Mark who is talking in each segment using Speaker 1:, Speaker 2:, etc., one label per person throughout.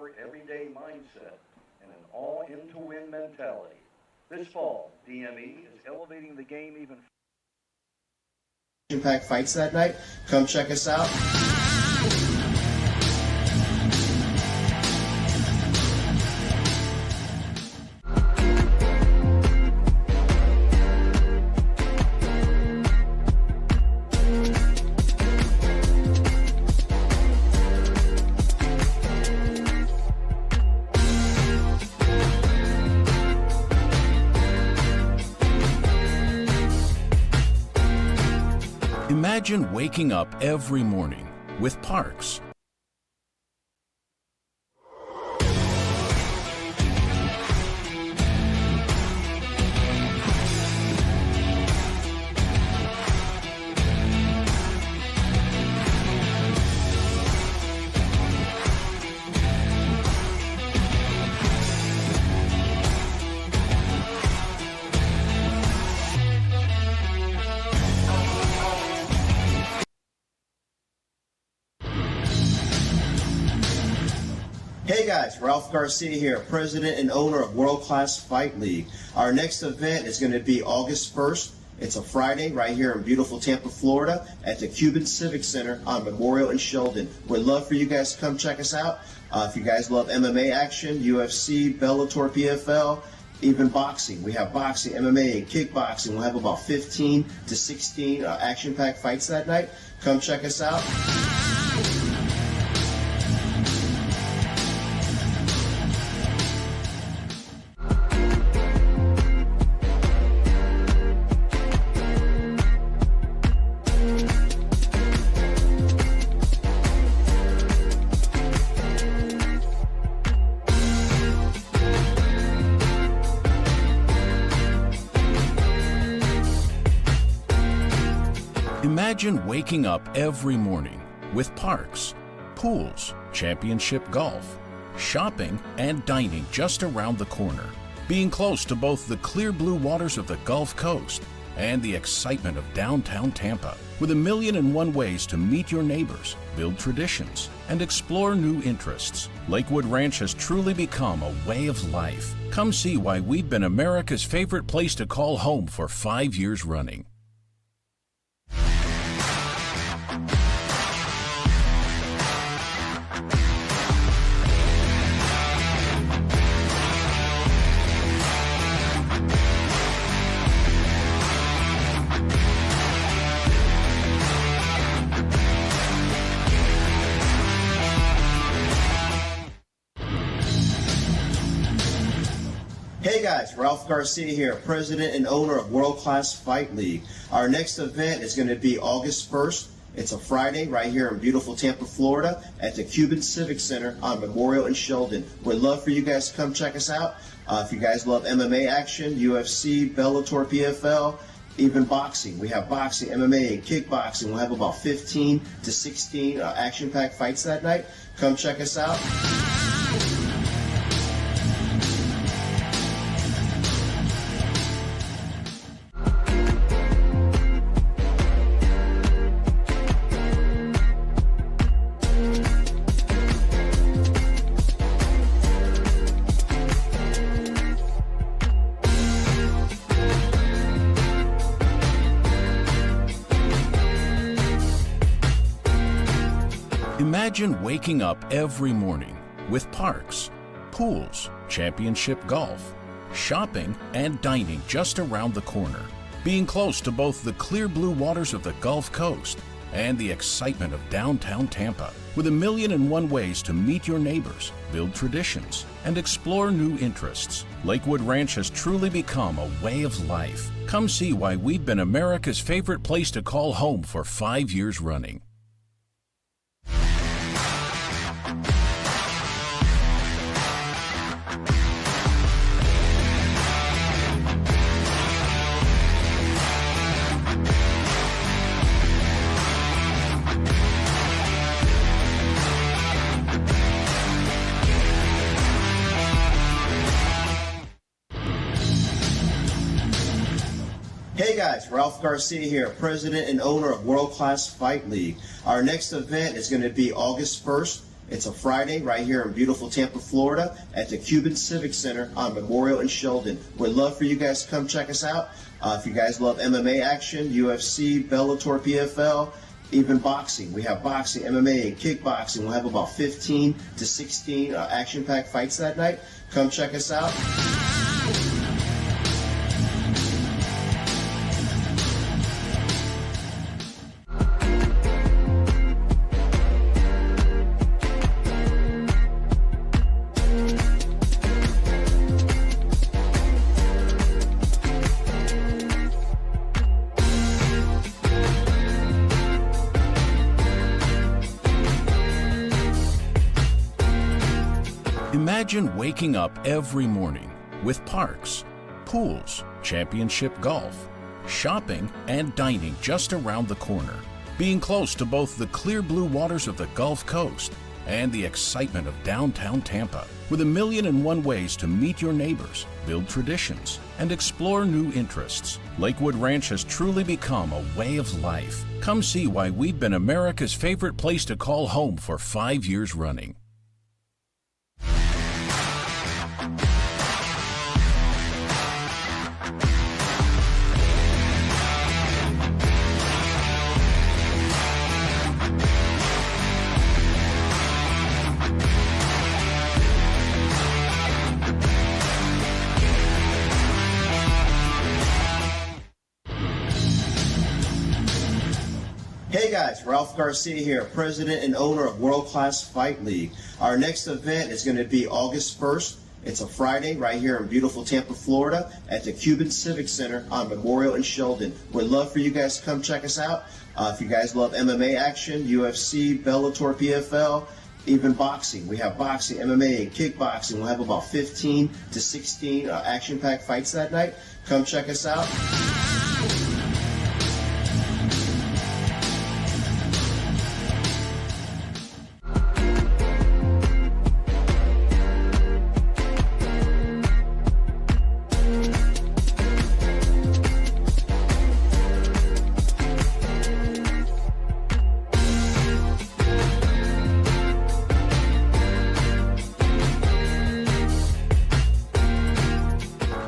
Speaker 1: smart, everyday mindset and an all-in-to-win mentality. This fall, DME is elevating the game even further.
Speaker 2: Action-packed fights that night. Come check us out.
Speaker 3: Imagine waking up every morning with parks.
Speaker 2: Hey guys, Ralph Garcia here, president and owner of World Class Fight League. Our next event is going to be August 1st. It's a Friday right here in beautiful Tampa, Florida at the Cuban Civic Center on Memorial and Sheldon. We'd love for you guys to come check us out. If you guys love MMA action, UFC, Bellator, PFL, even boxing. We have boxing, MMA, kickboxing. We'll have about 15 to 16 action-packed fights that night. Come check us out.
Speaker 3: Imagine waking up every morning with parks, pools, championship golf, shopping, and dining just around the corner. Being close to both the clear blue waters of the Gulf Coast and the excitement of downtown Tampa, with 1,000,001 ways to meet your neighbors, build traditions, and explore new interests. Lakewood Ranch has truly become a way of life. Come see why we've been America's favorite place to call home for 5 years running.
Speaker 2: Hey guys, Ralph Garcia here, president and owner of World Class Fight League. Our next event is going to be August 1st. It's a Friday right here in beautiful Tampa, Florida at the Cuban Civic Center on Memorial and Sheldon. We'd love for you guys to come check us out. If you guys love MMA action, UFC, Bellator, PFL, even boxing. We have boxing, MMA, kickboxing. We'll have about 15 to 16 action-packed fights that night. Come check us out.
Speaker 3: Imagine waking up every morning with parks, pools, championship golf, shopping, and dining just around the corner. Being close to both the clear blue waters of the Gulf Coast and the excitement of downtown Tampa, with 1,000,001 ways to meet your neighbors, build traditions, and explore new interests. Lakewood Ranch has truly become a way of life. Come see why we've been America's favorite place to call home for 5 years running.
Speaker 2: Hey guys, Ralph Garcia here, president and owner of World Class Fight League. Our next event is going to be August 1st. It's a Friday right here in beautiful Tampa, Florida at the Cuban Civic Center on Memorial and Sheldon. We'd love for you guys to come check us out. If you guys love MMA action, UFC, Bellator, PFL, even boxing. We have boxing, MMA, and kickboxing. We'll have about 15 to 16 action-packed fights that night. Come check us out.
Speaker 3: Imagine waking up every morning with parks, pools, championship golf, shopping, and dining just around the corner. Being close to both the clear blue waters of the Gulf Coast and the excitement of downtown Tampa, with 1,000,001 ways to meet your neighbors, build traditions, and explore new interests. Lakewood Ranch has truly become a way of life. Come see why we've been America's favorite place to call home for 5 years running.
Speaker 2: Hey guys, Ralph Garcia here, president and owner of World Class Fight League. Our next event is going to be August 1st. It's a Friday right here in beautiful Tampa, Florida at the Cuban Civic Center on Memorial and Sheldon. We'd love for you guys to come check us out. If you guys love MMA action, UFC, Bellator, PFL, even boxing. We have boxing, MMA, and kickboxing. We'll have about 15 to 16 action-packed fights that night. Come check us out.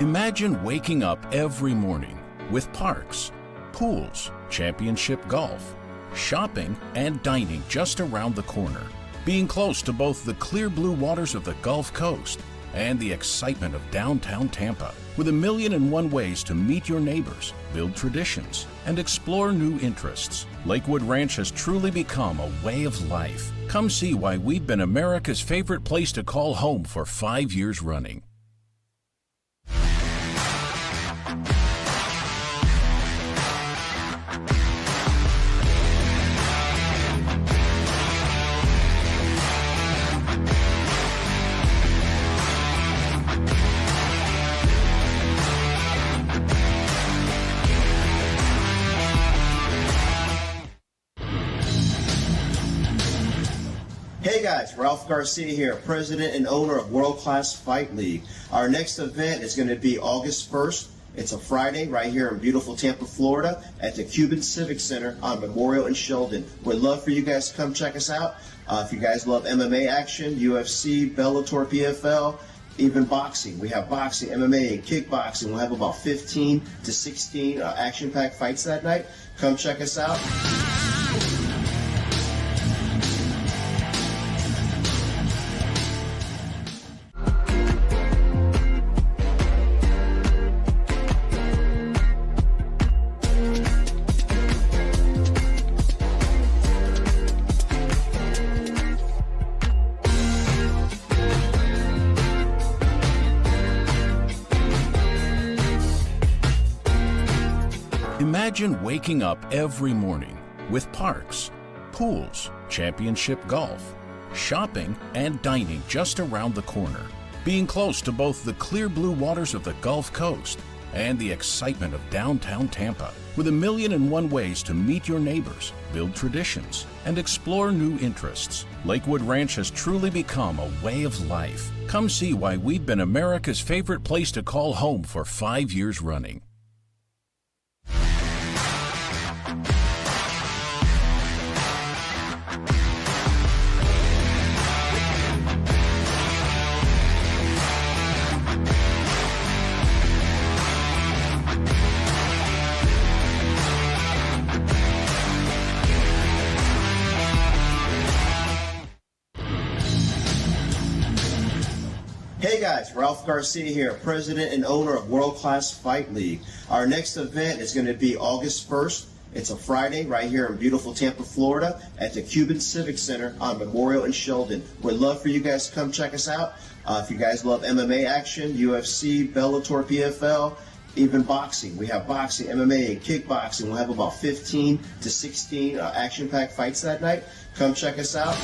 Speaker 3: Imagine waking up every morning with parks, pools, championship golf, shopping, and dining just around the corner. Being close to both the clear blue waters of the Gulf Coast and the excitement of downtown Tampa, with 1,000,001 ways to meet your neighbors, build traditions, and explore new interests. Lakewood Ranch has truly become a way of life. Come see why we've been America's favorite place to call home for 5 years running.
Speaker 2: Hey guys, Ralph Garcia here, president and owner of World Class Fight League. Our next event is going to be August 1st. It's a Friday right here in beautiful Tampa, Florida at the Cuban Civic Center on Memorial and Sheldon. We'd love for you guys to come check us out. If you guys love MMA action, UFC, Bellator, PFL, even boxing. We have boxing, MMA, and kickboxing. We'll have about 15 to 16 action-packed fights that night. Come check us out.
Speaker 3: Imagine waking up every morning with parks, pools, championship golf, shopping, and dining just around the corner. Being close to both the clear blue waters of the Gulf Coast and the excitement of downtown Tampa, with 1,000,001 ways to meet your neighbors, build traditions, and explore new interests. Lakewood Ranch has truly become a way of life. Come see why we've been America's favorite place to call home for 5 years running.
Speaker 2: Hey guys, Ralph Garcia here, president and owner of World Class Fight League. Our next event is going to be August 1st. It's a Friday right here in beautiful Tampa, Florida at the Cuban Civic Center on Memorial and Sheldon. We'd love for you guys to come check us out. If you guys love MMA action, UFC, Bellator, PFL, even boxing. We have boxing, MMA, and kickboxing. We'll have about 15 to 16 action-packed fights that night. Come check us out.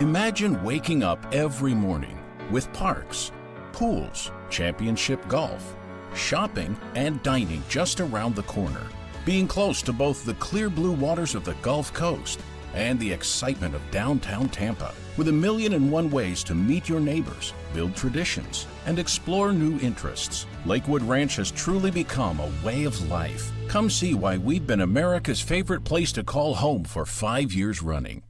Speaker 3: Imagine waking up every morning with parks, pools, championship golf, shopping, and dining just around the corner. Being close to both the clear blue waters of the Gulf Coast and the excitement of downtown Tampa, with 1,000,001 ways to meet your neighbors, build traditions, and explore new interests. Lakewood Ranch has truly become a way of life. Come see why we've been America's favorite place to call home for 5 years running.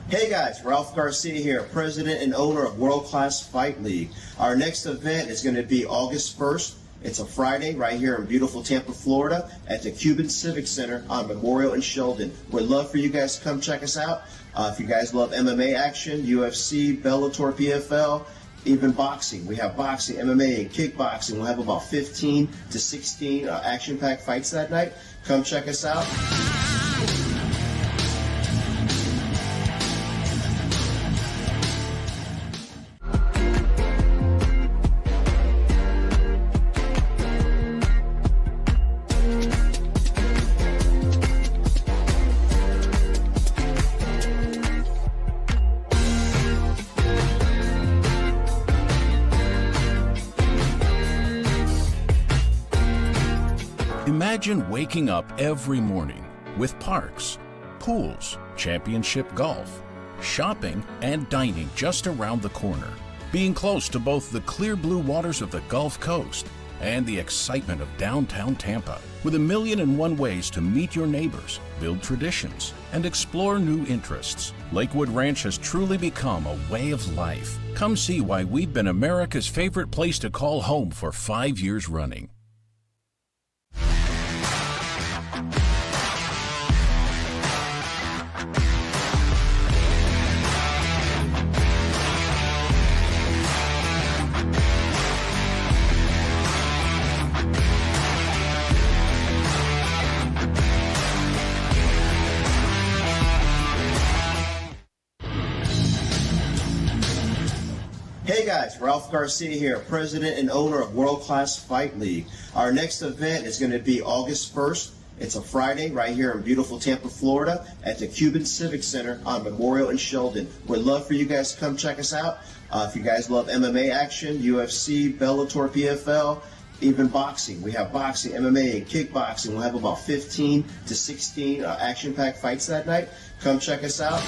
Speaker 2: Hey guys, Ralph Garcia here, president and owner of World Class Fight League. Our next event is going to be August 1st. It's a Friday right here in beautiful Tampa, Florida at the Cuban Civic Center on Memorial and Sheldon. We'd love for you guys to come check us out. If you guys love MMA action, UFC, Bellator, PFL, even boxing. We have boxing, MMA, and kickboxing. We'll have about 15 to 16 action-packed fights that night. Come check us out.
Speaker 3: Imagine waking up every morning with parks, pools, championship golf, shopping, and dining just around the corner. Being close to both the clear blue waters of the Gulf Coast and the excitement of downtown Tampa, with 1,000,001 ways to meet your neighbors, build traditions, and explore new interests. Lakewood Ranch has truly become a way of life. Come see why we've been America's favorite place to call home for 5 years running.
Speaker 2: Hey guys, Ralph Garcia here, president and owner of World Class Fight League. Our next event is going to be August 1st. It's a Friday right here in beautiful Tampa, Florida at the Cuban Civic Center on Memorial and Sheldon. We'd love for you guys to come check us out. If you guys love MMA action, UFC, Bellator, PFL, even boxing. We have boxing, MMA, and kickboxing. We'll have about 15 to 16 action-packed fights that night. Come check us out.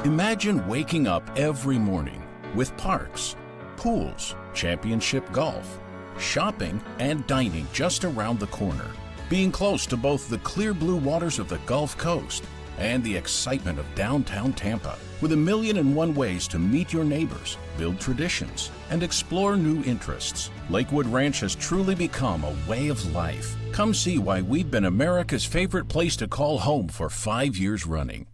Speaker 3: Imagine waking up every morning with parks, pools, championship golf, shopping, and dining just around the corner. Being close to both the clear blue waters of the Gulf Coast and the excitement of downtown Tampa, with 1,000,001 ways to meet your neighbors, build traditions, and explore new interests. Lakewood Ranch has truly become a way of life. Come see why we've been America's favorite place to call home for 5 years running.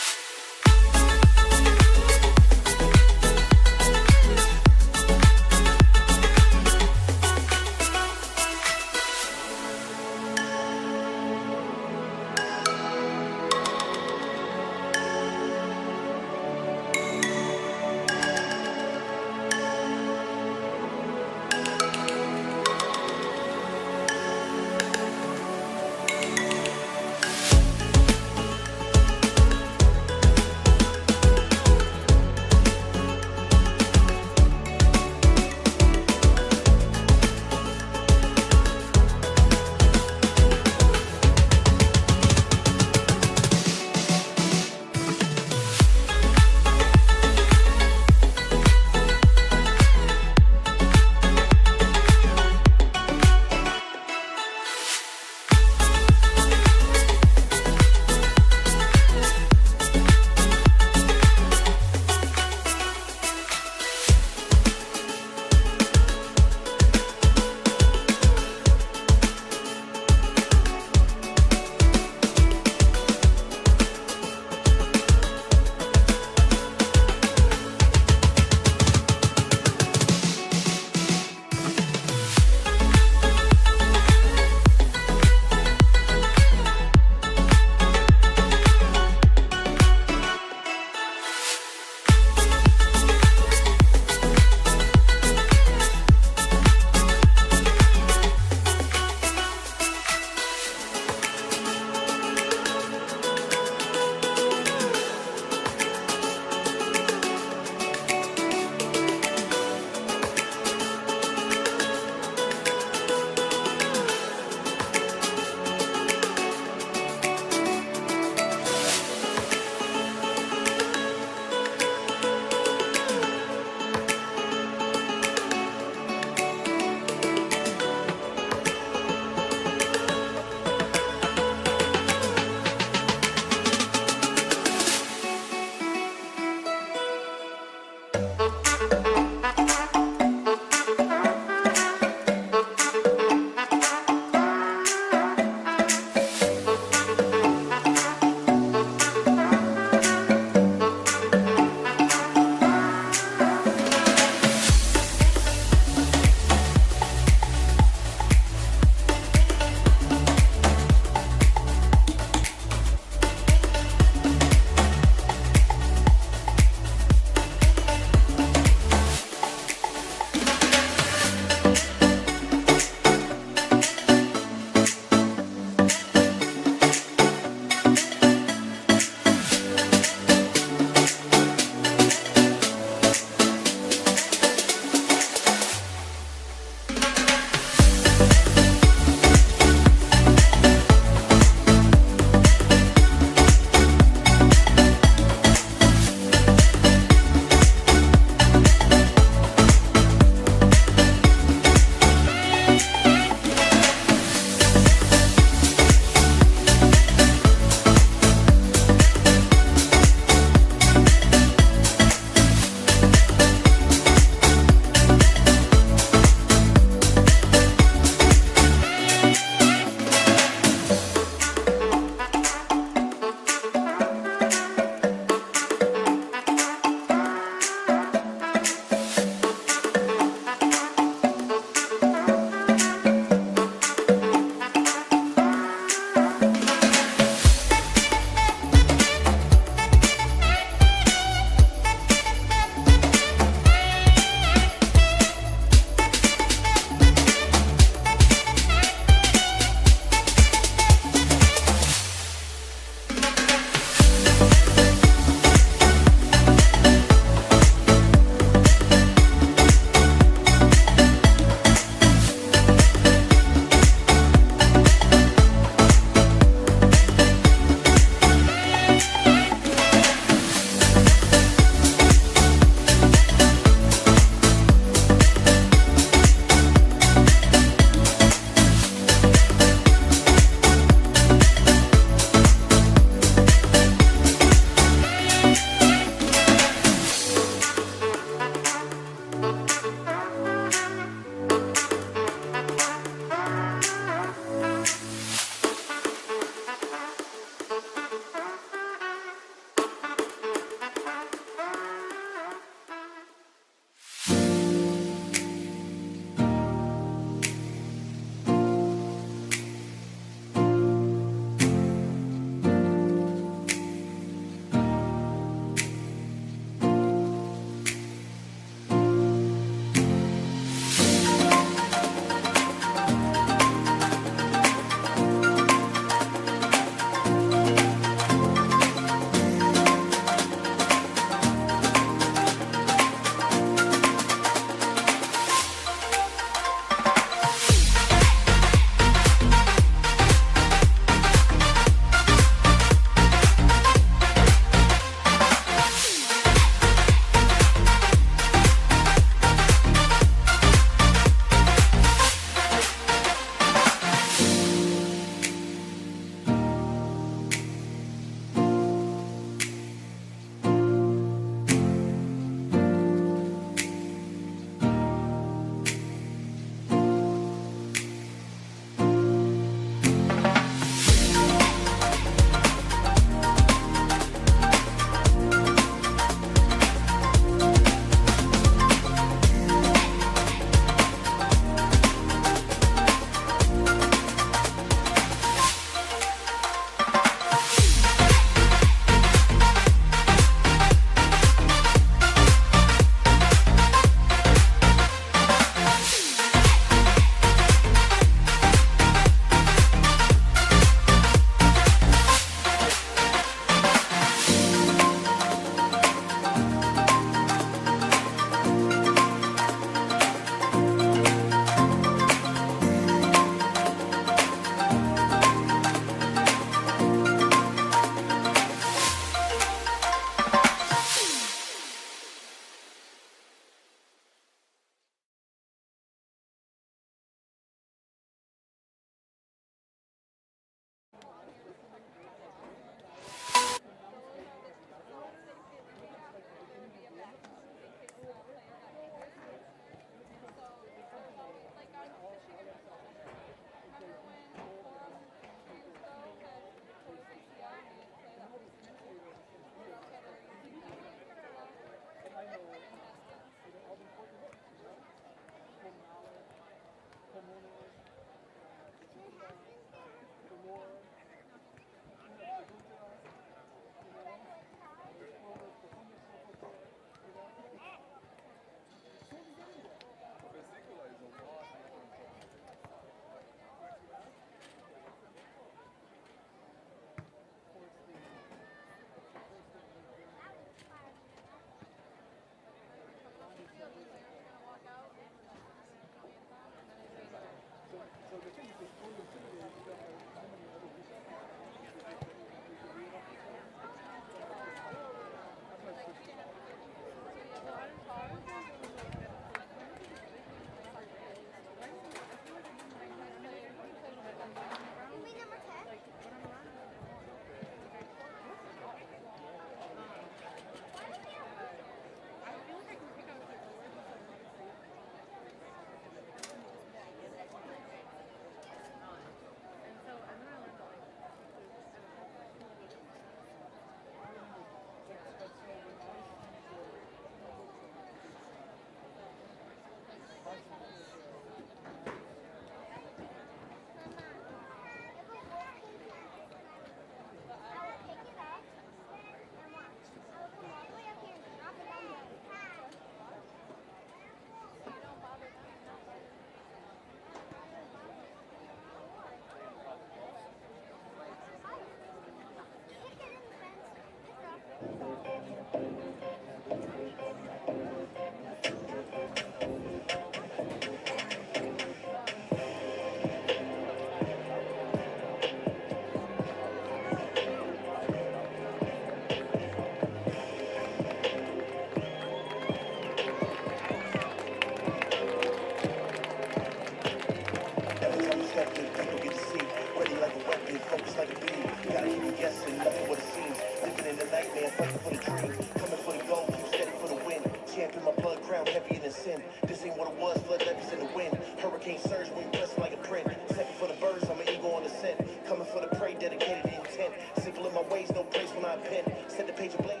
Speaker 4: This ain't what it was, flood levees in the wind. Hurricane surge, wind blessing like a print. Second for the birds, I'm an eagle on the scent. Coming for the prey, dedicated to intent. Simple in my ways, no praise when I pen. Set the page ablaze.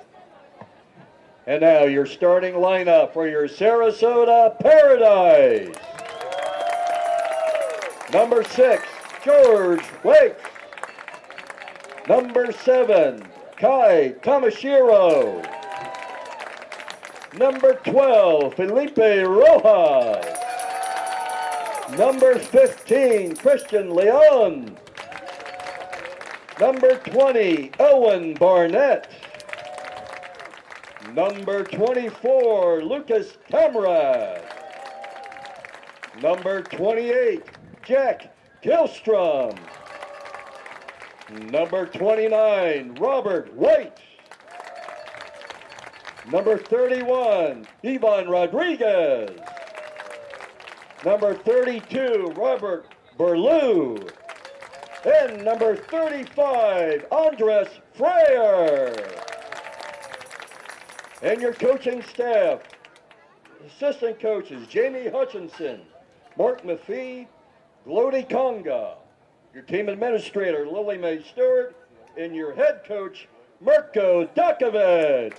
Speaker 1: And now your starting lineup for your Sarasota Paradise. Number 6, George Wake. Number 7, Kai Tamashiro. Number 12, Felipe Rojas. Number 15, Christian Leon. Number 20, Owen Barnett. Number 24, Lucas Tamrad. Number 28, Jack Killstrom. Number 29, Robert White. Number 31, Ivan Rodriguez. Number 32, Robert Berlew. And number 35, Andres Freyer. And your coaching staff, assistant coaches, Jamie Hutchinson, Mark Maffei, Glody Conga. Your team administrator, Lily Mae Stewart, and your head coach, Mirko Dakovic.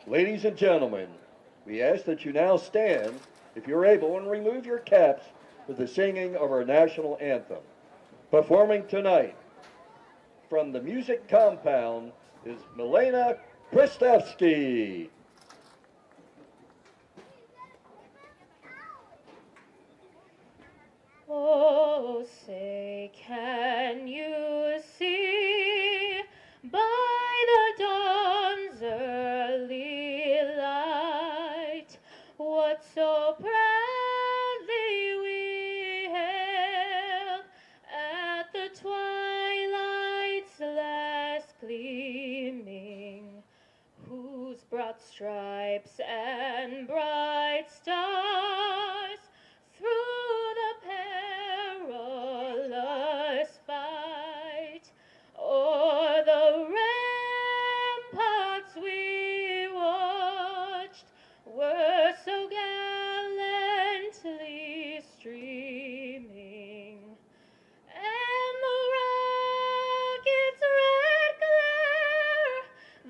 Speaker 1: Ladies and gentlemen, we ask that you now stand, if you're able, and remove your caps for the singing of our national anthem. Performing tonight from the music compound is Milena Kristevsky.
Speaker 5: Oh, say, can you see by the dawn's early light what so proudly we hailed at the twilight's last gleaming, whose broad stripes and bright stars through the perilous fight o'er the ramparts we watched were so gallantly streaming, and the rocket's red glare,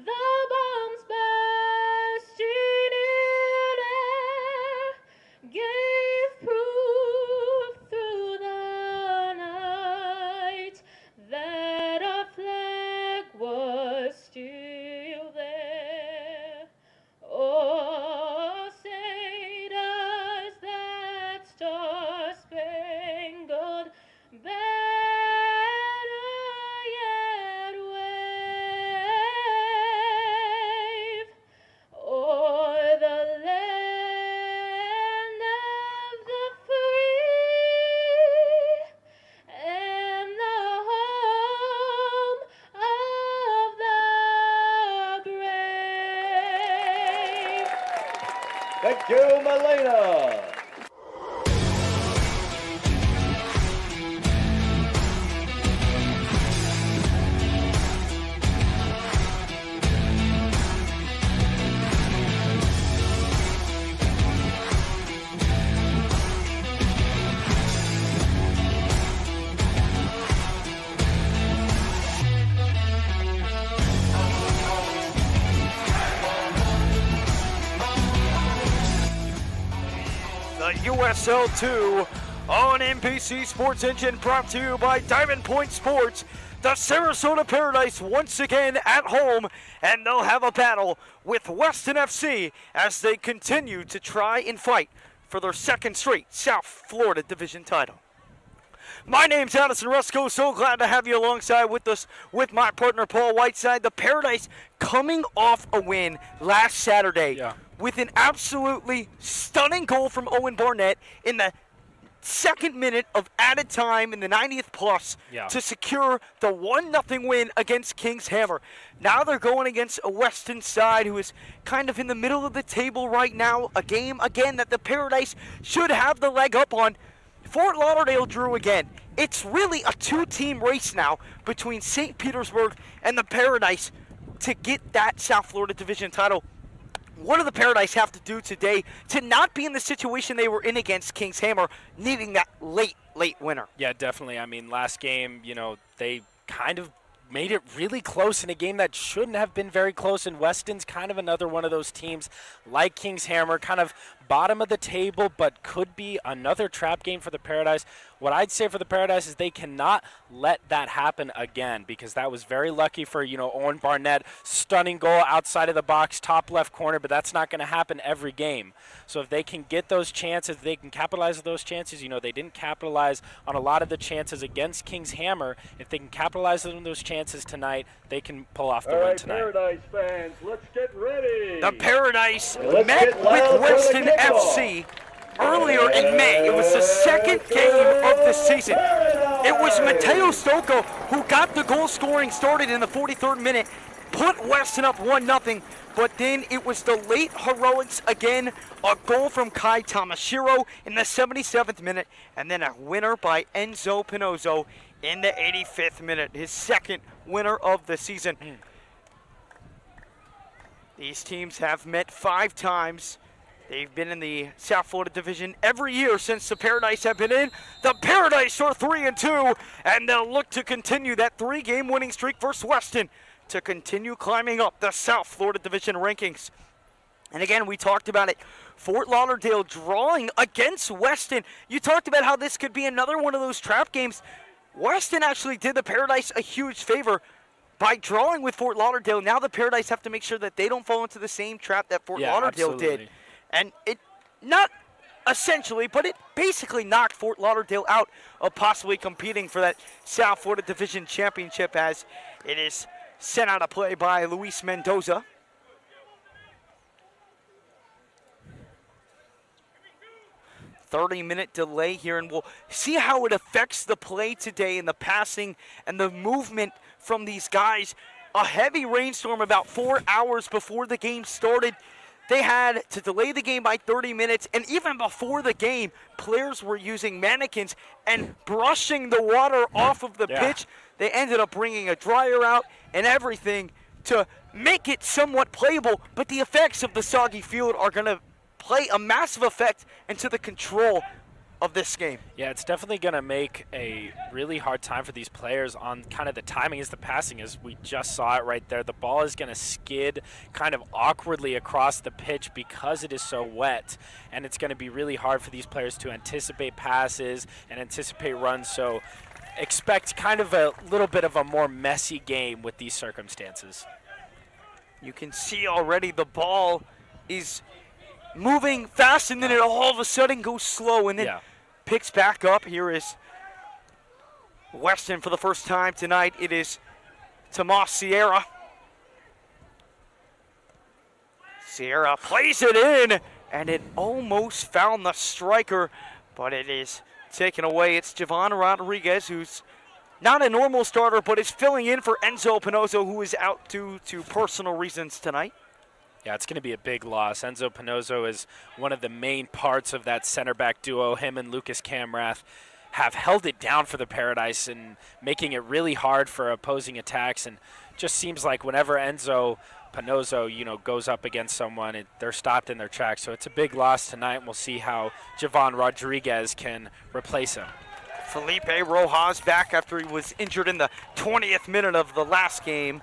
Speaker 5: the bombs bursting in air,
Speaker 1: Thank you, Milena.
Speaker 6: The USL2 on NBC Sports Engine, brought to you by Diamond Point Sports. The Sarasota Paradise once again at home, and they'll have a battle with Weston FC as they continue to try and fight for their second straight South Florida Division title. My name's Addison Rusco. So glad to have you alongside with us with my partner Paul Whiteside. The Paradise coming off a win last Saturday with an absolutely stunning goal from Owen Barnett in the second minute of added time in the 90th plus to secure the 1-0 win against Kings Hammer. Now they're going against a Weston side who is kind of in the middle of the table right now. A game, again, that the Paradise should have the leg up on. Fort Lauderdale drew again. It's really a two-team race now between St. Petersburg and the Paradise to get that South Florida Division title. What do the Paradise have to do today to not be in the situation they were in against Kings Hammer, needing that late winner?
Speaker 7: Yeah, definitely. I mean, last game, they kind of made it really close in a game that shouldn't have been very close, and Weston's kind of another one of those teams like Kings Hammer, kind of bottom of the table, but could be another trap game for the Paradise. What I'd say for the Paradise is they cannot let that happen again, because that was very lucky for, Owen Barnett, stunning goal outside of the box, top left corner, but that's not going to happen every game. So if they can get those chances, they can capitalize on those chances. They didn't capitalize on a lot of the chances against Kings Hammer. If they can capitalize on those chances tonight, they can pull off the win tonight.
Speaker 1: Paradise fans, let's get ready.
Speaker 6: The Paradise
Speaker 1: Let's
Speaker 6: met
Speaker 1: get loud
Speaker 6: with
Speaker 1: for the
Speaker 6: Weston
Speaker 1: kickoff.
Speaker 6: FC earlier in May. It was the second game of the season. It was Mateo Stocco who got the goal scoring started in the 43rd minute, put Weston up 1-0, but then it was the late heroics again, a goal from Kai Tamashiro in the 77th minute, and then a winner by Enzo Pinozzo in the 85th minute, his second winner of the season. These teams have met 5 times. They've been in the South Florida Division every year since the Paradise have been in. The Paradise are 3-2, and they'll look to continue that 3-game winning streak versus Weston to continue climbing up the South Florida Division rankings. And again, we talked about it. Fort Lauderdale drawing against Weston. You talked about how this could be another one of those trap games. Weston actually did the Paradise a huge favor by drawing with Fort Lauderdale. Now the Paradise have to make sure that they don't fall into the same trap that Fort Lauderdale did. And it, not essentially, but it basically knocked Fort Lauderdale out of possibly competing for that South Florida Division Championship, as it is sent out of play by Luis Mendoza. "30-minute delay here, and we'll see how it affects the play today and the passing and the movement from these guys. A heavy rainstorm about 4 hours before the game started. They had to delay the game by 30 minutes, and even before the game, players were using mannequins and brushing the water off of the pitch. They ended up bringing a dryer out and everything to make it somewhat playable, but the effects of the soggy field are going to play a massive effect into the control of this game.
Speaker 7: Yeah, it's definitely going to make a really hard time for these players on kind of the timing as the passing, as we just saw it right there. The ball is going to skid kind of awkwardly across the pitch because it is so wet, and it's going to be really hard for these players to anticipate passes and anticipate runs. So expect kind of a little bit of a more messy game with these circumstances.
Speaker 6: You can see already the ball is moving fast, and then it all of a sudden goes slow, and then picks back up. Here is Weston for the first time tonight. It is Tomas Sierra. Sierra plays it in, and it almost found the striker, but it is taken away. It's Javon Rodriguez, who's not a normal starter, but is filling in for Enzo Pinozzo, who is out due to personal reasons tonight.
Speaker 7: Yeah, it's going to be a big loss. Enzo Pinozzo is one of the main parts of that center back duo. Him and Lucas Camrath have held it down for the Paradise and making it really hard for opposing attacks. And just seems like whenever Enzo Pinozzo, goes up against someone, they're stopped in their tracks. So it's a big loss tonight, and we'll see how Javon Rodriguez can replace him.
Speaker 6: Felipe Rojas back after he was injured in the 20th minute of the last game.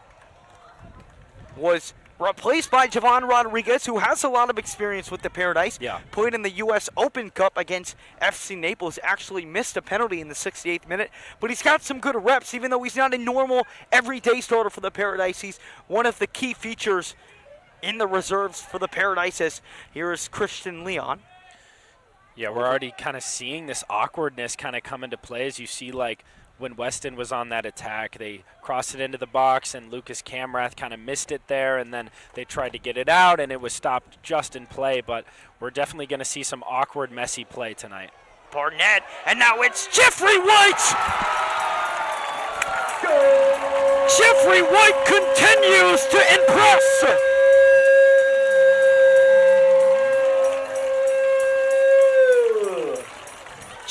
Speaker 6: Was replaced by Javon Rodriguez, who has a lot of experience with the Paradise.
Speaker 7: Yeah.
Speaker 6: Played in the U.S. Open Cup against FC Naples. Actually missed a penalty in the 68th minute. But he's got some good reps, even though he's not a normal, everyday starter for the Paradise. He's one of the key features in the reserves for the Paradise. As here is Christian Leon.
Speaker 7: Yeah, we're already kind of seeing this awkwardness kind of come into play, as you see, like, when Weston was on that attack, they crossed it into the box, and Lucas Camrath kind of missed it there, and then they tried to get it out, and it was stopped just in play. But we're definitely going to see some awkward, messy play tonight.
Speaker 6: Barnett, and now it's Jeffrey White! Jeffrey White continues to impress!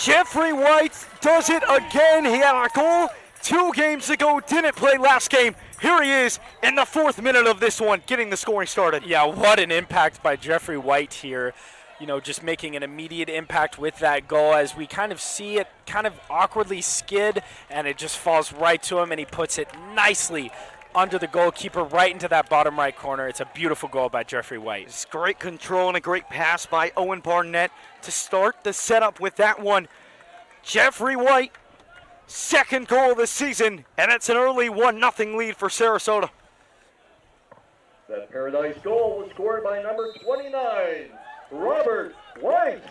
Speaker 6: Jeffrey White does it again. He had a goal 2 games ago, didn't play last game. Here he is in the 4th minute of this one, getting the scoring started.
Speaker 7: Yeah, what an impact by Jeffrey White here. Just making an immediate impact with that goal, as we kind of see it kind of awkwardly skid, and it just falls right to him, and he puts it nicely under the goalkeeper right into that bottom right corner. It's a beautiful goal by Jeffrey White.
Speaker 6: It's great control and a great pass by Owen Barnett to start the setup with that one. Jeffrey White, 2nd goal of the season, and it's an early 1-0 lead for Sarasota.
Speaker 1: That Paradise goal was scored by number 29, Robert White.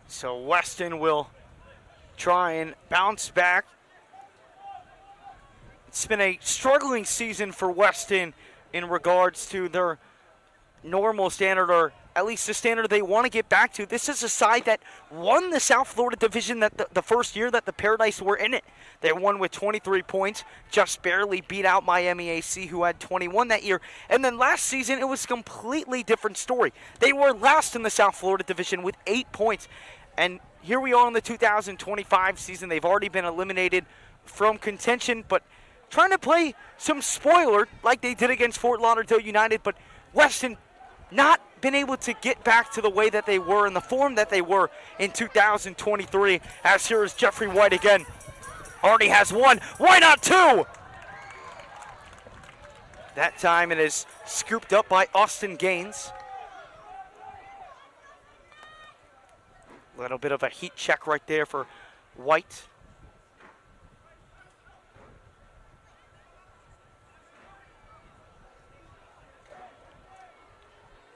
Speaker 6: So Weston will try and bounce back. It's been a struggling season for Weston in regards to their normal standard, or at least the standard they want to get back to. This is a side that won the South Florida division the first year that the Paradise were in it. They won with 23 points, just barely beat out Miami AC, who had 21 that year. And then last season, it was a completely different story. They were last in the South Florida division with 8 points. And here we are in the 2025 season. They've already been eliminated from contention, but trying to play some spoiler like they did against Fort Lauderdale United. But Weston not been able to get back to the way that they were in the form that they were in 2023. As here is Jeffrey White again. Already has 1. Why not 2? That time it is scooped up by Austin Gaines. Little bit of a heat check right there for White.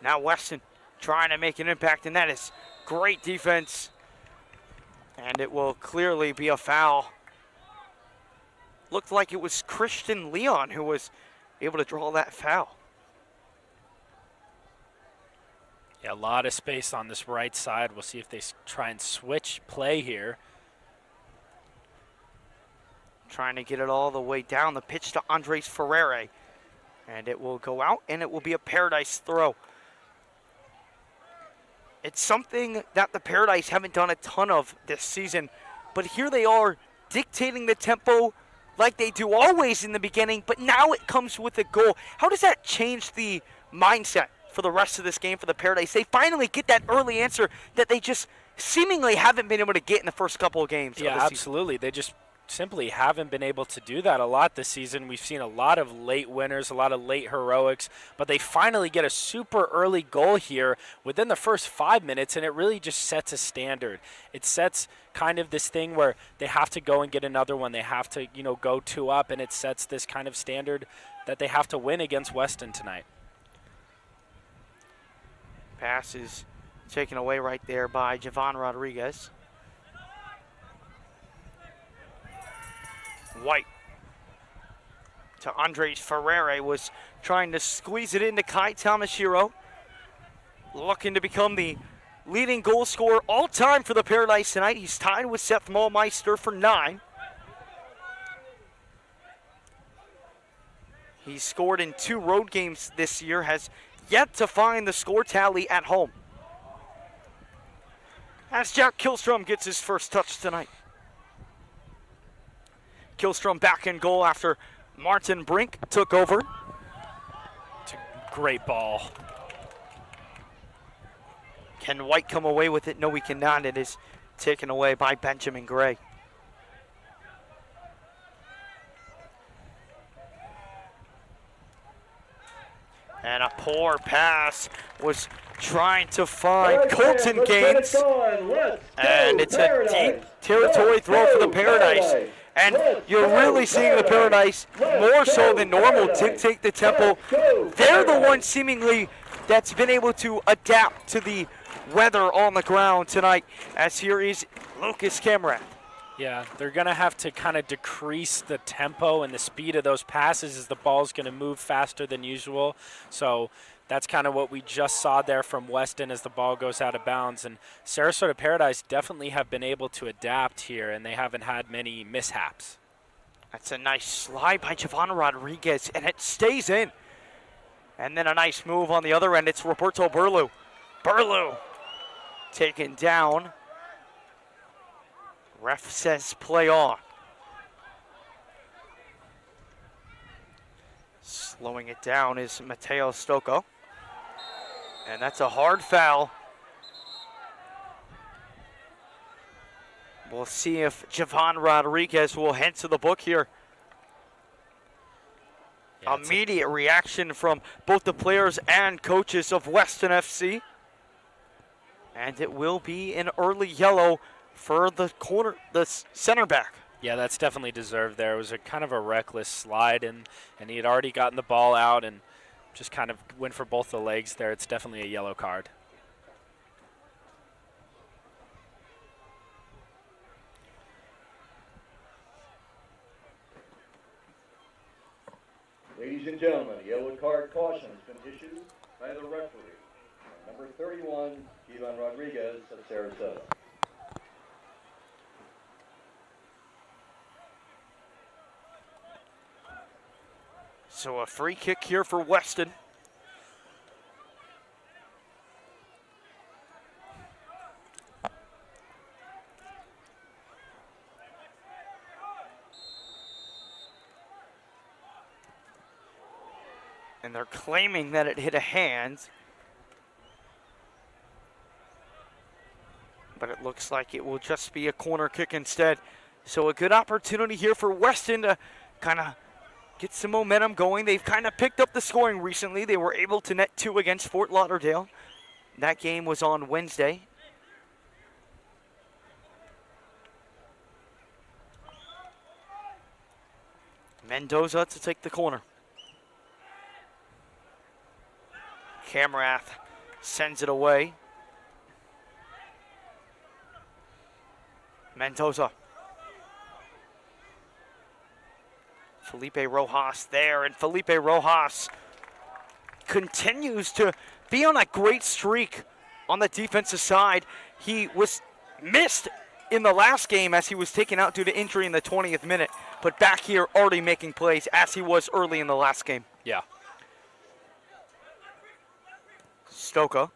Speaker 6: Now Weston trying to make an impact, and that is great defense. And it will clearly be a foul. Looked like it was Christian Leon who was able to draw that foul.
Speaker 7: Yeah, a lot of space on this right side. We'll see if they try and switch play here.
Speaker 6: Trying to get it all the way down the pitch to Andres Ferrere. And it will go out, and it will be a Paradise throw. It's something that the Paradise haven't done a ton of this season, but here they are dictating the tempo like they do always in the beginning, but now it comes with a goal. How does that change the mindset for the rest of this game for the Paradise? They finally get that early answer that they just seemingly haven't been able to get in the first couple of games.
Speaker 7: Yeah, absolutely. They just simply haven't been able to do that a lot this season. We've seen a lot of late winners, a lot of late heroics, but they finally get a super early goal here within the first 5 minutes, and it really just sets a standard. It sets kind of this thing where they have to go and get another one. They have to, go 2 up, and it sets this kind of standard that they have to win against Weston tonight.
Speaker 6: Pass is taken away right there by Javon Rodriguez. White to Andres Ferrere was trying to squeeze it into Kai Tamashiro. Looking to become the leading goal scorer all time for the Paradise tonight. He's tied with Seth Maulmeister for 9. He's scored in 2 road games this year, has yet to find the score tally at home. As Jack Killstrom gets his first touch tonight. Killstrom back in goal after Martin Brink took over.
Speaker 7: It's a great ball.
Speaker 6: Can White come away with it? No, he cannot. It is taken away by Benjamin Gray. And a poor pass was trying to find Colton Gaines. And it's a deep territory throw for the Paradise. And you're really seeing the Paradise, more so than normal, dictate the tempo. They're the one seemingly that's been able to adapt to the weather on the ground tonight, as here is Lucas Camerath.
Speaker 7: Yeah, they're going to have to kind of decrease the tempo and the speed of those passes as the ball's going to move faster than usual. So that's kind of what we just saw there from Weston as the ball goes out of bounds. And Sarasota Paradise definitely have been able to adapt here, and they haven't had many mishaps.
Speaker 6: That's a nice slide by Javon Rodriguez, and it stays in. And then a nice move on the other end. It's Roberto Burlew. Burlew taken down. Ref says play on. Slowing it down is Mateo Stocco. And that's a hard foul. We'll see if Javon Rodriguez will head to the book here. Yeah, immediate reaction from both the players and coaches of Weston FC. And it will be an early yellow for the center back.
Speaker 7: Yeah, that's definitely deserved there. It was a kind of a reckless slide, and he had already gotten the ball out and just kind of went for both the legs there. It's definitely a yellow card.
Speaker 1: Ladies and gentlemen, a yellow card caution has been issued by the referee. Number 31, Ivan Rodriguez of Sarasota.
Speaker 6: So a free kick here for Weston. And they're claiming that it hit a hand. But it looks like it will just be a corner kick instead. So a good opportunity here for Weston to kind of get some momentum going. They've kind of picked up the scoring recently. They were able to net 2 against Fort Lauderdale. That game was on Wednesday. Mendoza to take the corner. Camerath sends it away. Mendoza. Felipe Rojas there, and Felipe Rojas continues to be on a great streak on the defensive side. He was missed in the last game as he was taken out due to injury in the 20th minute, but back here already making plays as he was early in the last game.
Speaker 7: Yeah.
Speaker 6: Stocco.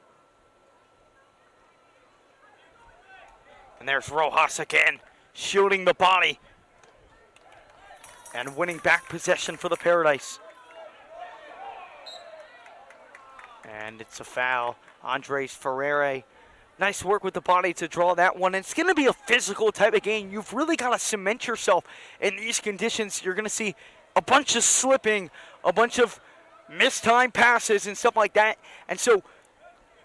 Speaker 6: And there's Rojas again, shielding the body. And winning back possession for the Paradise. And it's a foul. Andres Ferreira. Nice work with the body to draw that one. And it's going to be a physical type of game. You've really got to cement yourself in these conditions. You're going to see a bunch of slipping, a bunch of mistimed passes and stuff like that. And so,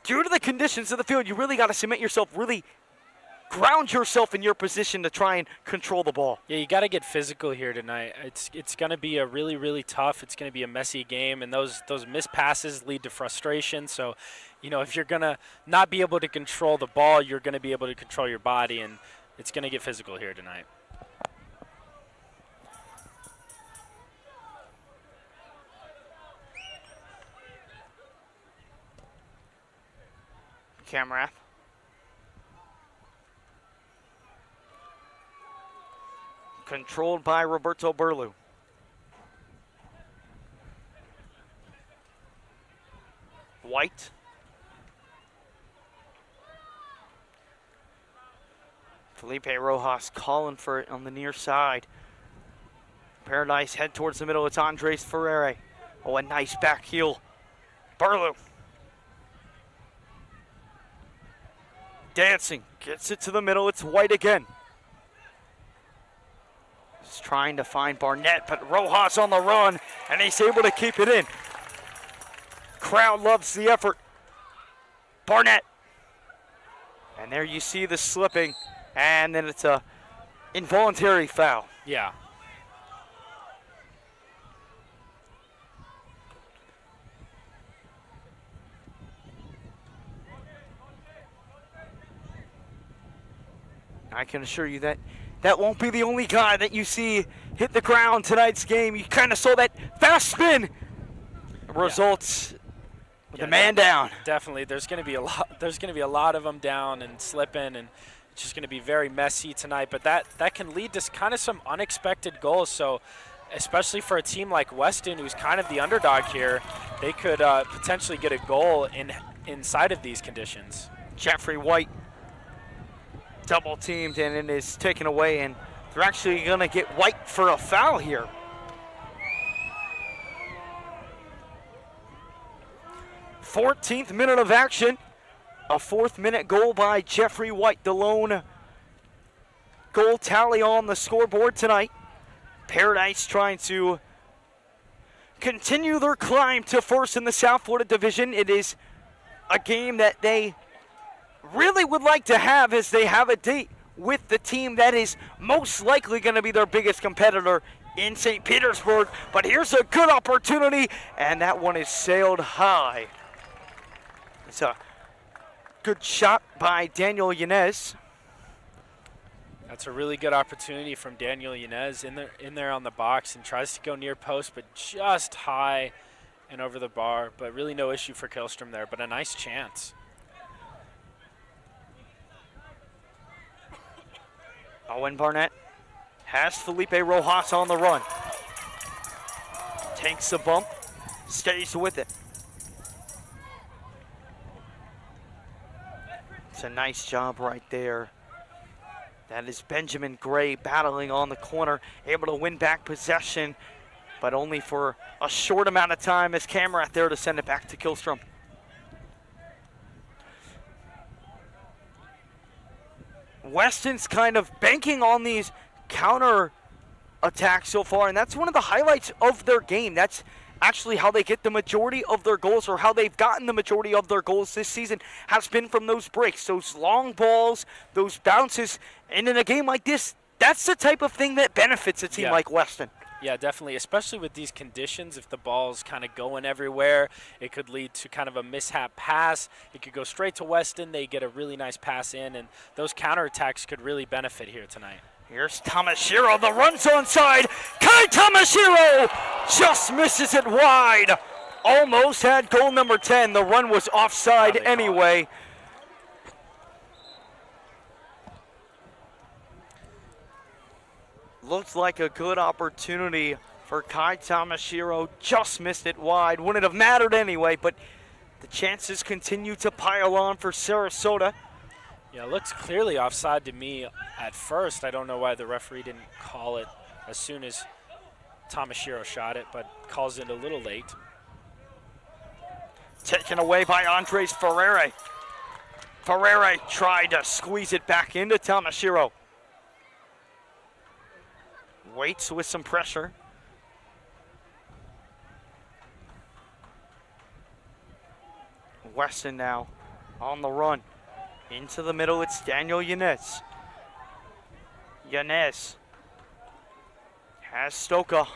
Speaker 6: due to the conditions of the field, you really got to cement yourself, really ground yourself in your position to try and control the ball.
Speaker 7: Yeah, you got to get physical here tonight. It's going to be a really, really tough. It's going to be a messy game, and those missed passes lead to frustration. So, you know, if you're going to not be able to control the ball, you're going to be able to control your body, and it's going to get physical here tonight.
Speaker 6: Camerath. Controlled by Roberto Burlew. White. Felipe Rojas calling for it on the near side. Paradise head towards the middle. It's Andres Ferreira. Oh, a nice back heel. Barlow. Dancing. Gets it to the middle. It's White again. He's trying to find Barnett, but Rojas on the run, and he's able to keep it in. Crowd loves the effort. Barnett. And there you see the slipping, and then it's a involuntary foul.
Speaker 7: Yeah.
Speaker 6: I can assure you that that won't be the only guy that you see hit the ground tonight's game. You kind of saw that fast spin. Results with the man down.
Speaker 7: Definitely, there's going to be a lot. There's going to be a lot of them down and slipping, and it's just going to be very messy tonight. But that can lead to kind of some unexpected goals. So, especially for a team like Weston, who's kind of the underdog here, they could potentially get a goal inside of these conditions.
Speaker 6: Jeffrey White double teamed, and it is taken away, and they're actually going to get White for a foul here. Fourteenth minute of action. A fourth-minute goal by Jeffrey White, the lone goal tally on the scoreboard tonight. Paradise trying to continue their climb to first in the South Florida Division. It is a game that they really would like to have, as they have a date with the team that is most likely going to be their biggest competitor in St. Petersburg. But here's a good opportunity, and that one is sailed high. It's a good shot by Daniel Yanez.
Speaker 7: That's a really good opportunity from Daniel Yanez in there on the box, and tries to go near post, but just high and over the bar. But really no issue for Killstrom there, but a nice chance.
Speaker 6: Owen Barnett has Felipe Rojas on the run. Takes the bump, stays with it. It's a nice job right there. That is Benjamin Gray battling on the corner, able to win back possession, but only for a short amount of time, as Camerath there to send it back to Killstrom. Weston's kind of banking on these counter attacks so far, and that's one of the highlights of their game. That's actually how they get the majority of their goals, or how they've gotten the majority of their goals this season, has been from those breaks, those long balls, those bounces. And in a game like this, that's the type of thing that benefits a team like Weston.
Speaker 7: Yeah, definitely, especially with these conditions. If the ball's kind of going everywhere, it could lead to kind of a mishap pass. It could go straight to Weston. They get a really nice pass in, and those counterattacks could really benefit here tonight.
Speaker 6: Here's Tamashiro, the run's onside. Kai Tamashiro just misses it wide. Almost had goal number 10. The run was offside anyway. Looks like a good opportunity for Kai Tamashiro. Just missed it wide. Wouldn't have mattered anyway, but the chances continue to pile on for Sarasota.
Speaker 7: Yeah, it looks clearly offside to me at first. I don't know why the referee didn't call it as soon as Tamashiro shot it, but calls it a little late.
Speaker 6: Taken away by Andres Ferreira. Ferreira tried to squeeze it back into Tamashiro. Waits with some pressure. Weston now on the run. Into the middle, it's Daniel Yanez. Yanez has Stoka.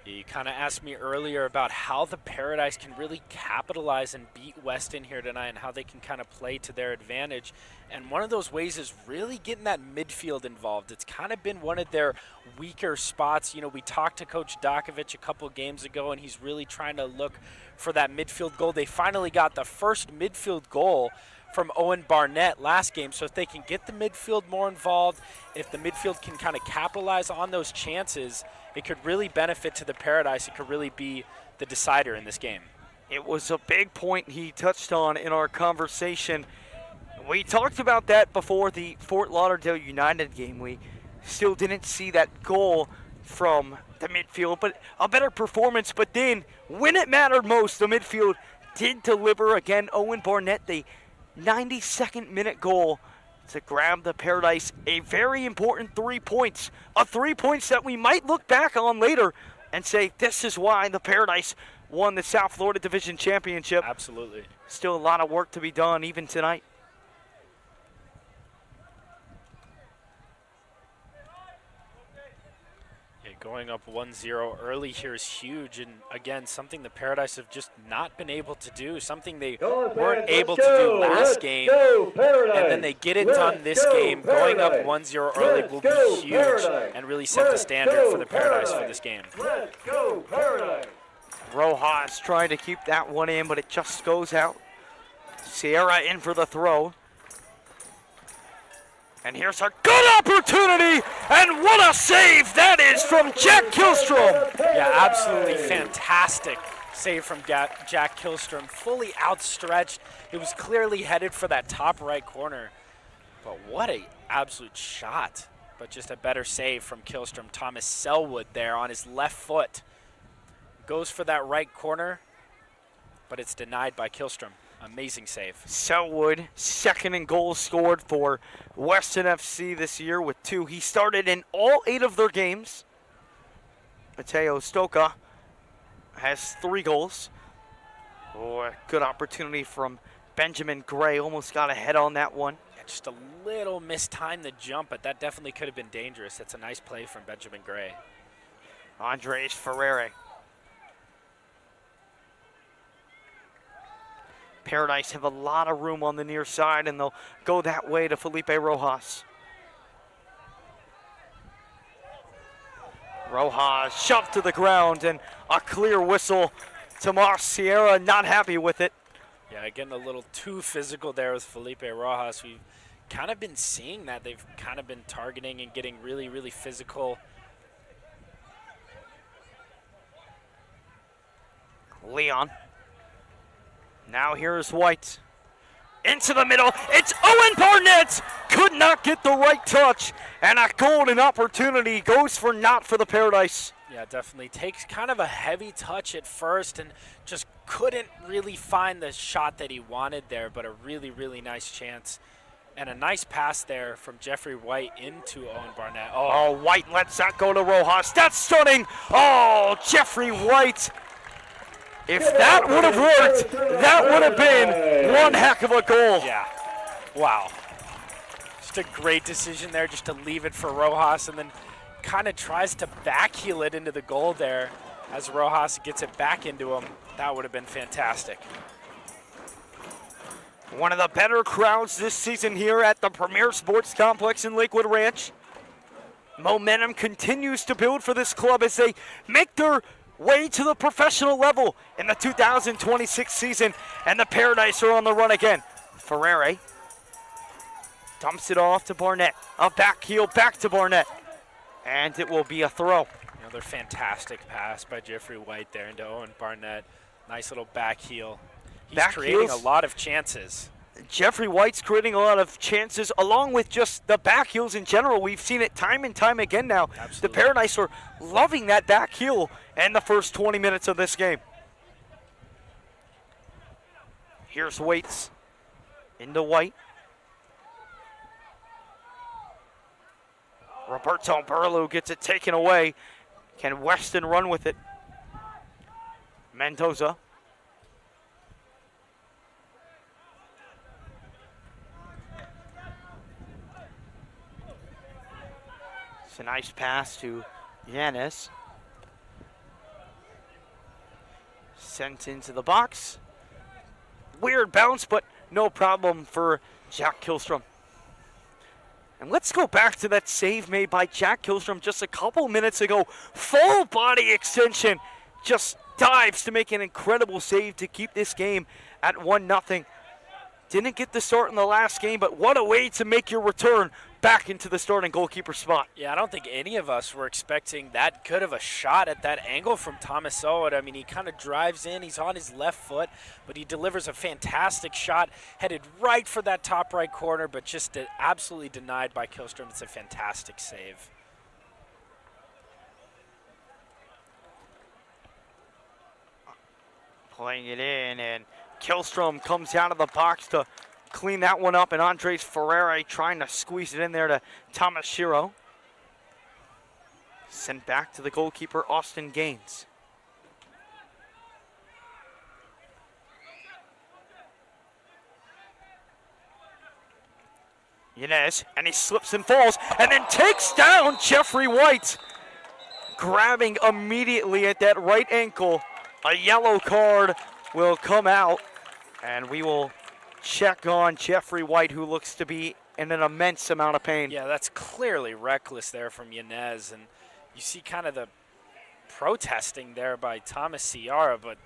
Speaker 7: You kind of asked me earlier about how the Paradise can really capitalize and beat Weston here tonight, and how they can kind of play to their advantage. And one of those ways is really getting that midfield involved. It's kind of been one of their weaker spots. You know, we talked to Coach Dakovic a couple games ago, and he's really trying to look for that midfield goal. They finally got the first midfield goal from Owen Barnett last game. So if they can get the midfield more involved, if the midfield can kind of capitalize on those chances, it could really benefit to the Paradise. It could really be the decider in this game.
Speaker 6: It was a big point he touched on in our conversation. We talked about that before the Fort Lauderdale United game. We still didn't see that goal from the midfield, but a better performance. But then, when it mattered most, the midfield did deliver. Again, Owen Barnett, the 92nd minute goal to grab the Paradise a very important 3 points. 3 points that we might look back on later and say, this is why the Paradise won the South Florida Division Championship.
Speaker 7: Absolutely.
Speaker 6: Still a lot of work to be done even tonight.
Speaker 7: Going up 1-0 early here is huge, and again, something the Paradise have just not been able to do, something they weren't able to do last game, and then they get it done this game. Going up 1-0 early will be huge and really set the standard for the Paradise for this game.
Speaker 1: Let's go, Paradise!
Speaker 6: Rojas trying to keep that one in, but it just goes out. Sierra in for the throw. And here's a good opportunity, and what a save that is from Jack Killstrom.
Speaker 7: Yeah, absolutely fantastic save from Jack Killstrom. Fully outstretched. It was clearly headed for that top right corner. But what a absolute shot. But just a better save from Killstrom. Thomas Selwood there on his left foot. Goes for that right corner, but it's denied by Killstrom. Amazing save.
Speaker 6: Selwood, second in goals scored for Weston FC this year with 2. He started in all 8 of their games. Mateo Stoka has 3 goals. Oh, a good opportunity from Benjamin Gray. Almost got ahead on that one.
Speaker 7: Yeah, just a little mistimed the jump, but that definitely could have been dangerous. That's a nice play from Benjamin Gray.
Speaker 6: Andres Ferrere. Paradise have a lot of room on the near side, and they'll go that way to Felipe Rojas. Rojas shoved to the ground, and a clear whistle. Tomas Sierra not happy with it.
Speaker 7: Yeah, getting a little too physical there with Felipe Rojas. We've kind of been seeing that. They've kind of been targeting and getting really, really physical.
Speaker 6: Leon. Now here's White. Into the middle. It's Owen Barnett. Could not get the right touch. And a golden opportunity goes for naught for the Paradise.
Speaker 7: Yeah, definitely. Takes kind of a heavy touch at first and just couldn't really find the shot that he wanted there, but a really, really nice chance. And a nice pass there from Jeffrey White into Owen Barnett.
Speaker 6: Oh, White lets that go to Rojas. That's stunning. Oh, Jeffrey White. If that would have worked, that would have been one heck of a goal.
Speaker 7: Yeah. Wow. Just a great decision there just to leave it for Rojas, and then kind of tries to backheel it into the goal there as Rojas gets it back into him. That would have been fantastic.
Speaker 6: One of the better crowds this season here at the Premier Sports Complex in Lakewood Ranch. Momentum continues to build for this club as they make their way to the professional level in the 2026 season, and the Paradise are on the run again. Ferrere dumps it off to Barnett. A back heel back to Barnett, and it will be a throw.
Speaker 7: Another fantastic pass by Jeffrey White there into Owen Barnett. Nice little back heel. He's creating a lot of chances.
Speaker 6: Jeffrey White's creating a lot of chances, along with just the back heels in general. We've seen it time and time again now.
Speaker 7: Absolutely.
Speaker 6: The Paradise are loving that back heel in the first 20 minutes of this game. Here's Waits into White. Roberto Burlew gets it taken away. Can Weston run with it? Mendoza. It's a nice pass to Yanis. Sent into the box. Weird bounce, but no problem for Jack Killstrom. And let's go back to that save made by Jack Killstrom just a couple minutes ago. Full body extension. Just dives to make an incredible save to keep this game at 1-0. Didn't get the start in the last game, but what a way to make your return back into the starting goalkeeper spot.
Speaker 7: Yeah, I don't think any of us were expecting that good of a shot at that angle from Thomas Owen. I mean, he kind of drives in, he's on his left foot, but he delivers a fantastic shot, headed right for that top right corner, but just absolutely denied by Killstrom. It's a fantastic save.
Speaker 6: Playing it in, and Killstrom comes out of the box to clean that one up, and Andres Ferreira trying to squeeze it in there to Thomas Shiro. Sent back to the goalkeeper, Austin Gaines. Yanez, and he slips and falls, and then takes down Jeffrey White, grabbing immediately at that right ankle. A yellow card will come out, and we will check on Jeffrey White, who looks to be in an immense amount of pain.
Speaker 7: Yeah, that's clearly reckless there from Yanez, and you see kind of the protesting there by Thomas Ciara, but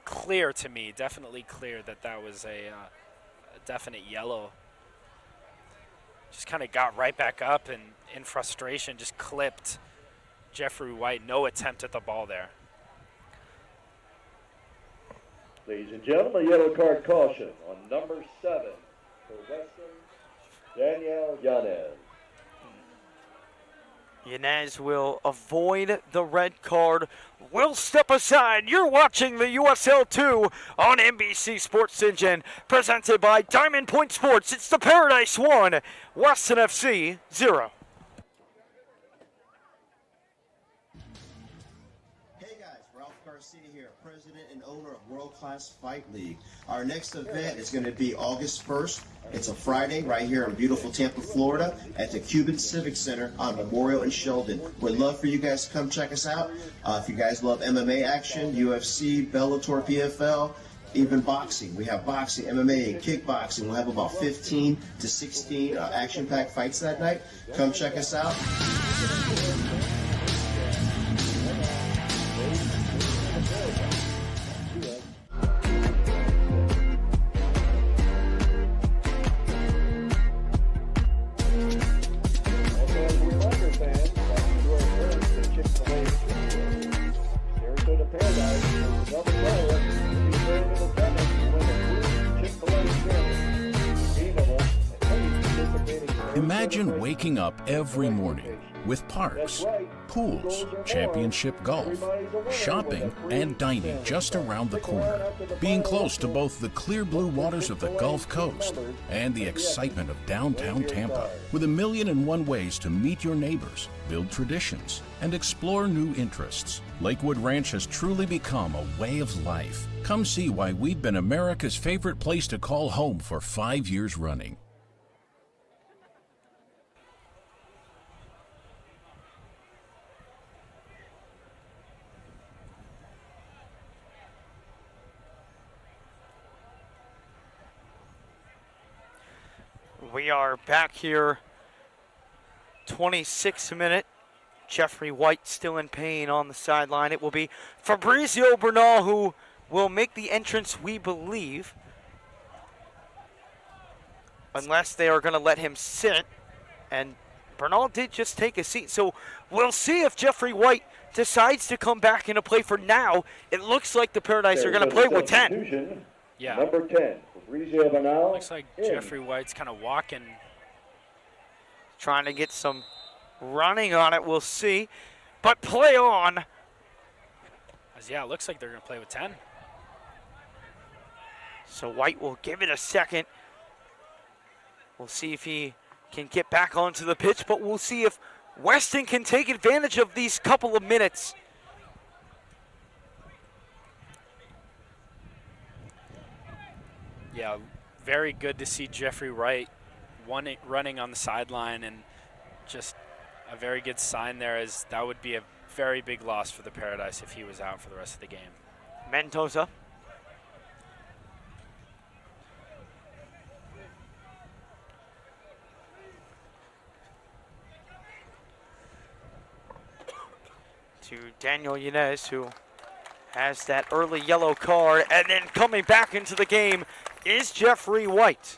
Speaker 7: clear to me, definitely clear that that was a definite yellow. Just kind of got right back up and in frustration just clipped Jeffrey White. No attempt at the ball there.
Speaker 1: Ladies and gentlemen, yellow card caution on number 7 for Weston, Danielle Yanez.
Speaker 6: Yanez will avoid the red card. We'll step aside. You're watching the USL 2 on NBC Sports Engine, presented by Diamond Point Sports. It's the Paradise 1, Weston FC 0.
Speaker 2: Hey guys, Ralph Garcia here, president and owner of World Class Fight League. Our next event is going to be August 1st. It's a Friday right here in beautiful Tampa, Florida at the Cuban Civic Center on Memorial and Sheldon. We'd love for you guys to come check us out. If you guys love MMA action, UFC, Bellator, PFL, even boxing. We have boxing, MMA, kickboxing. We'll have about 15 to 16 action-packed fights that night. Come check us out.
Speaker 1: Sarasota Paradise is another player to be there in attendance to win a free Chick-fil-A sandwich. Redeemable at any participating
Speaker 3: Imagine waking up every morning with parks, pools, championship golf, shopping, and dining just around the corner. Being close to both the clear blue waters of the Gulf Coast and the excitement of downtown Tampa, with 1,000,001 ways to meet your neighbors, build traditions, and explore new interests. Lakewood Ranch has truly become a way of life. Come see why we've been America's favorite place to call home for 5 years running.
Speaker 6: We are back here, 26th minute. Jeffrey White still in pain on the sideline. It will be Fabrizio Bernal who will make the entrance, we believe, unless they are going to let him sit. And Bernal did just take a seat. So we'll see if Jeffrey White decides to come back into play. For now, it looks like the Paradise are going to play with 10.
Speaker 7: Yeah.
Speaker 1: Number 10, Fabrizio Bernal.
Speaker 7: Looks like Jeffrey White's kind of walking.
Speaker 6: Trying to get some running on it, we'll see. But play on.
Speaker 7: Yeah, it looks like they're going to play with 10.
Speaker 6: So White will give it a second. We'll see if he can get back onto the pitch, but we'll see if Weston can take advantage of these couple of minutes.
Speaker 7: Yeah, very good to see Jeffrey White running on the sideline, and just a very good sign there, as that would be a very big loss for the Paradise if he was out for the rest of the game.
Speaker 6: Mendoza. To Daniel Yanez, who has that early yellow card, and then coming back into the game, is Jeffrey White.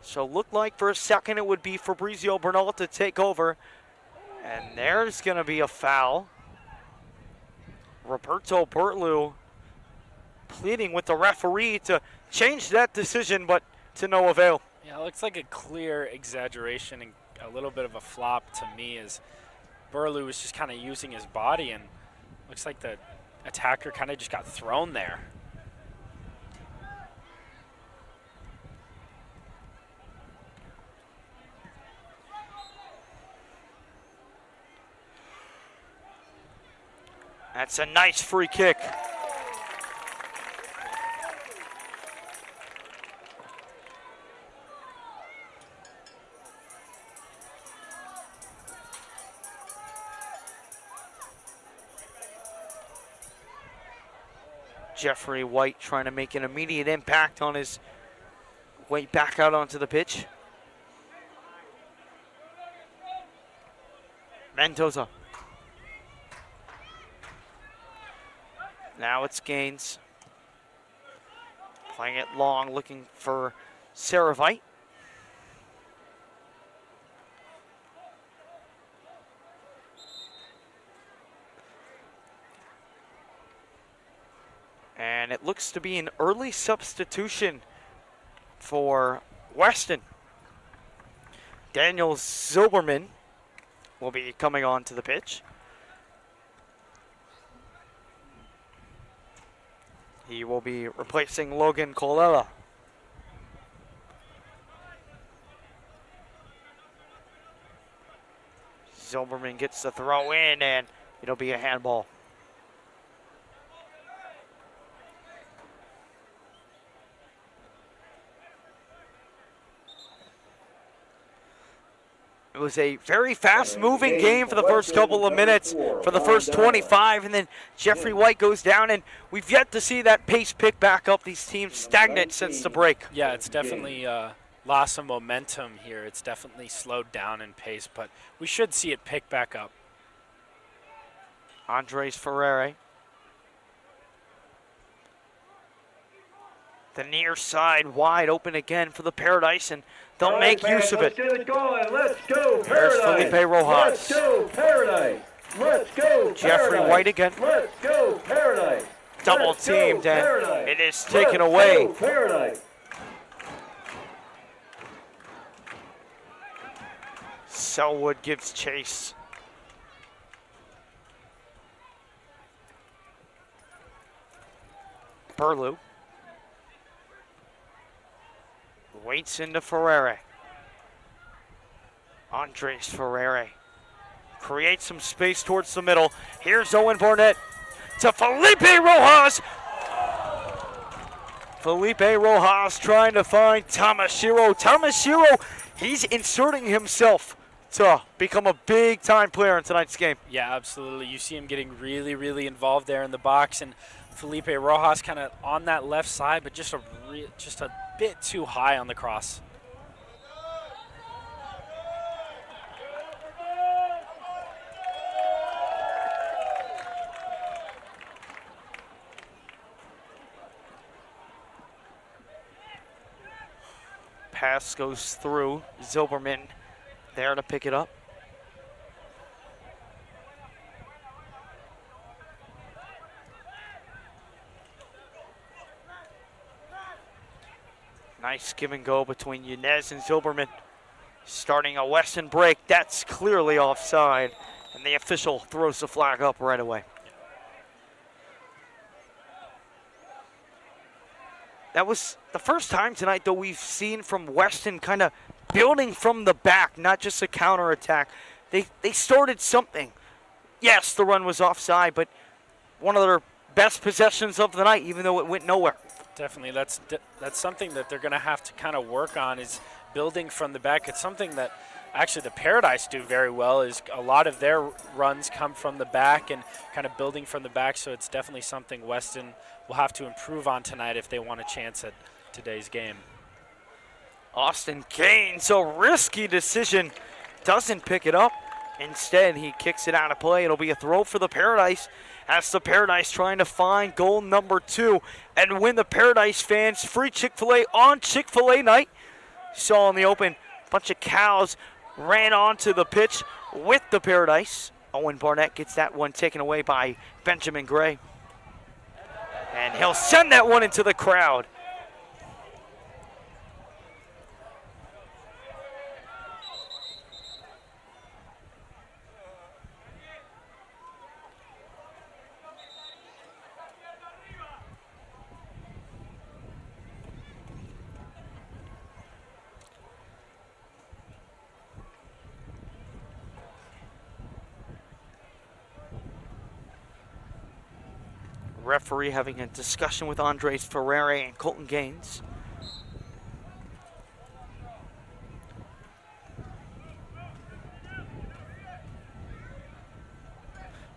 Speaker 6: So looked like for a second it would be Fabrizio Bernal to take over. And there's going to be a foul. Roberto Bertlew pleading with the referee to change that decision, but to no avail.
Speaker 7: Yeah, it looks like a clear exaggeration and a little bit of a flop to me, as Bertlew was just kind of using his body, and looks like the attacker kind of just got thrown there.
Speaker 6: That's a nice free kick. Jeffrey White trying to make an immediate impact on his way back out onto the pitch. Mendoza. Now it's Gaines. Playing it long, looking for Saravite. And it looks to be an early substitution for Weston. Daniel Zilberman will be coming onto the pitch. He will be replacing Logan Colella. Zilberman gets the throw in, and it'll be a handball. It was a very fast-moving game for the first couple of minutes, for the first 25, and then Jeffrey White goes down, and we've yet to see that pace pick back up. These teams stagnant since the break.
Speaker 7: Yeah, it's definitely lost some momentum here. It's definitely slowed down in pace, but we should see it pick back up.
Speaker 6: Andres Ferrere. The near side wide open again for the Paradise, and they'll make use of it.
Speaker 1: Let's get it going. Let's go,
Speaker 6: There's
Speaker 1: Paradise.
Speaker 6: Felipe Rojas.
Speaker 1: Let's go, Paradise. Let's go,
Speaker 6: Jeffrey
Speaker 1: Paradise.
Speaker 6: White again.
Speaker 1: Let's go, Paradise.
Speaker 6: Double
Speaker 1: Let's go,
Speaker 6: teamed, and
Speaker 1: Paradise.
Speaker 6: it is taken
Speaker 1: Let's
Speaker 6: away.
Speaker 1: go, Paradise.
Speaker 6: Selwood gives chase. Bertlew waits into Ferrere. Andres Ferrere creates some space towards the middle. Here's Owen Barnett to Felipe Rojas. Felipe Rojas trying to find Tamashiro. Tamashiro, he's inserting himself to become a big-time player in tonight's game.
Speaker 7: Yeah, absolutely. You see him getting really, really involved there in the box, and Felipe Rojas kind of on that left side, but just a bit too high on the cross.
Speaker 6: Pass goes through. Zilberman there to pick it up. Nice give and go between Yanez and Zilberman. Starting a Weston break. That's clearly offside, and the official throws the flag up right away. That was the first time tonight, though, we've seen from Weston kind of building from the back, not just a counterattack. They started something. Yes, the run was offside, but one of their best possessions of the night, even though it went nowhere.
Speaker 7: Definitely, that's something that they're going to have to kind of work on, is building from the back. It's something that actually the Paradise do very well, is a lot of their runs come from the back and kind of building from the back, so it's definitely something Weston will have to improve on tonight if they want a chance at today's game.
Speaker 6: Austin Gaines, a risky decision, doesn't pick it up.
Speaker 8: Instead, he kicks it out of play. It'll be a throw for the Paradise. As the Paradise trying to find goal number 2 and win the Paradise fans free Chick-fil-A on Chick-fil-A night. Saw in the open, a bunch of cows ran onto the pitch with the Paradise. Owen Barnett gets that one taken away by Benjamin Gray. And he'll send that one into the crowd. Referee having a discussion with Andres Ferrere and Colton Gaines.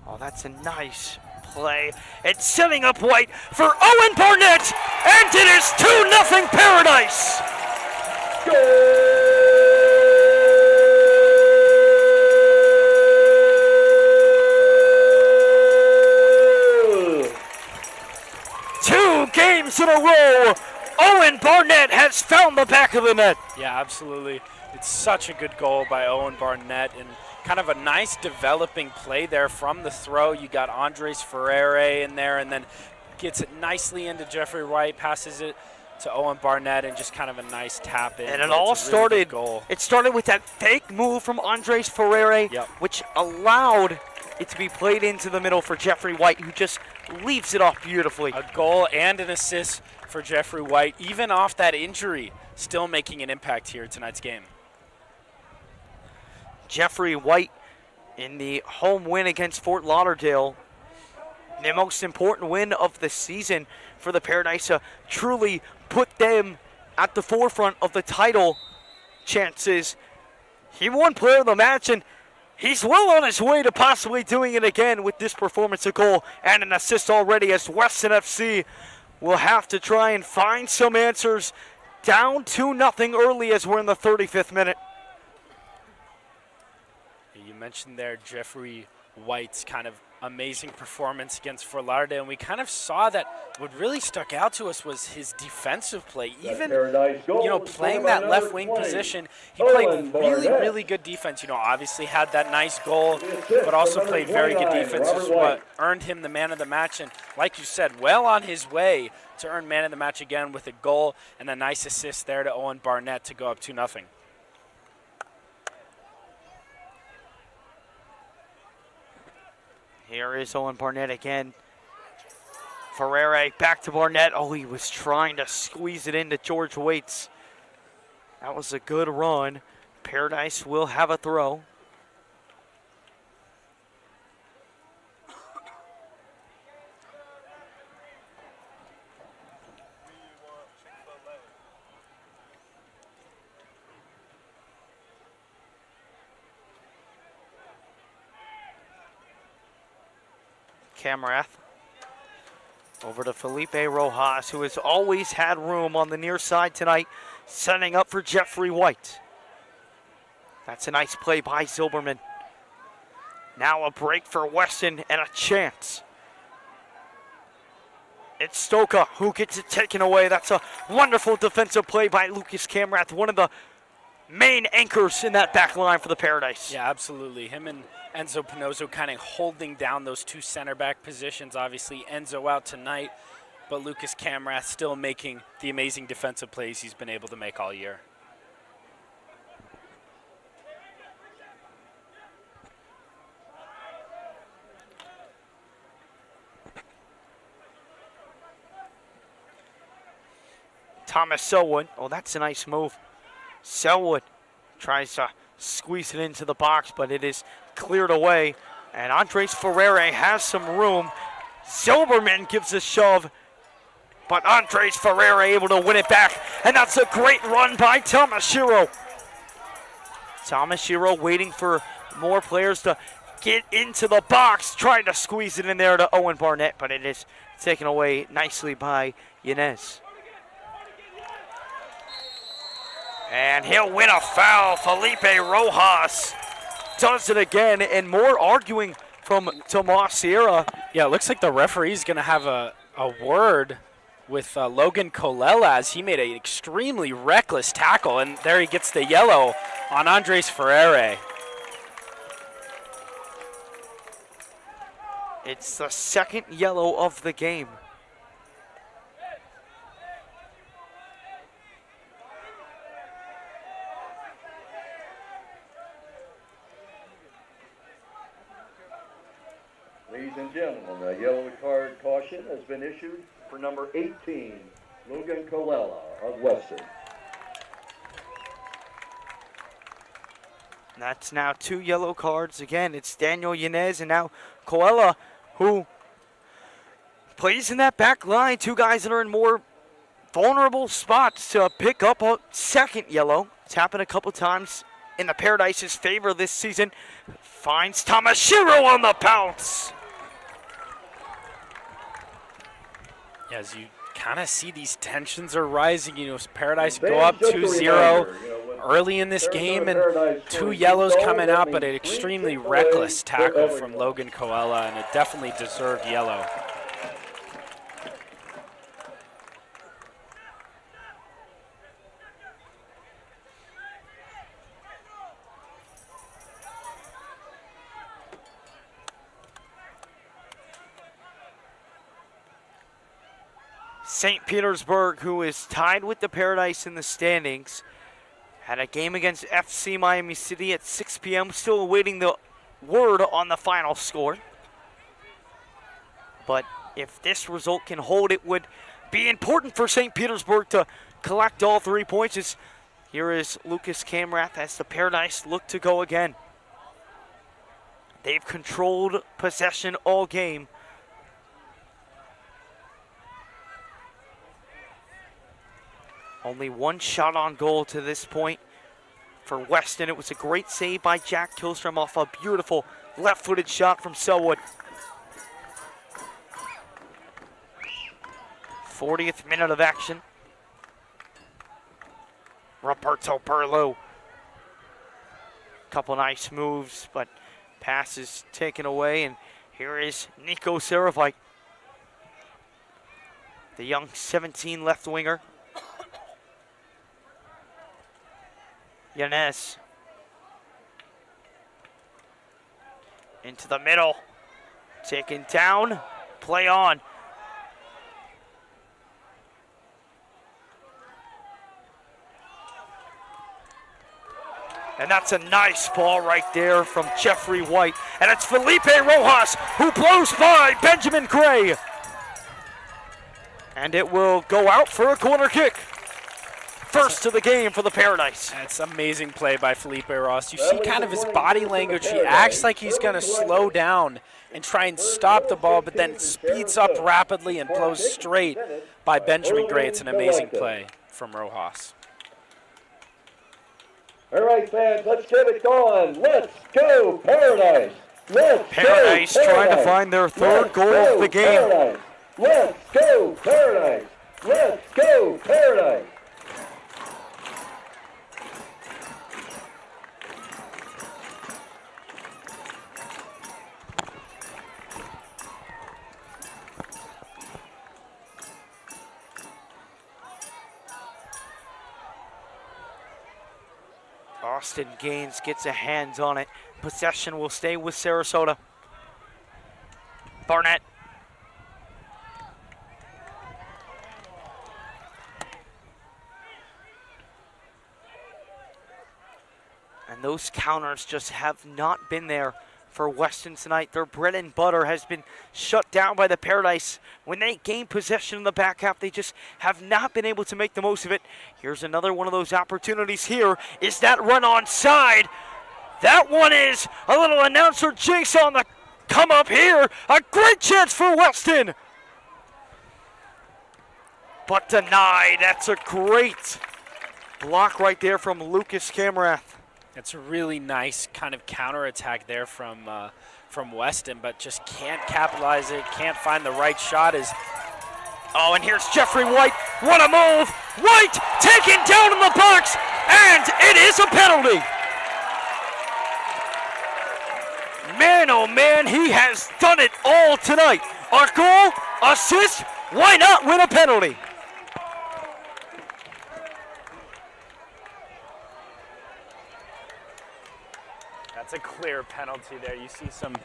Speaker 8: Oh, that's a nice play. It's setting up White for Owen Barnett, and it is 2-0 Paradise. Games in a row, Owen Barnett has found the back of the net.
Speaker 7: Yeah, absolutely. It's such a good goal by Owen Barnett, and kind of a nice developing play there from the throw. You got Andres Ferrere in there, and then gets it nicely into Jeffrey White, passes it to Owen Barnett, and just kind of a nice tap in.
Speaker 8: And it all started.
Speaker 7: Goal.
Speaker 8: It started with that fake move from Andres Ferrere, which allowed it to be played into the middle for Jeffrey White, who just leaves it off beautifully.
Speaker 7: A goal and an assist for Jeffrey White, even off that injury, still making an impact here tonight's game.
Speaker 8: Jeffrey White in the home win against Fort Lauderdale, the most important win of the season for the Paradise, truly put them at the forefront of the title chances. He won player of the match, and he's well on his way to possibly doing it again with this performance, a goal and an assist already, as Weston FC will have to try and find some answers. Down 2-0 early as we're in the 35th minute.
Speaker 7: You mentioned there Jeffrey White's kind of amazing performance against Fort Lauderdale, and we kind of saw that what really stuck out to us was his defensive play. Even, playing that left wing position, he played really good defense. Obviously had that nice goal, but also played very good defense, which is what earned him the man of the match. And like you said, well on his way to earn man of the match again with a goal and a nice assist there to Owen Barnett to go up 2-0.
Speaker 8: Here is Owen Barnett again. Ferrere back to Barnett. Oh, he was trying to squeeze it into George Waits. That was a good run. Paradise will have a throw. Camrath over to Felipe Rojas, who has always had room on the near side tonight, setting up for Jeffrey White. That's a nice play by Zilberman. Now a break for Weston and a chance. It's Stoka who gets it taken away. That's a wonderful defensive play by Lucas Camrath, one of the main anchors in that back line for the Paradise.
Speaker 7: Yeah, absolutely. Him and Enzo Pinozzo kind of holding down those two center back positions. Obviously, Enzo out tonight, but Lucas Camrath still making the amazing defensive plays he's been able to make all year.
Speaker 8: Thomas Selwood. Oh, that's a nice move. Selwood tries to squeeze it into the box, but it is cleared away. And Andres Ferrere has some room. Silberman gives a shove, but Andres Ferrere able to win it back. And that's a great run by Tamashiro. Tamashiro waiting for more players to get into the box, trying to squeeze it in there to Owen Barnett, but it is taken away nicely by Yanez. And he'll win a foul. Felipe Rojas does it again, and more arguing from Tomas Sierra.
Speaker 7: Yeah, it looks like the referee's going to have a word with Logan Colella as he made an extremely reckless tackle, and there he gets the yellow on Andres Ferreira.
Speaker 8: It's the second yellow of the game.
Speaker 1: Ladies and gentlemen, a yellow card caution has been issued for number 18, Logan Colella of Weston.
Speaker 8: That's now 2 yellow cards. Again, it's Daniel Yanez and now Coella, who plays in that back line. 2 guys that are in more vulnerable spots to pick up a second yellow. It's happened a couple times in the Paradise's favor this season. Finds Tamashiro on the pounce.
Speaker 7: As you kind of see, these tensions are rising. You know, Paradise go up 2-0 early in this game, and 2 yellows coming out, but an extremely reckless tackle from Logan Coella, and a definitely deserved yellow.
Speaker 8: St. Petersburg, who is tied with the Paradise in the standings, had a game against FC Miami City at 6 p.m. Still awaiting the word on the final score. But if this result can hold, it would be important for St. Petersburg to collect all 3 points. Here is Lucas Camrath as the Paradise look to go again. They've controlled possession all game. Only 1 shot on goal to this point for Weston. It was a great save by Jack Kilstrom off a beautiful left-footed shot from Selwood. 40th minute of action. Roberto Perlo. Couple nice moves, but passes taken away, and here is Nico Saravite, the young 17 left winger. Yanez into the middle, taken down, play on. And that's a nice ball right there from Jeffrey White. And it's Felipe Rojas who blows by Benjamin Gray. And it will go out for a corner kick. First of the game for the Paradise.
Speaker 7: That's amazing play by Felipe Ross. You see kind of his body language. He acts like he's going to slow down and try and stop the ball, but then speeds up rapidly and blows straight by Benjamin Gray. It's an amazing play from Rojas.
Speaker 1: All right, fans, let's get it going. Let's go, Paradise. Let's
Speaker 8: Paradise
Speaker 1: go,
Speaker 8: trying to find their third goal of the game.
Speaker 1: Paradise. Let's go, Paradise. Let's go, Paradise.
Speaker 8: Austin Gaines gets a hands on it. Possession will stay with Sarasota. Barnett. And those counters just have not been there for Weston tonight. Their bread and butter has been shut down by the Paradise. When they gain possession in the back half, they just have not been able to make the most of it. Here's another one of those opportunities. Here is that run onside. That one is a little announcer jinx on the come up here. A great chance for Weston. But denied. That's a great block right there from Lucas Camrath.
Speaker 7: It's a really nice kind of counterattack there from Weston, but just can't capitalize it, can't find the right shot.
Speaker 8: Oh, and here's Jeffrey White. What a move! White taken down in the box, and it is a penalty. oh man, he has done it all tonight. A goal, assist, why not win a penalty?
Speaker 7: That's a clear penalty there. You see some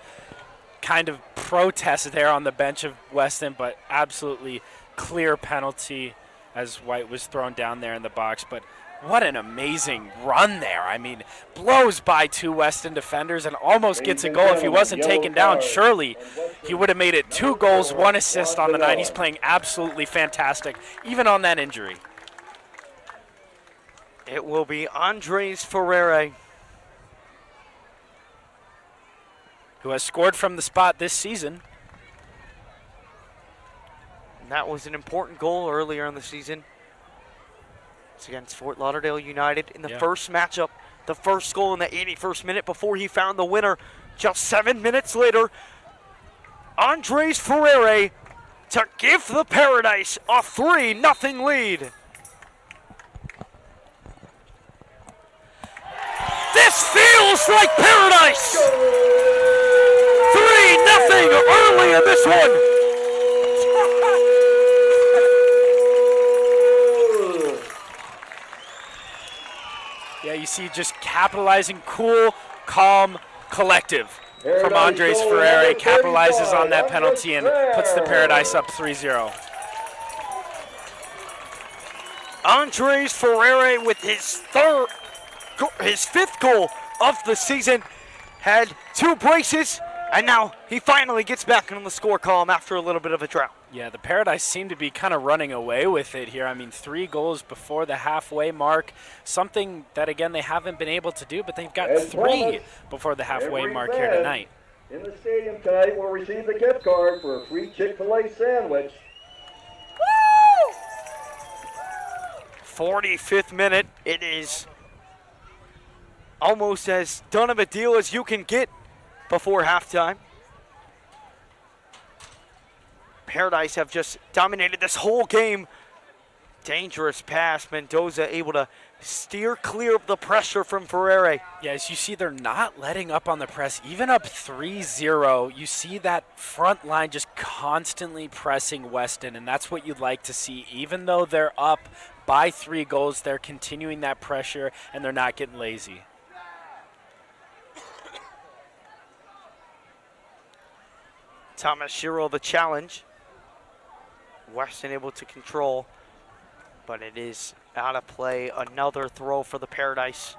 Speaker 7: kind of protest there on the bench of Weston, but absolutely clear penalty as White was thrown down there in the box. But what an amazing run there. I mean, blows by 2 Weston defenders and almost gets a goal. If he wasn't taken down, surely he would have made it 2 goals, 1 assist on the night. He's playing absolutely fantastic, even on that injury.
Speaker 8: It will be Andres Ferreira,
Speaker 7: who has scored from the spot this season.
Speaker 8: and that was an important goal earlier in the season. It's against Fort Lauderdale United in the first matchup. The first goal in the 81st minute before he found the winner. Just 7 minutes later, Andres Ferreira to give the Paradise a 3-0 lead. This feels like Paradise! 3-0 early in this one.
Speaker 7: Yeah, you see just capitalizing, cool, calm, collective from Andres Ferreira. Capitalizes on that penalty and puts the Paradise up 3-0.
Speaker 8: Andres Ferreira with his 5th goal of the season, had 2 braces, and now he finally gets back on the score column after a little bit of a drought.
Speaker 7: Yeah, the Paradise seem to be kind of running away with it here. I mean, 3 goals before the halfway mark, something that, again, they haven't been able to do, but they've got 3 before the halfway mark here tonight.
Speaker 1: In the stadium tonight will receive the gift card for a free Chick-fil-A sandwich.
Speaker 8: 45th minute. It is almost as done of a deal as you can get before halftime. Paradise have just dominated this whole game. Dangerous pass. Mendoza able to steer clear of the pressure from Ferreira.
Speaker 7: Yeah, as you see, they're not letting up on the press. Even up 3-0, you see that front line just constantly pressing Weston, and that's what you'd like to see. Even though they're up by 3 goals, they're continuing that pressure, and they're not getting lazy.
Speaker 8: Thomas Shiro the challenge. Weston able to control, but it is out of play. Another throw for the Paradise.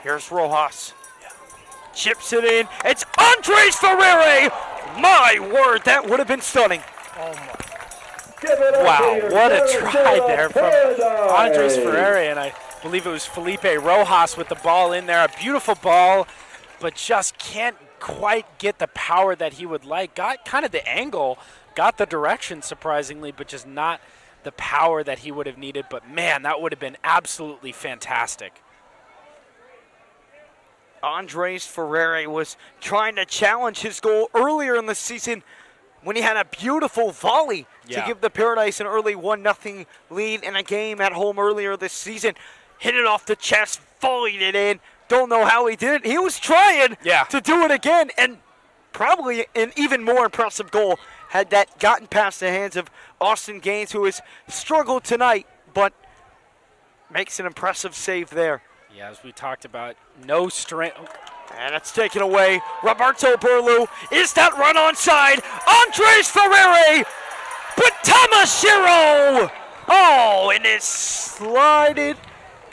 Speaker 8: Here's Rojas. Chips it in. It's Andres Ferreira. My word, that would have been stunning.
Speaker 7: Oh my. Wow, what a try there from Andres Ferreira, and I believe it was Felipe Rojas with the ball in there. A beautiful ball, but just can't quite get the power that he would like. Got kind of the angle, got the direction surprisingly, but just not the power that he would have needed. But man, that would have been absolutely fantastic.
Speaker 8: Andres Ferreira was trying to challenge his goal earlier in the season when he had a beautiful volley to give the Paradise an early 1-0 lead in a game at home earlier this season. Hit it off the chest, volleyed it in. Don't know how he did it. He was trying to do it again, and probably an even more impressive goal had that gotten past the hands of Austin Gaines, who has struggled tonight, but makes an impressive save there.
Speaker 7: Yeah, as we talked about, no strength.
Speaker 8: And it's taken away. Roberto Burlu. Is that run onside? Andres Ferreira. But Tamashiro. Oh, and it slided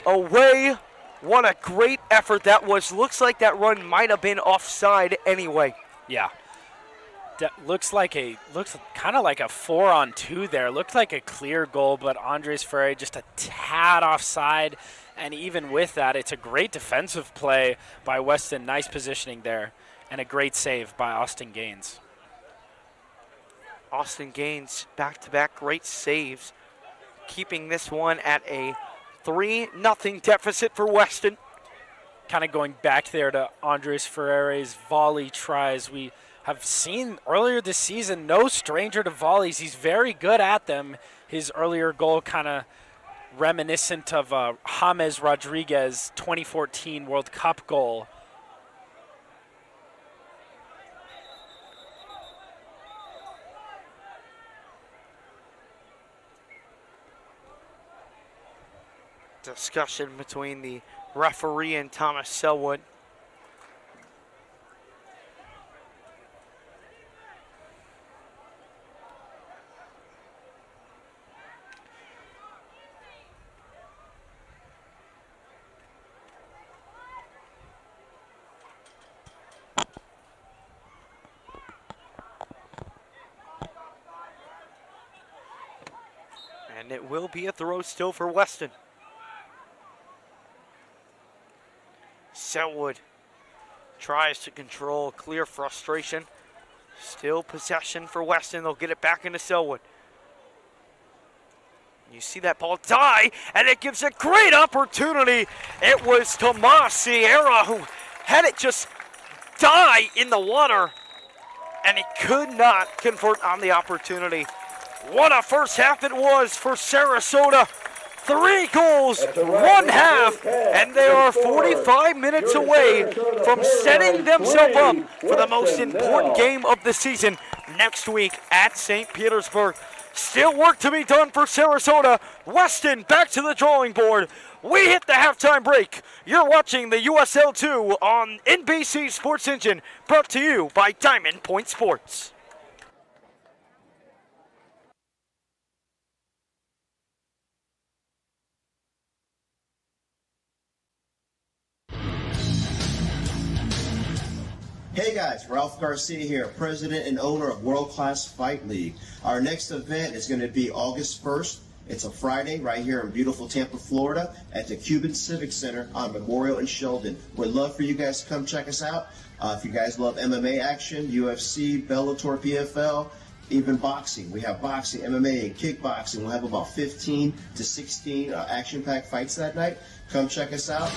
Speaker 8: away. What a great effort that was. Looks like that run might have been offside anyway.
Speaker 7: Yeah. That looks kind of like a 4-on-2 there. Looked like a clear goal, but Andres Ferreira just a tad offside. And even with that, it's a great defensive play by Weston. Nice positioning there. And a great save by Austin Gaines.
Speaker 8: Austin Gaines, back-to-back great saves, keeping this one at a 3-0 deficit for Weston.
Speaker 7: Kind of going back there to Andres Ferreira's volley tries. We have seen earlier this season, no stranger to volleys. He's very good at them. His earlier goal kind of reminiscent of James Rodriguez 2014 World Cup goal.
Speaker 8: Discussion between the referee and Thomas Selwood. And it will be a throw still for Weston. Selwood tries to control clear frustration. Still possession for Weston. They'll get it back into Selwood. You see that ball die, and it gives a great opportunity. It was Tomas Sierra who had it just die in the water, and he could not convert on the opportunity. What a first half it was for Sarasota. 3 goals, 1 half, and they are 45 minutes away from setting themselves up for the most important game of the season next week at St. Petersburg. Still work to be done for Sarasota. Weston back to the drawing board. We hit the halftime break. You're watching the USL 2 on NBC Sports Engine, brought to you by Diamond Point Sports.
Speaker 2: Hey guys, Ralph Garcia here, president and owner of World Class Fight League. Our next event is going to be August 1st. It's a Friday right here in beautiful Tampa, Florida at the Cuban Civic Center on Memorial and Sheldon. We'd love for you guys to come check us out. If you guys love MMA action, UFC, Bellator, PFL, even boxing. We have boxing, MMA, and kickboxing. We'll have about 15 to 16 action-packed fights that night. Come check us out.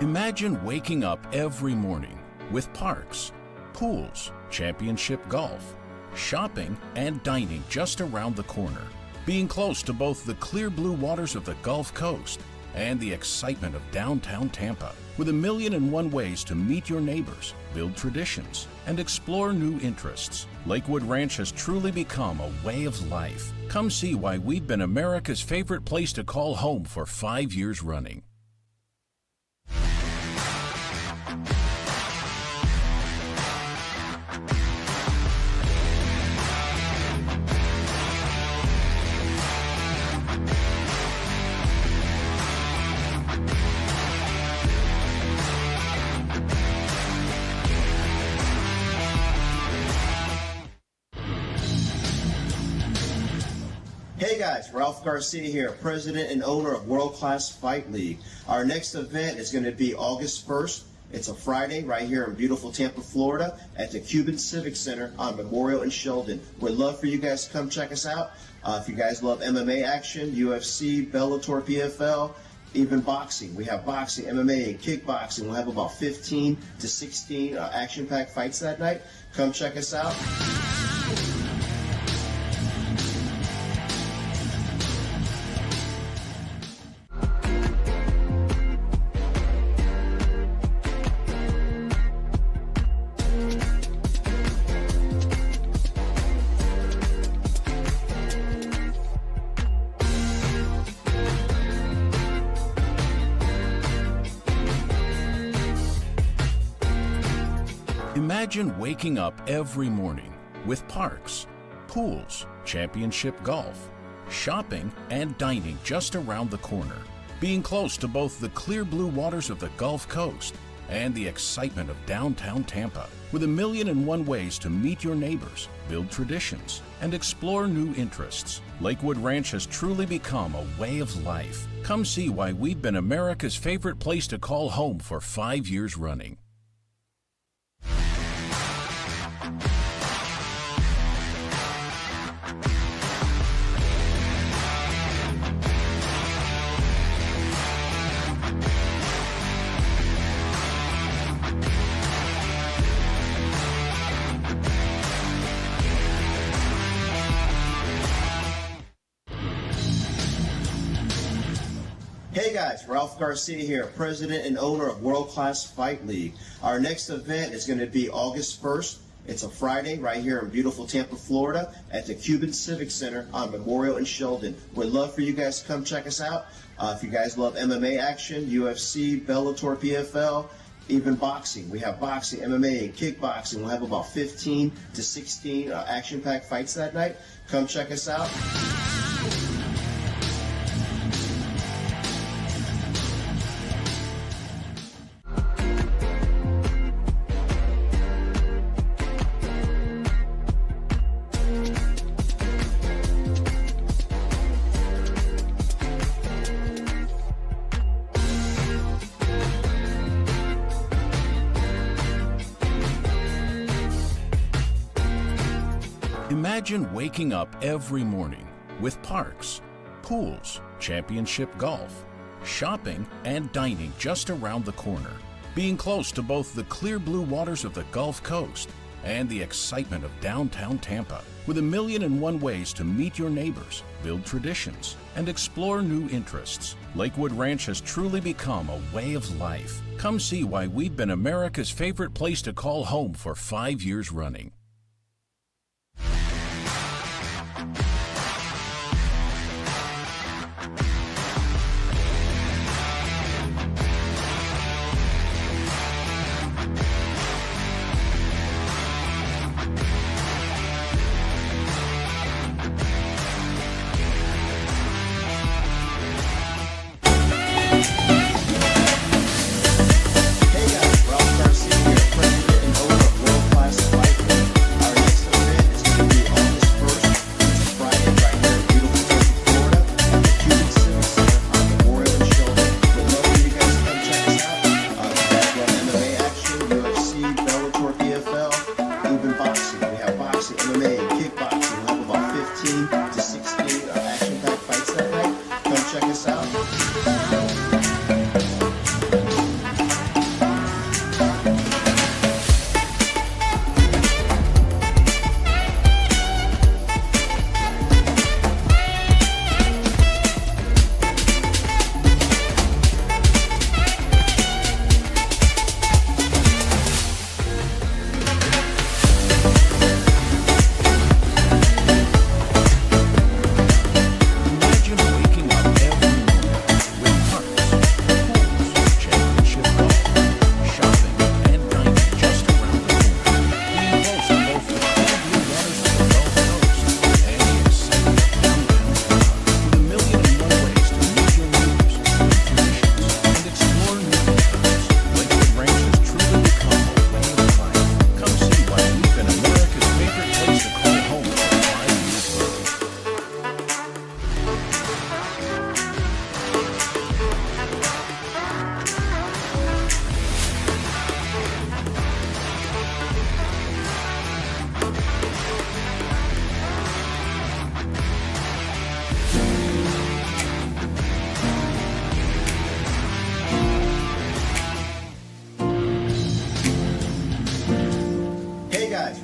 Speaker 3: Imagine waking up every morning with parks, pools, championship golf, shopping, and dining just around the corner. Being close to both the clear blue waters of the Gulf Coast and the excitement of downtown Tampa, with 1,000,001 ways to meet your neighbors, build traditions, and explore new interests. Lakewood Ranch has truly become a way of life. Come see why we've been America's favorite place to call home for 5 years running.
Speaker 2: Hey guys, Ralph Garcia here, president and owner of World Class Fight League. Our next event is going to be August 1st. It's a Friday right here in beautiful Tampa, Florida at the Cuban Civic Center on Memorial and Sheldon. We'd love for you guys to come check us out. If you guys love MMA action, UFC, Bellator, PFL, even boxing. We have boxing, MMA, and kickboxing. We'll have about 15 to 16 action-packed fights that night. Come check us out.
Speaker 3: Imagine waking up every morning with parks, pools, championship golf, shopping, and dining just around the corner. Being close to both the clear blue waters of the Gulf Coast and the excitement of downtown Tampa. With 1,000,001 ways to meet your neighbors, build traditions, and explore new interests, Lakewood Ranch has truly become a way of life. Come see why we've been America's favorite place to call home for 5 years running.
Speaker 2: Hey guys, Ralph Garcia here, president and owner of World Class Fight League. Our next event is going to be August 1st. It's a Friday right here in beautiful Tampa, Florida at the Cuban Civic Center on Memorial and Sheldon. We'd love for you guys to come check us out. If you guys love MMA action, UFC, Bellator, PFL, even boxing. We have boxing, MMA, and kickboxing. We'll have about 15 to 16 action-packed fights that night. Come check us out.
Speaker 3: Imagine waking up every morning with parks, pools, championship golf, shopping, and dining just around the corner. Being close to both the clear blue waters of the Gulf Coast and the excitement of downtown Tampa. With 1,000,001 ways to meet your neighbors, build traditions, and explore new interests, Lakewood Ranch has truly become a way of life. Come see why we've been America's favorite place to call home for 5 years running.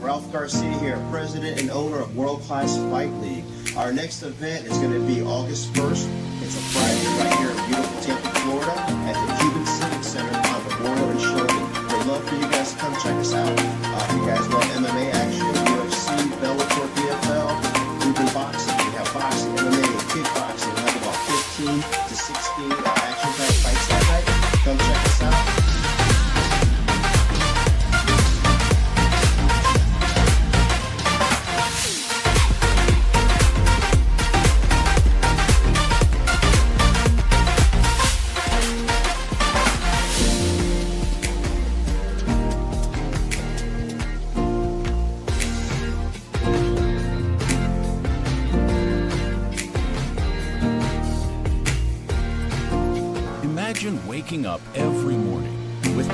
Speaker 2: Ralph Garcia here, president and owner of World Class Fight League. Our next event is going to be August 1st. It's a Friday right here in beautiful Tampa, Florida at the Cuban Civic Center on Memorial and Sheldon. We'd love for you guys to come check us out. If you guys love MMA action, UFC, Bellator, PFL, even boxing. We have boxing, MMA, and kickboxing. We have about 15 to 16 action-packed fights that night. Come check us out.
Speaker 3: Imagine waking up every morning with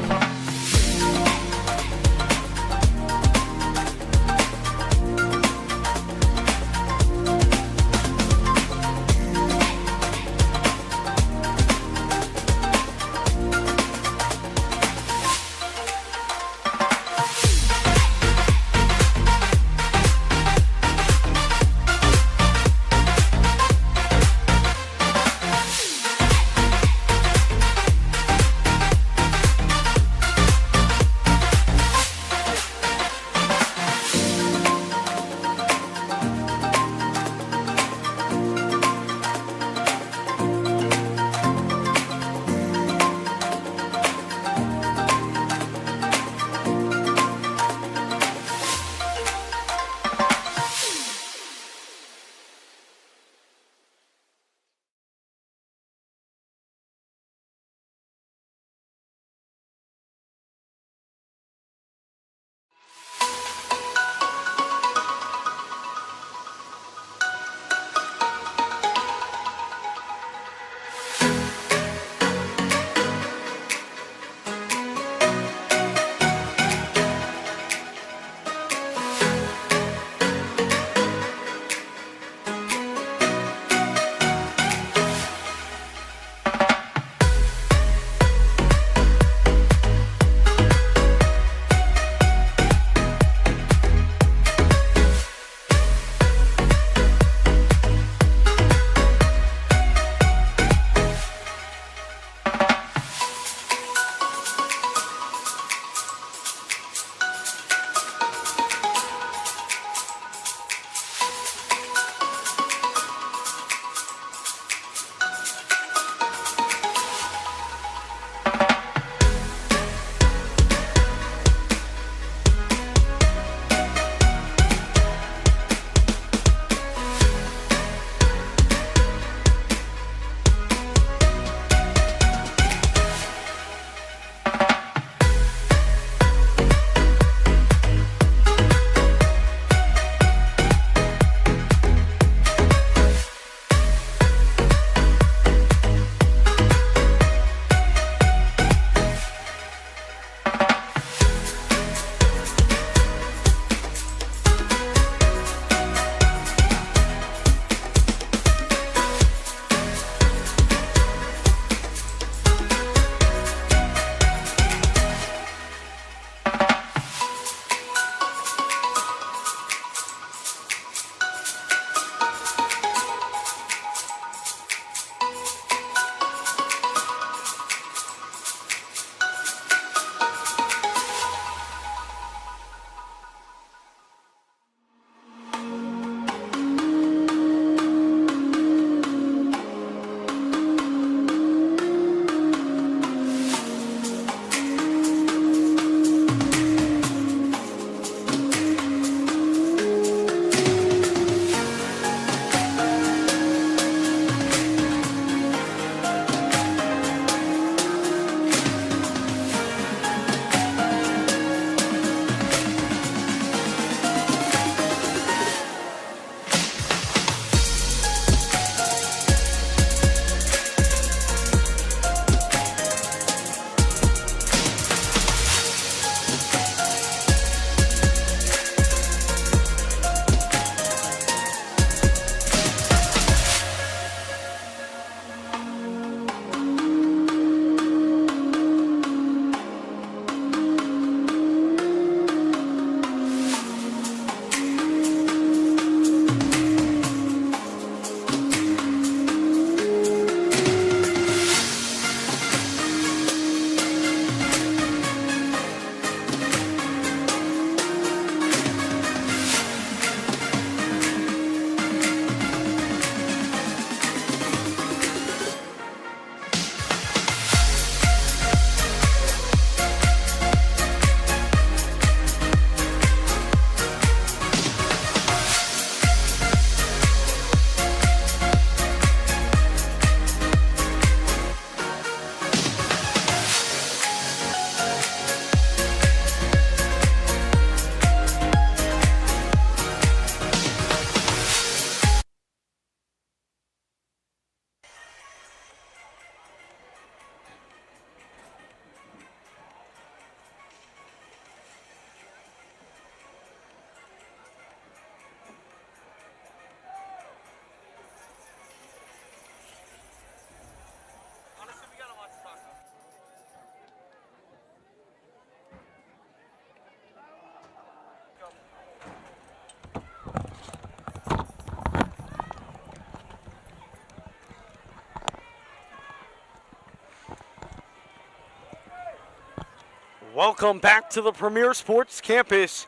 Speaker 8: Welcome back to the Premier Sports Campus.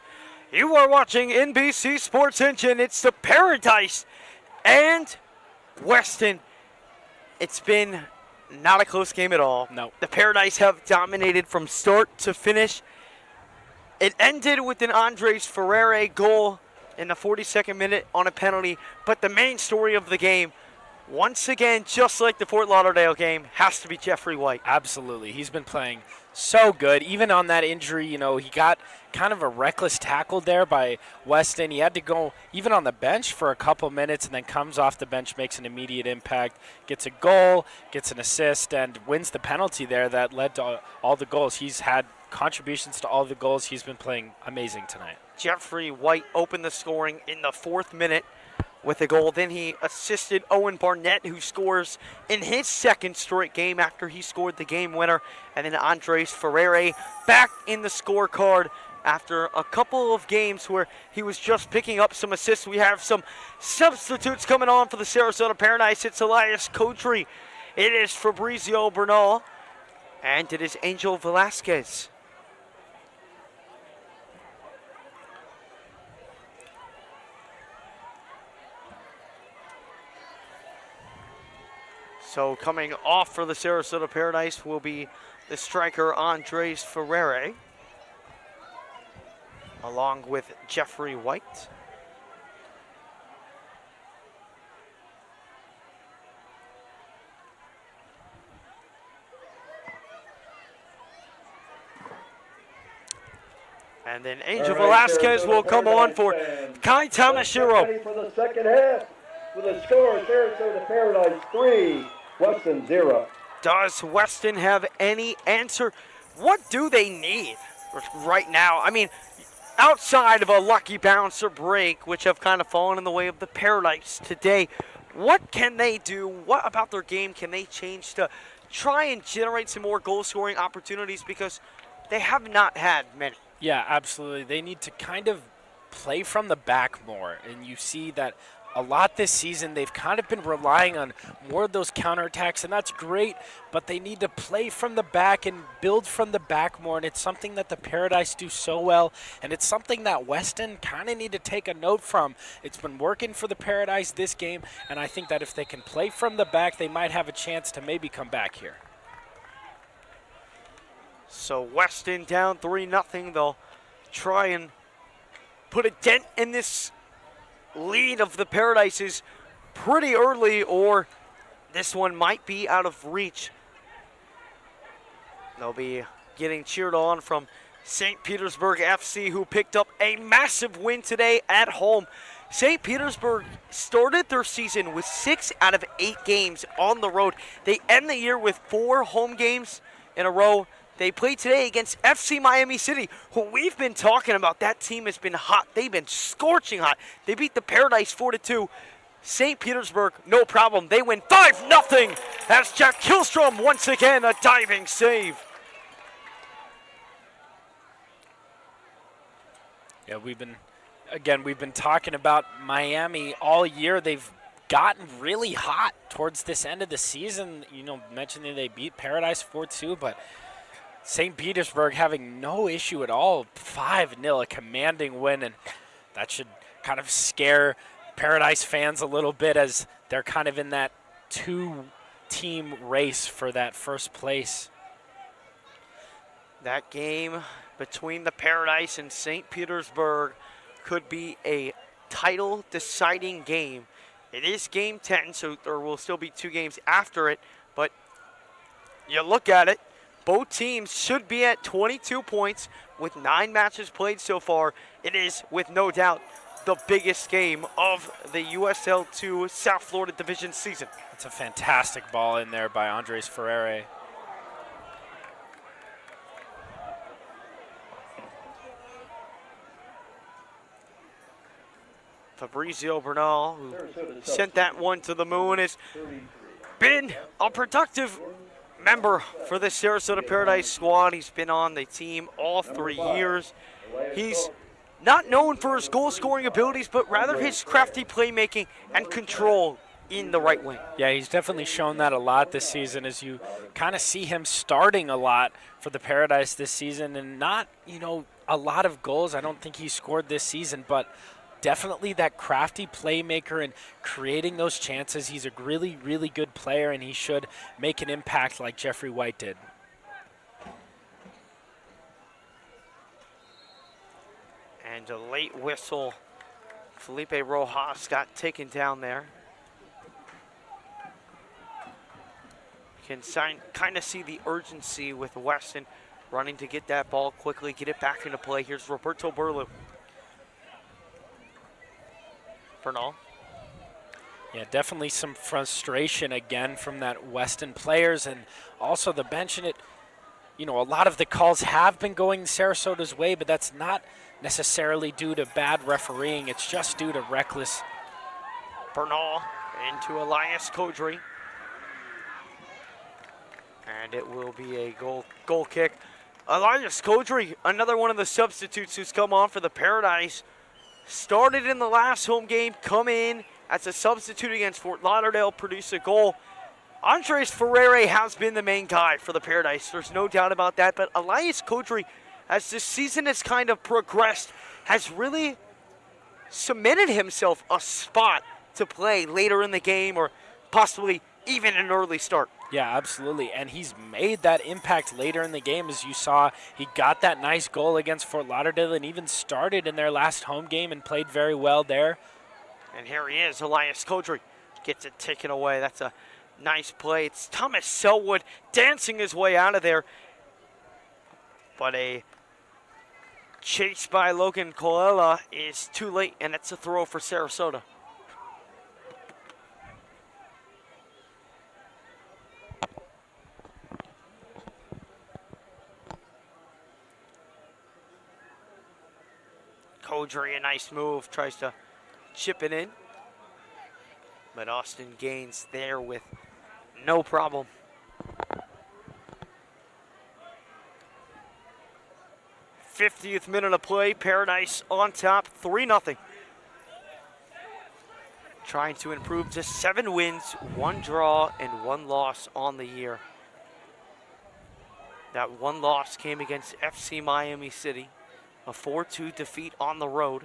Speaker 8: You are watching NBC Sports Engine. It's the Paradise and Weston. It's been not a close game at all.
Speaker 7: No.
Speaker 8: The Paradise have dominated from start to finish. It ended with an Andres Ferreira goal in the 42nd minute on a penalty. But the main story of the game, once again, just like the Fort Lauderdale game, has to be Jeffrey White.
Speaker 7: Absolutely. He's been playing so good. Even on that injury, he got kind of a reckless tackle there by Weston. He had to go even on the bench for a couple minutes and then comes off the bench, makes an immediate impact, gets a goal, gets an assist, and wins the penalty there that led to all the goals. He's had contributions to all the goals. He's been playing amazing tonight.
Speaker 8: Jeffrey White opened the scoring in the 4th minute with a goal. Then he assisted Owen Barnett, who scores in his 2nd straight game after he scored the game winner. And then Andres Ferreira back in the scorecard after a couple of games where he was just picking up some assists. We have some substitutes coming on for the Sarasota Paradise. It's Elias Cotry. It is Fabrizio Bernal. And it is Angel Velasquez. So coming off for the Sarasota Paradise will be the striker Andres Ferreira, along with Jeffrey White. And then Angel Velasquez will come on for Kai Tamashiro.
Speaker 1: Ready for the second half with a score, Sarasota Paradise 3, Weston 0.
Speaker 8: Does Weston have any answer? What do they need right now? I mean, outside of a lucky bouncer break, which have kind of fallen in the way of the Paradise today, what can they do? What about their game can they change to try and generate some more goal-scoring opportunities? Because they have not had many.
Speaker 7: Yeah, absolutely. They need to kind of play from the back more, and you see that a lot this season. They've kind of been relying on more of those counterattacks, and that's great, but they need to play from the back and build from the back more, and it's something that the Paradise do so well, and it's something that Weston kind of need to take a note from. It's been working for the Paradise this game, and I think that if they can play from the back, they might have a chance to maybe come back here.
Speaker 8: So Weston down 3-0. They'll try and put a dent in this lead of the Paradises pretty early, or this one might be out of reach. They'll be getting cheered on from St. Petersburg FC, who picked up a massive win today at home. St. Petersburg started their season with 6 out of 8 games on the road. They end the year with 4 home games in a row. They played today against FC Miami City, who we've been talking about. That team has been hot. They've been scorching hot. They beat the Paradise 4-2. St. Petersburg, no problem. They win 5-0. That's Jack Killstrom once again, a diving save.
Speaker 7: Yeah, we've been talking about Miami all year. They've gotten really hot towards this end of the season. Mentioning they beat Paradise 4-2, but St. Petersburg having no issue at all, 5-0, a commanding win, and that should kind of scare Paradise fans a little bit as they're kind of in that 2-team race for that first place.
Speaker 8: That game between the Paradise and St. Petersburg could be a title-deciding game. It is game 10, so there will still be 2 games after it, but you look at it, both teams should be at 22 points with 9 matches played so far. It is, with no doubt, the biggest game of the USL 2 South Florida Division season.
Speaker 7: That's a fantastic ball in there by Andres Ferreira.
Speaker 8: Fabrizio Bernal, who sent that one to the moon, has been a productive member for the Sarasota Paradise squad. He's been on the team all 3 years. He's not known for his goal-scoring abilities, but rather his crafty playmaking and control. in the right wing.
Speaker 7: Yeah, he's definitely shown that a lot this season, as you kind of see him starting a lot for the Paradise this season, and not, a lot of goals I don't think he scored this season, but definitely that crafty playmaker and creating those chances. He's a really, really good player, and he should make an impact like Jeffrey White did.
Speaker 8: And a late whistle. Felipe Rojas got taken down there. You can kind of see the urgency with Weston running to get that ball quickly, get it back into play. Here's Roberto Burlu. Bernal.
Speaker 7: Yeah, definitely some frustration again from that Weston players, and also the bench. And a lot of the calls have been going Sarasota's way, but that's not necessarily due to bad refereeing. It's just due to reckless.
Speaker 8: Bernal into Elias Kodri. And it will be a goal kick. Elias Kodri, another one of the substitutes who's come on for the Paradise. Started in the last home game, come in as a substitute against Fort Lauderdale, produce a goal. Andres Ferreira has been the main guy for the Paradise. There's no doubt about that. But Elias Kodri, as this season has kind of progressed, has really cemented himself a spot to play later in the game, or possibly even an early start.
Speaker 7: Yeah, absolutely. And he's made that impact later in the game. As you saw, he got that nice goal against Fort Lauderdale and even started in their last home game and played very well there.
Speaker 8: And here he is, Elias Kodri gets it taken away. That's a nice play. It's Thomas Selwood dancing his way out of there. But a chase by Logan Colella is too late, and it's a throw for Sarasota. Kodri, a nice move, tries to chip it in. But Austin Gaines there with no problem. 50th minute of play, Paradise on top, 3-0. Trying to improve to 7 wins, 1 draw, and 1 loss on the year. That 1 loss came against FC Miami City, a 4-2 defeat on the road.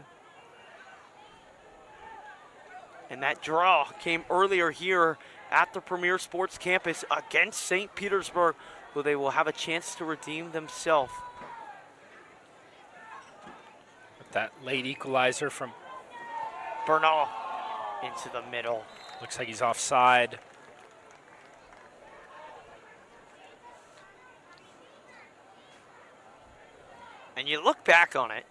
Speaker 8: And that draw came earlier here at the Premier Sports Campus against St. Petersburg, who they will have a chance to redeem themselves.
Speaker 7: That late equalizer from
Speaker 8: Bernal into the middle.
Speaker 7: Looks like he's offside.
Speaker 8: And you look back on it,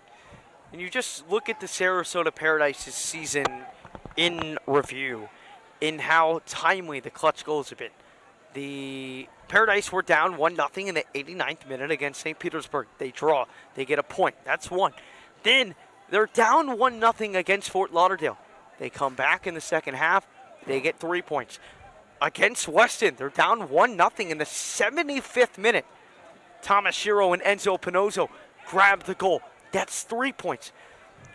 Speaker 8: and you just look at the Sarasota Paradise's season in review, in how timely the clutch goals have been. The Paradise were down 1-0 in the 89th minute against St. Petersburg. They draw. They get a point. That's 1. Then they're down 1-0 against Fort Lauderdale. They come back in the second half. They get 3 points. Against Weston, they're down 1-0 in the 75th minute. Thomas Shiro and Enzo Pinozzo grab the goal. That's 3 points.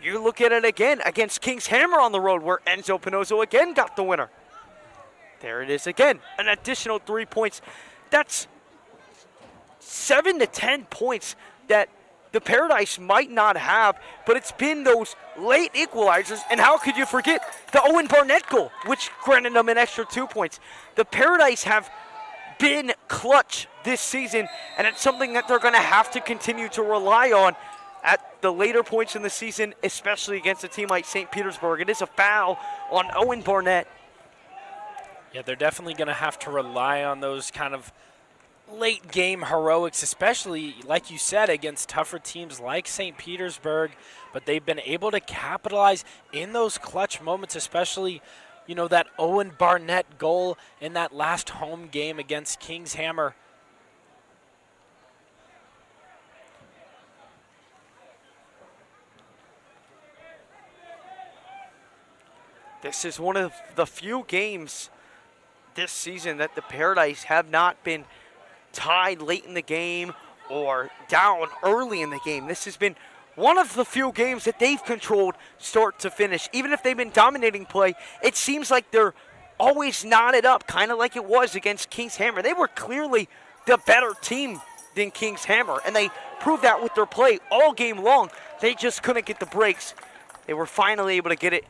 Speaker 8: You look at it again against Kings Hammer on the road, where Enzo Pinozzo again got the winner. There it is again, an additional 3 points. That's 7 to 10 points that the Paradise might not have, but it's been those late equalizers. And how could you forget the Owen Barnett goal, which granted them an extra 2 points. The Paradise have been clutch this season, and it's something that they're going to have to continue to rely on at the later points in the season, especially against a team like St. Petersburg. It is a foul on Owen Barnett.
Speaker 7: Yeah, they're definitely going to have to rely on those kind of late game heroics, especially, like you said, against tougher teams like St. Petersburg. But they've been able to capitalize in those clutch moments, especially, that Owen Barnett goal in that last home game against Kings Hammer.
Speaker 8: This is one of the few games this season that the Paradise have not been tied late in the game or down early in the game. This has been one of the few games that they've controlled start to finish. Even if they've been dominating play, it seems like they're always knotted up, kind of like it was against Kings Hammer. They were clearly the better team than Kings Hammer, and they proved that with their play all game long. They just couldn't get the breaks. They were finally able to get it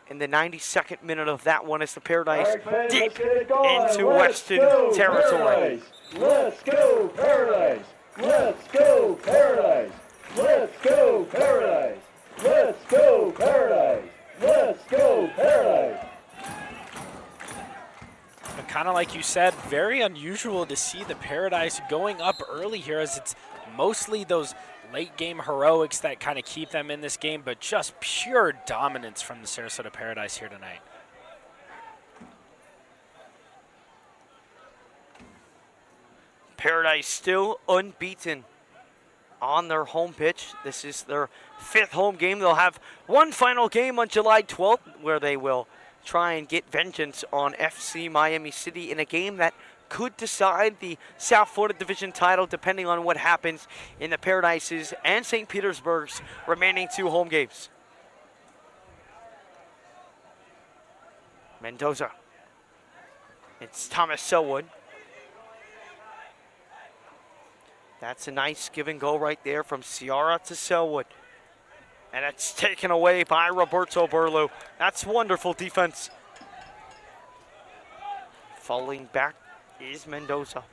Speaker 8: in the 92nd minute of that one as the Paradise
Speaker 1: All right, fans,
Speaker 8: deep
Speaker 1: let's get it going.
Speaker 8: into
Speaker 1: Let's
Speaker 8: Weston
Speaker 1: go,
Speaker 8: territory.
Speaker 1: Paradise. Let's go, Paradise. Let's go, Paradise. Let's go, Paradise. Let's go, Paradise. Let's go, Paradise.
Speaker 7: Kind of like you said, very unusual to see the Paradise going up early here, as it's mostly those late game heroics that kind of keep them in this game, but just pure dominance from the Sarasota Paradise here tonight.
Speaker 8: Paradise still unbeaten on their home pitch. This is their 5th home game. They'll have one final game on July 12th where they will try and get vengeance on FC Miami City in a game that could decide the South Florida Division title depending on what happens in the Paradise's and St. Petersburg's remaining 2 home games. Mendoza. It's Thomas Selwood. That's a nice give and go right there from Ciara to Selwood. And it's taken away by Roberto Burlew. That's wonderful defense. Falling back is Mendoza.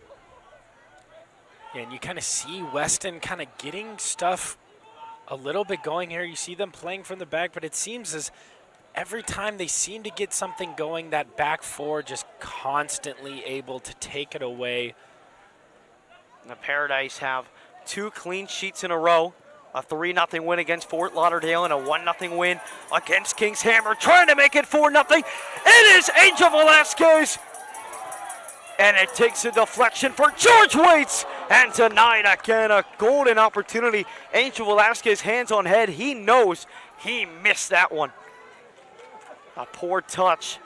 Speaker 7: Yeah, and you kind of see Weston kind of getting stuff a little bit going here. You see them playing from the back, but it seems as every time they seem to get something going, that back four just constantly able to take it away.
Speaker 8: The Paradise have 2 clean sheets in a row. A 3-0 win against Fort Lauderdale and a 1-0 win against Kings Hammer. Trying to make it 4-0. It is Angel Velasquez. And it takes a deflection for George Waits. And tonight, again, a golden opportunity. Angel Velasquez, hands on head. He knows he missed that one. A poor touch.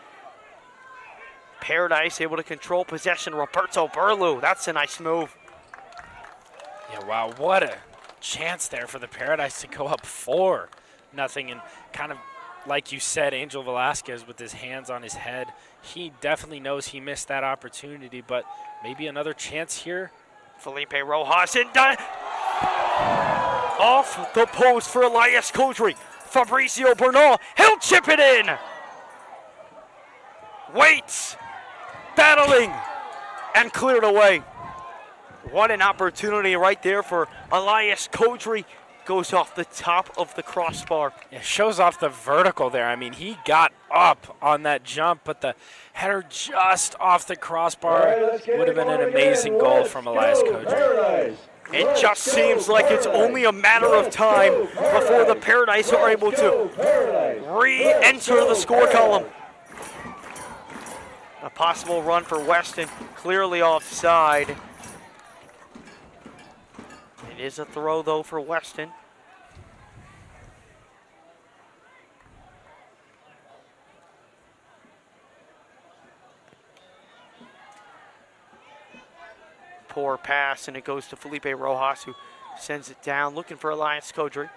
Speaker 8: Paradise able to control possession. Roberto Burlew, that's a nice move.
Speaker 7: Yeah, wow, what a chance there for the Paradise to go up 4-0. And kind of like you said, Angel Velasquez with his hands on his head, he definitely knows he missed that opportunity, but maybe another chance here.
Speaker 8: Felipe Rojas and off the post for Elias Kodri. Fabricio Bernal, he'll chip it in. Waits, battling, and cleared away. What an opportunity right there for Elias Kodri. Goes off the top of the crossbar.
Speaker 7: It shows off the vertical there. I mean, he got up on that jump, but the header just off the crossbar would have been an amazing goal from Elias Kodri.
Speaker 8: It just seems like it's only a matter of time before the Paradise are able to re-enter the score column. A possible run for Weston, clearly offside. It is a throw, though, for Weston. Poor pass, and it goes to Felipe Rojas, who sends it down, looking for Elias Kodri.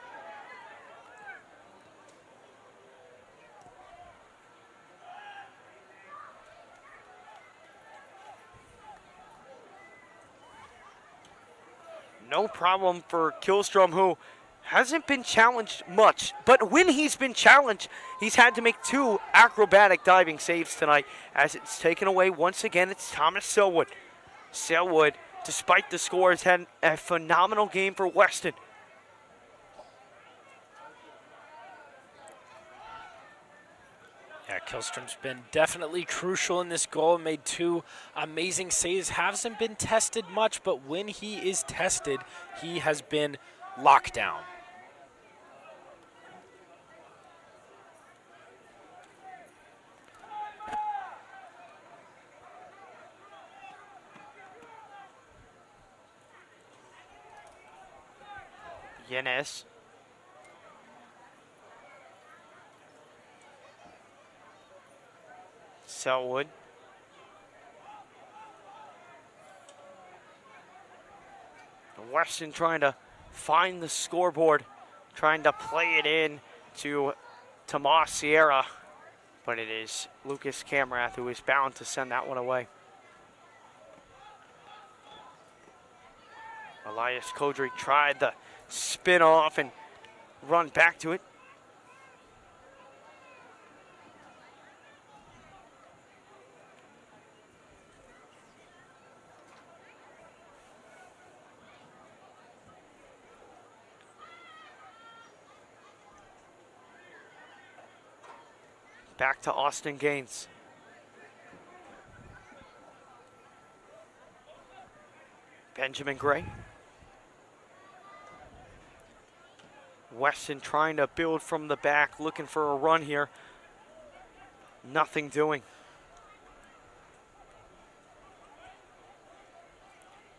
Speaker 8: No problem for Killstrom, who hasn't been challenged much. But when he's been challenged, he's had to make 2 acrobatic diving saves tonight. As it's taken away once again, it's Thomas Selwood. Selwood, despite the score, has had a phenomenal game for Weston.
Speaker 7: Yeah, Killstrom's been definitely crucial in this goal. Made 2 amazing saves. Hasn't been tested much, but when he is tested, he has been locked down.
Speaker 8: Yenes. Selwood. Weston trying to find the scoreboard, trying to play it in to Tomas Sierra. but it is Lucas Camerath who is bound to send that one away. Elias Kodry tried the spin off and run back to it. Back to Austin Gaines. Benjamin Gray. Weston trying to build from the back, looking for a run here. Nothing doing.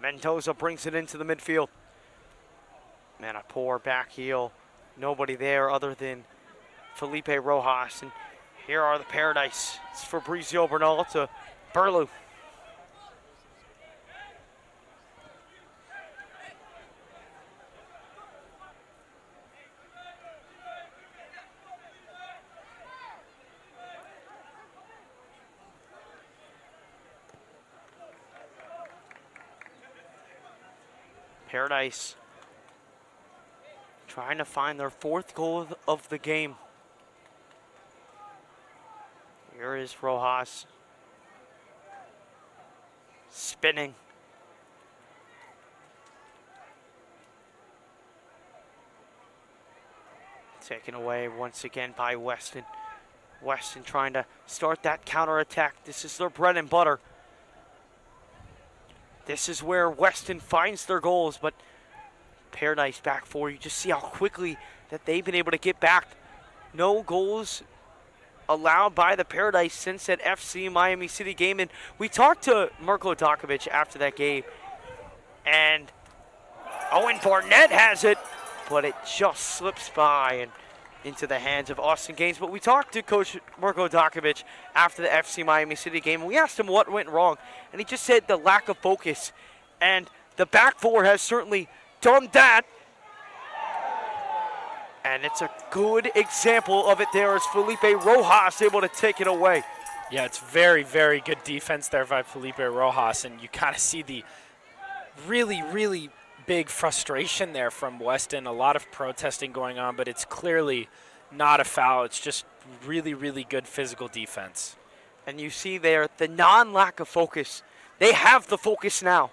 Speaker 8: Mendoza brings it into the midfield. Man, a poor back heel. Nobody there other than Felipe Rojas. And here are the Paradise. It's Fabrizio Bernal to Burlew. Paradise trying to find their 4th goal of the game. Here is Rojas. Spinning. Taken away once again by Weston. Weston trying to start that counterattack. This is their bread and butter. This is where Weston finds their goals, but Paradise back 4. You just see how quickly that they've been able to get back. No goals allowed by the Paradise since that FC Miami City game. And we talked to Mirko Dakovic after that game, and Owen Barnett has it, but it just slips by and into the hands of Austin Gaines. But we talked to Coach Mirko Dakovic after the FC Miami City game, and we asked him what went wrong, and he just said the lack of focus. And the back 4 has certainly done that. And it's a good example of it there as Felipe Rojas able to take it away.
Speaker 7: Yeah, it's very, very good defense there by Felipe Rojas, and you kind of see the really, really big frustration there from Weston. A lot of protesting going on, but it's clearly not a foul. It's just really, really good physical defense.
Speaker 8: And you see there the non-lack of focus. They have the focus now.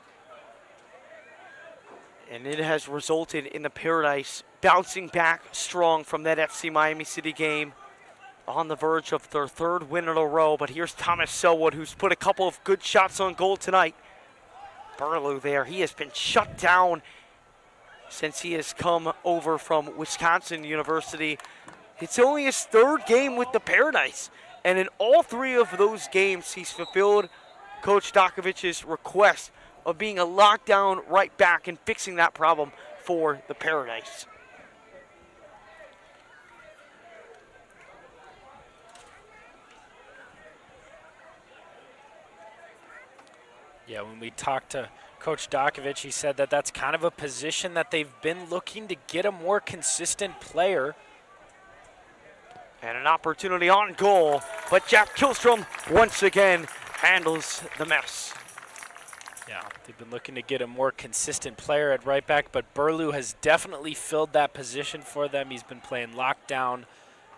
Speaker 8: And it has resulted in the Paradise bouncing back strong from that FC Miami City game, on the verge of their 3rd win in a row. But here's Thomas Selwood, who's put a couple of good shots on goal tonight. Burlew there, he has been shut down since he has come over from Wisconsin University. It's only his 3rd game with the Paradise, and in all 3 of those games, he's fulfilled Coach Dakovic's request of being a lockdown right back and fixing that problem for the Paradise.
Speaker 7: Yeah, when we talked to Coach Dakovic, he said that that's kind of a position that they've been looking to get a more consistent player.
Speaker 8: And an opportunity on goal, but Jack Killstrom once again handles the mess.
Speaker 7: Yeah, they've been looking to get a more consistent player at right back, but Burlew has definitely filled that position for them. He's been playing lockdown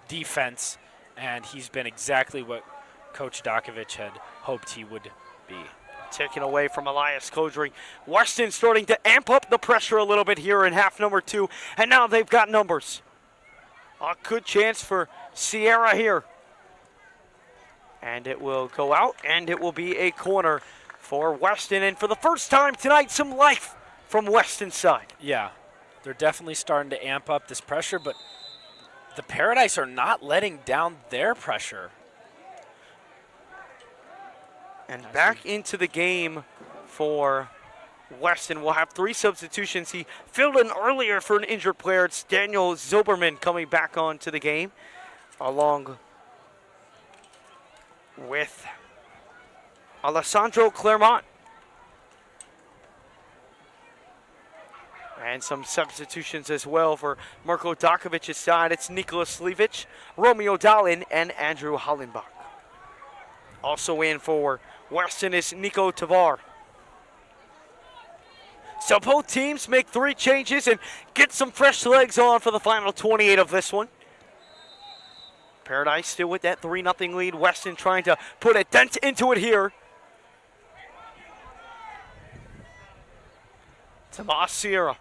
Speaker 7: defense, and he's been exactly what Coach Dakovic had hoped he would be.
Speaker 8: Taken away from Elias Kodry. Weston starting to amp up the pressure a little bit here in half number 2, and now they've got numbers. A good chance for Sierra here. And it will go out, and it will be a corner for Weston. And for the first time tonight, some life from Weston's side.
Speaker 7: Yeah, they're definitely starting to amp up this pressure, but the Paradise are not letting down their pressure.
Speaker 8: And back into the game for Weston. We'll have 3 substitutions. He filled in earlier for an injured player. It's Daniel Zilberman coming back onto the game, along with Alessandro Clermont. And some substitutions as well for Marko Dakovic's side. It's Nikola Slivic, Romeo Dahlin, and Andrew Hollenbach. Also in for Weston is Nico Tavar. So both teams make 3 changes and get some fresh legs on for the final 28 of this one. Paradise still with that 3-0 lead. Weston trying to put a dent into it here. Tomas Sierra.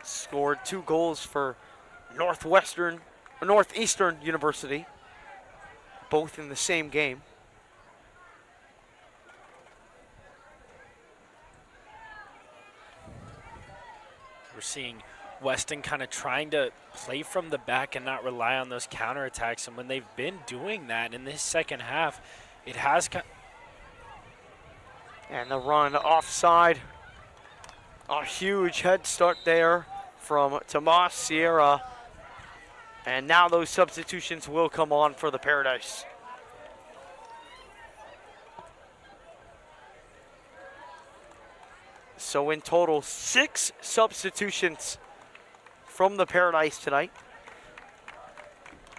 Speaker 8: Scored 2 goals for Northeastern University, both in the same game.
Speaker 7: We're seeing Weston kind of trying to play from the back and not rely on those counterattacks. And when they've been doing that in this second half, it has
Speaker 8: And the run offside. A huge head start there from Tomas Sierra. And now those substitutions will come on for the Paradise. So in total, 6 substitutions from the Paradise tonight.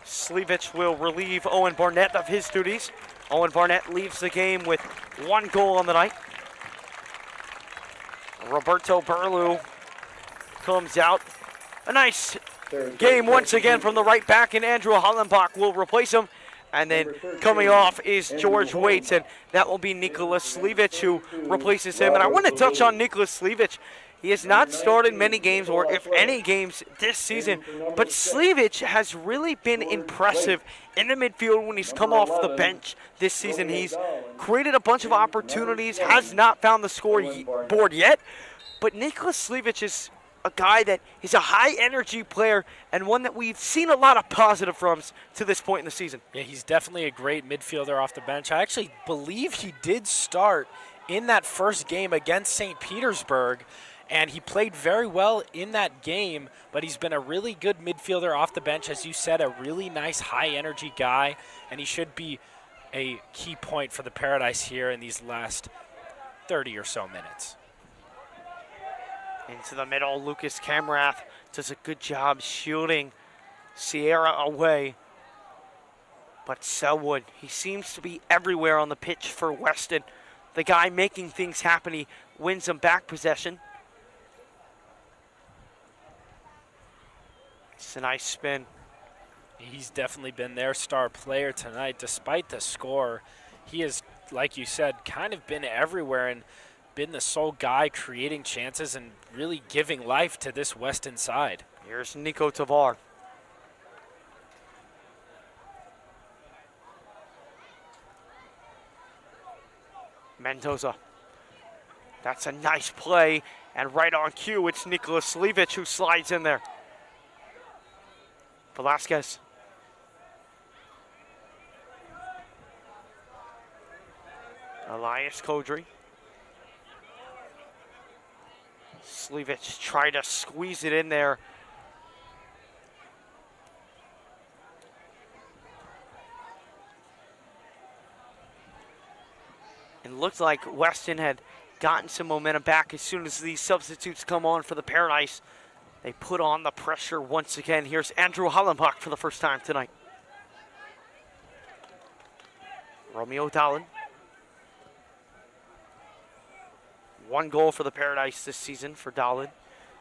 Speaker 8: Slivic will relieve Owen Barnett of his duties. Owen Barnett leaves the game with 1 goal on the night. Roberto Burlew comes out. A nice game once again from the right back, and Andrew Hollenbach will replace him. And then coming off is George Waits, and that will be Nicholas Slivic who replaces him. And I want to touch on Nicholas Slivic. He has not started many games, or if any games this season, but Slivic has really been impressive in the midfield when he's come off the bench this season. He's created a bunch of opportunities, has not found the scoreboard yet, but Nicholas Slivic is a guy that is a high-energy player and one that we've seen a lot of positive from to this point in the season.
Speaker 7: Yeah, he's definitely a great midfielder off the bench. I actually believe he did start in that first game against St. Petersburg, and he played very well in that game, but he's been a really good midfielder off the bench. As you said, a really nice high-energy guy, and he should be a key point for the Paradise here in these last 30 or so minutes.
Speaker 8: Into the middle, Lucas Camrath does a good job shielding Sierra away. But Selwood, he seems to be everywhere on the pitch for Weston. The guy making things happen, he wins them back possession. It's a nice spin.
Speaker 7: He's definitely been their star player tonight. Despite the score, he has, like you said, kind of been everywhere and been the sole guy creating chances and really giving life to this Weston side.
Speaker 8: Here's Nico Tavar. Mendoza. That's a nice play, and right on cue, it's Nicholas Slivic who slides in there. Velasquez. Elias Kodry. Slivic tried to squeeze it in there. It looked like Weston had gotten some momentum back as soon as these substitutes come on for the Paradise. They put on the pressure once again. Here's Andrew Hollenbach for the first time tonight. Romeo Dahlin. 1 goal for the Paradise this season for Dahlin.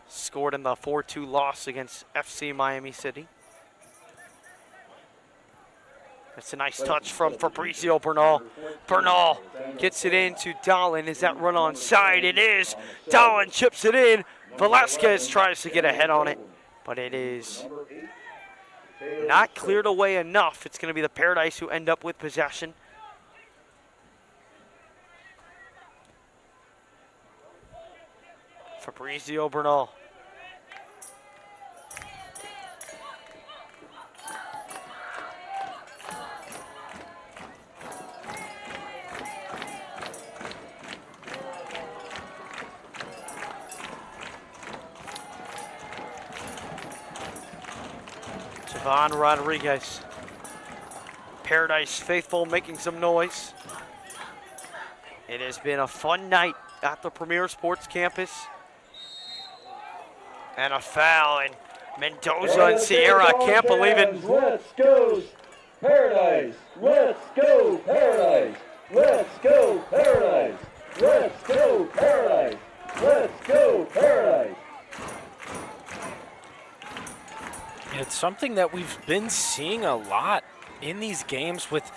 Speaker 8: Scored in the 4-2 loss against FC Miami City. That's a nice touch from Fabrizio Bernal. Bernal gets it into Dahlin. Is that run on side? It is. Dahlin chips it in. Velasquez tries to get a head on it, but it is not cleared away enough. It's going to be the Paradise who end up with possession. Fabrizio Bernal. Javon Rodriguez. Paradise faithful making some noise. It has been a fun night at the Premier Sports Campus. And a foul, and Mendoza and Sierra can't believe it.
Speaker 1: Let's go, Paradise! Let's go, Paradise! Let's go, Paradise! Let's go, Paradise! Let's go, Paradise!
Speaker 7: It's something that we've been seeing a lot in these games with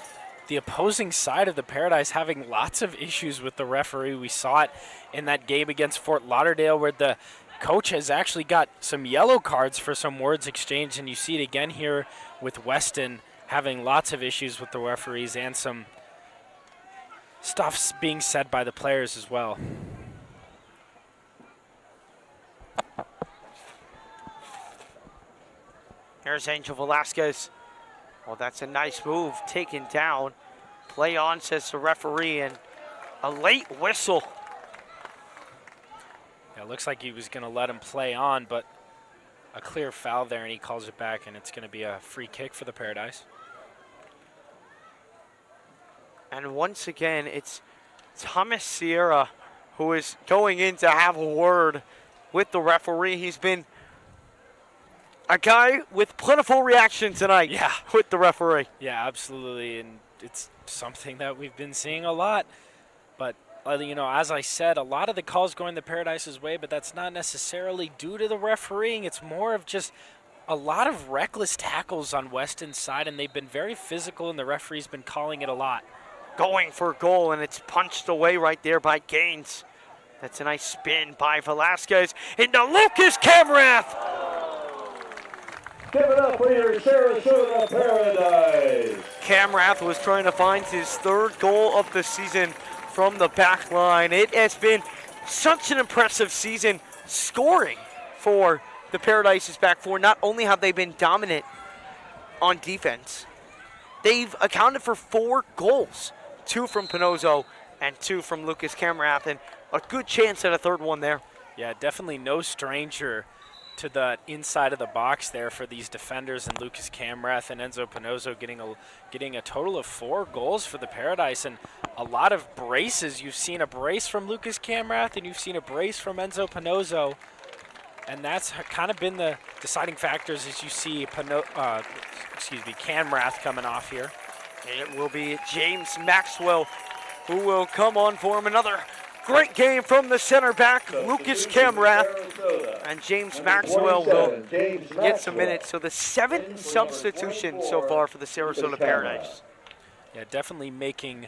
Speaker 7: the opposing side of the Paradise having lots of issues with the referee. We saw it in that game against Fort Lauderdale where the coach has actually got some yellow cards for some words exchanged, and you see it again here with Weston having lots of issues with the referees and some stuff being said by the players as well.
Speaker 8: Here's Angel Velasquez. Well, that's a nice move, taken down. Play on, says the referee, and a late whistle.
Speaker 7: Yeah, it looks like he was going to let him play on, but a clear foul there, and he calls it back, and it's going to be a free kick for the Paradise.
Speaker 8: And once again, it's Thomas Sierra who is going in to have a word with the referee. He's been a guy with plentiful reaction tonight with the referee.
Speaker 7: Yeah, absolutely, and it's something that we've been seeing a lot. But, you know, as I said, a lot of the calls going the Paradise's way, but that's not necessarily due to the refereeing. It's more of just a lot of reckless tackles on Weston's side, and they've been very physical, and the referee's been calling it a lot.
Speaker 8: Going for goal, and it's punched away right there by Gaines. That's a nice spin by Velasquez into Lucas Camrath.
Speaker 1: Give it up for your Sarasota Paradise.
Speaker 8: Camrath was trying to find his third goal of the season from the back line. It has been such an impressive season scoring for the Paradise's back four. Not only have they been dominant on defense, they've accounted for 4 goals. 2 from Pinozzo and 2 from Lucas Camrath, and a good chance at a third one there.
Speaker 7: Yeah, definitely no stranger to the inside of the box there for these defenders, and Lucas Camrath and Enzo Pinozzo getting a total of 4 goals for the Paradise, and a lot of braces. You've seen a brace from Lucas Camrath, and you've seen a brace from Enzo Pinozzo, and that's kind of been the deciding factors as you see Camrath coming off here.
Speaker 8: It will be James Maxwell who will come on for him. Another great game from the center back, Lucas Camrath. And James Maxwell will get some minutes. So the 7th substitution so far for the Sarasota Paradise.
Speaker 7: Yeah, definitely making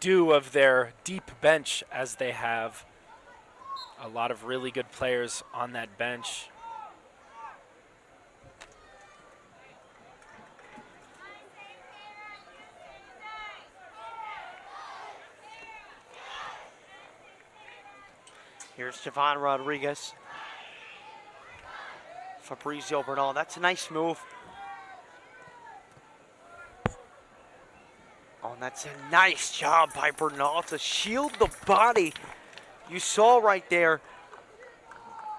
Speaker 7: do of their deep bench, as they have a lot of really good players on that bench.
Speaker 8: Here's Javon Rodriguez. Fabrizio Bernal, that's a nice move. Oh, and that's a nice job by Bernal to shield the body. You saw right there,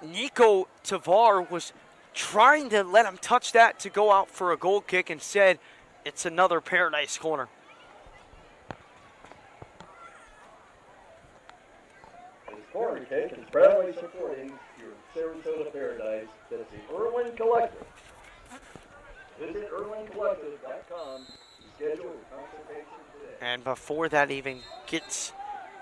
Speaker 8: Nico Tavar was trying to let him touch that to go out for a goal kick. Instead, it's another Paradise corner.
Speaker 1: Corner kick is proudly supporting your Sarasota Paradise. That's the Irwin Collective. Visit IrwinCollective.com to schedule your consultation today.
Speaker 8: And before that even gets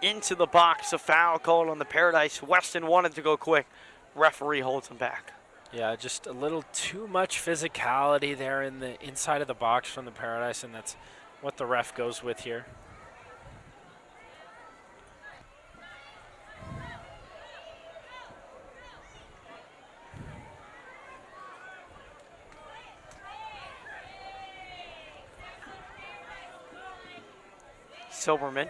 Speaker 8: into the box, a foul called on the Paradise. Weston wanted to go quick. Referee holds him back.
Speaker 7: Yeah, just a little too much physicality there in the inside of the box from the Paradise, and that's what the ref goes with here.
Speaker 8: Silverman.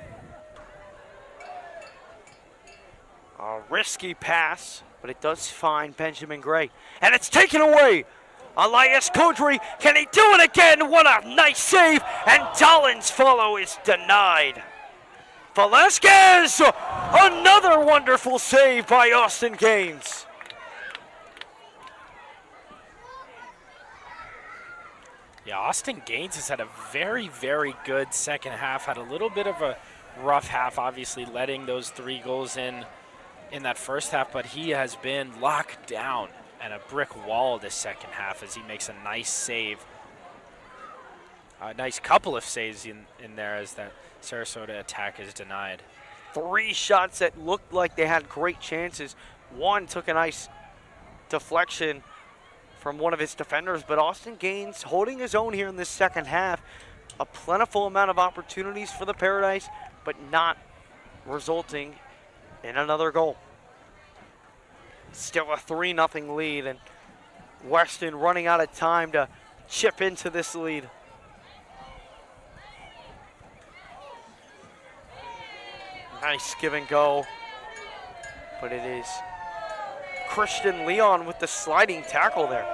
Speaker 8: A risky pass, but it does find Benjamin Gray. And it's taken away. Elias Kodri, can he do it again? What a nice save. And Dolan's follow is denied. Velasquez, another wonderful save by Austin Gaines.
Speaker 7: Yeah, Austin Gaines has had a very, very good second half. Had a little bit of a rough half, obviously letting those 3 goals in that first half, but he has been locked down and a brick wall this second half as he makes a nice save. A nice couple of saves in there as that Sarasota attack is denied.
Speaker 8: 3 shots that looked like they had great chances. One took a nice deflection from one of his defenders, but Austin Gaines holding his own here in this second half. A plentiful amount of opportunities for the Paradise, but not resulting in another goal. Still a 3-0 lead, and Weston running out of time to chip into this lead. Nice give and go, but it is Christian Leon with the sliding tackle there.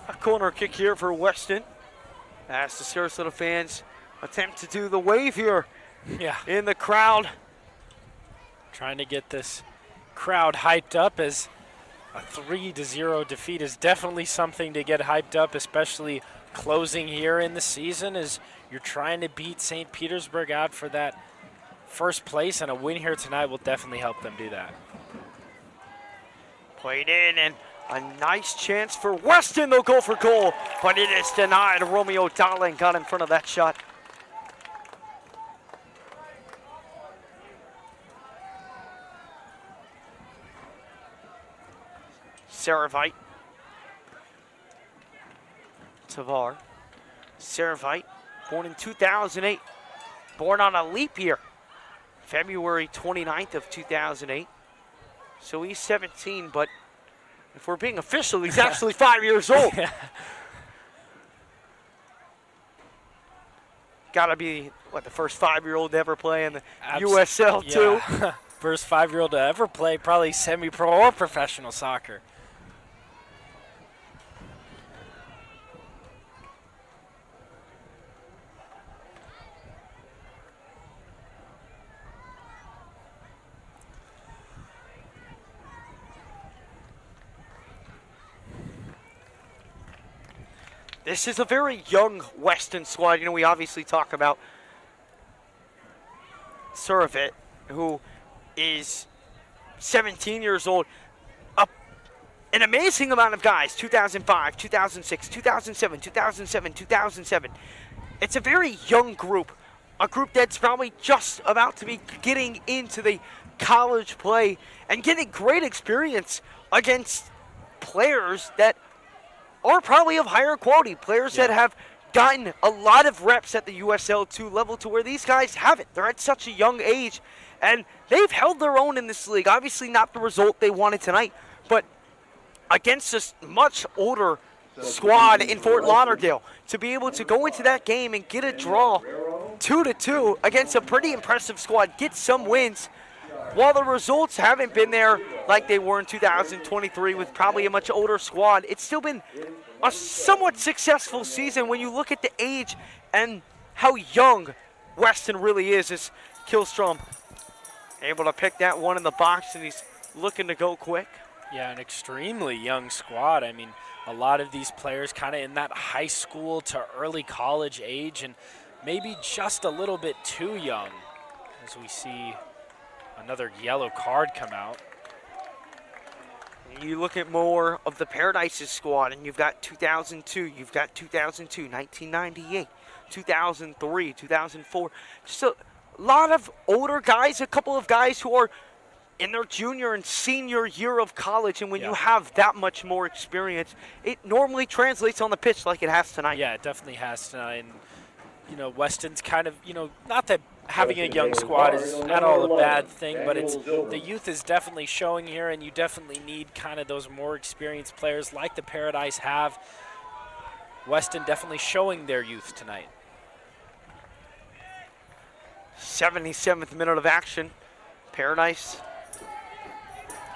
Speaker 8: A corner kick here for Weston as the Sarasota fans attempt to do the wave here in the crowd.
Speaker 7: Trying to get this crowd hyped up, as a 3-0 defeat is definitely something to get hyped up, especially closing here in the season as you're trying to beat St. Petersburg out for that first place, and a win here tonight will definitely help them do that.
Speaker 8: Played in, and a nice chance for Weston. They'll go for goal, but it is denied. Romeo Darling got in front of that shot. Saravite. Tavar. Saravite, born in 2008. Born on a leap year. February 29th of 2008. So he's 17, but if we're being official, he's actually 5 years old. Gotta be, what, the first 5-year-old to ever play in the USL too?
Speaker 7: First 5-year-old to ever play probably semi-pro or professional soccer.
Speaker 8: This is a very young Weston squad. You know, we obviously talk about Suravit, who is 17 years old. An amazing amount of guys, 2005, 2006, 2007, 2007. It's a very young group, a group that's probably just about to be getting into the college play and getting great experience against players that are probably of higher quality, players that have gotten a lot of reps at the USL 2 level to where these guys haven't. They're at such a young age, and they've held their own in this league. Obviously not the result they wanted tonight, but against this much older squad in Fort Lauderdale, to be able to go into that game and get a draw 2-2 against a pretty impressive squad, get some wins. While the results haven't been there like they were in 2023 with probably a much older squad, it's still been a somewhat successful season when you look at the age and how young Weston really is. As Killstrom able to pick that one in the box, and he's looking to go quick.
Speaker 7: Yeah, an extremely young squad. I mean, a lot of these players kind of in that high school to early college age, and maybe just a little bit too young, as we see another yellow card come out.
Speaker 8: You look at more of the Paradise's squad, and you've got 2002, you've got 2002, 1998, 2003, 2004. Just a lot of older guys, a couple of guys who are in their junior and senior year of college, and when you have that much more experience, it normally translates on the pitch like it has tonight.
Speaker 7: Yeah, it definitely has tonight. And, you know, Weston's kind of, you know, not that having a young squad is not all a bad thing, but it's the youth is definitely showing here, and you definitely need kind of those more experienced players like the Paradise have. Weston definitely showing their youth tonight.
Speaker 8: 77th minute of action. Paradise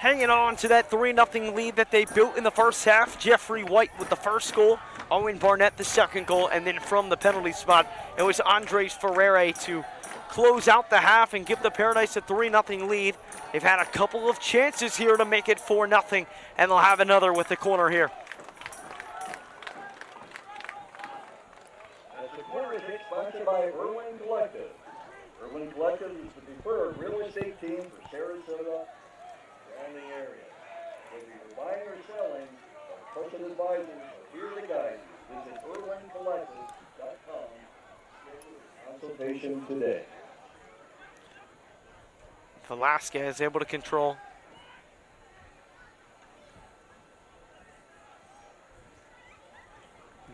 Speaker 8: hanging on to that 3-0 lead that they built in the first half. Jeffrey White with the first goal, Owen Barnett the second goal, and then from the penalty spot, it was Andres Ferreira to close out the half and give the Paradise a 3-0 lead. They've had a couple of chances here to make it 4-0, and they'll have another with the corner here.
Speaker 1: As the corner kick sponsored by Irwin Collective. Irwin Collective is the preferred real estate team for Sarasota surrounding area. Whether you're buying or selling, our trusted advisors are here to guide you. Visit IrwinCollective.com. Consultation today.
Speaker 8: Velasquez able to control.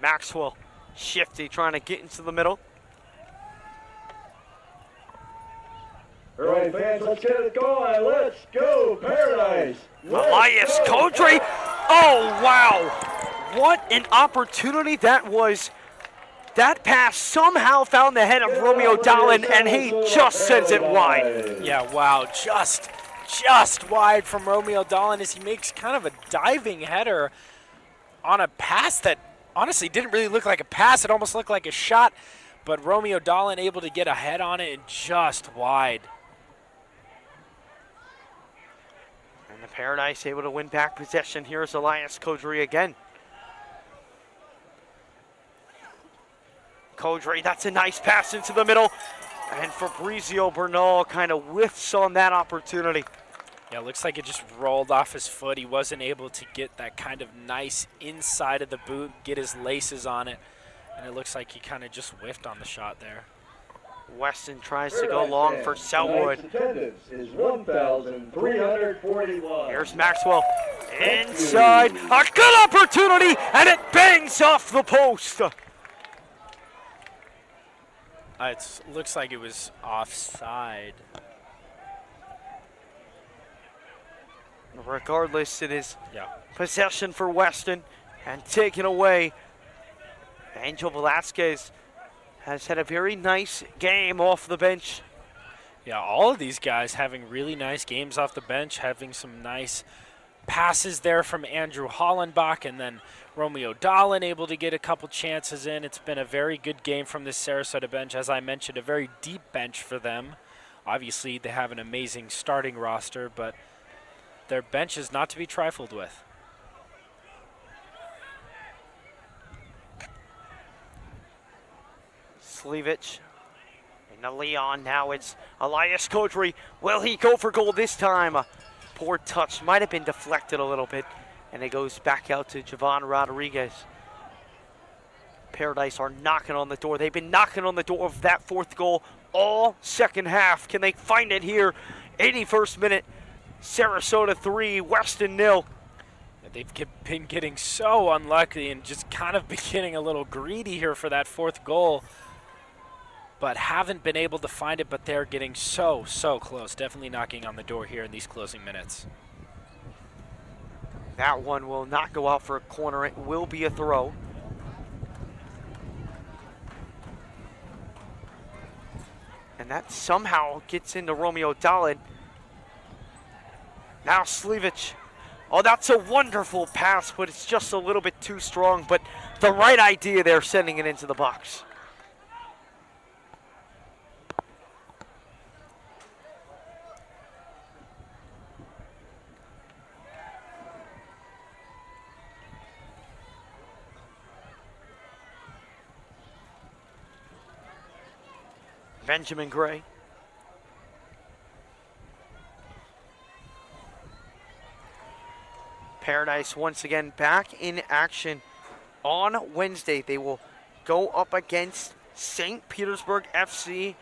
Speaker 8: Maxwell shifty, trying to get into the middle.
Speaker 1: All right, fans, let's get it going. Let's go, Paradise.
Speaker 8: Elias Kodry. Oh, wow. What an opportunity that was. That pass somehow found the head of Romeo Dallin, and he just sends it wide.
Speaker 7: Yeah, wow, just wide from Romeo Dallin as he makes kind of a diving header on a pass that honestly didn't really look like a pass. It almost looked like a shot, but Romeo Dallin able to get a head on it and just wide.
Speaker 8: And the Paradise able to win back possession. Here's Elias Kodry again. Kodry, that's a nice pass into the middle. And Fabrizio Bernal kind of whiffs on that opportunity.
Speaker 7: Yeah, it looks like it just rolled off his foot. He wasn't able to get that kind of nice inside of the boot, get his laces on it. And it looks like he kind of just whiffed on the shot there.
Speaker 8: Weston tries to go long for Selwood.
Speaker 1: Attendance is 1,341.
Speaker 8: Here's Maxwell inside. A good opportunity, and it bangs off the post.
Speaker 7: It looks like it was offside.
Speaker 8: Regardless, it is
Speaker 7: Yeah.
Speaker 8: possession for Weston and taken away. Angel Velasquez has had a very nice game off the bench.
Speaker 7: Yeah, all of these guys having really nice games off the bench, having some nice passes there from Andrew Hollenbach, and then Romeo Dallin able to get a couple chances in. It's been a very good game from this Sarasota bench. As I mentioned, a very deep bench for them. Obviously, they have an amazing starting roster, but their bench is not to be trifled with.
Speaker 8: Slivich into Leon. Now it's Elias Kodry. Will he go for goal this time? A poor touch. Might have been deflected a little bit. And it goes back out to Javon Rodriguez. Paradise are knocking on the door. They've been knocking on the door of that fourth goal all second half. Can they find it here? 81st minute. Sarasota 3, Weston 0.
Speaker 7: They've been getting so unlucky and just kind of been getting a little greedy here for that fourth goal, but haven't been able to find it. But they're getting so close. Definitely knocking on the door here in these closing minutes.
Speaker 8: That one will not go out for a corner. It will be a throw. And that somehow gets into Romeo Dallin. Now Slivich. Oh, that's a wonderful pass, but it's just a little bit too strong. But the right idea there, sending it into the box. Benjamin Gray. Paradise once again back in action on Wednesday. They will go up against St. Petersburg FC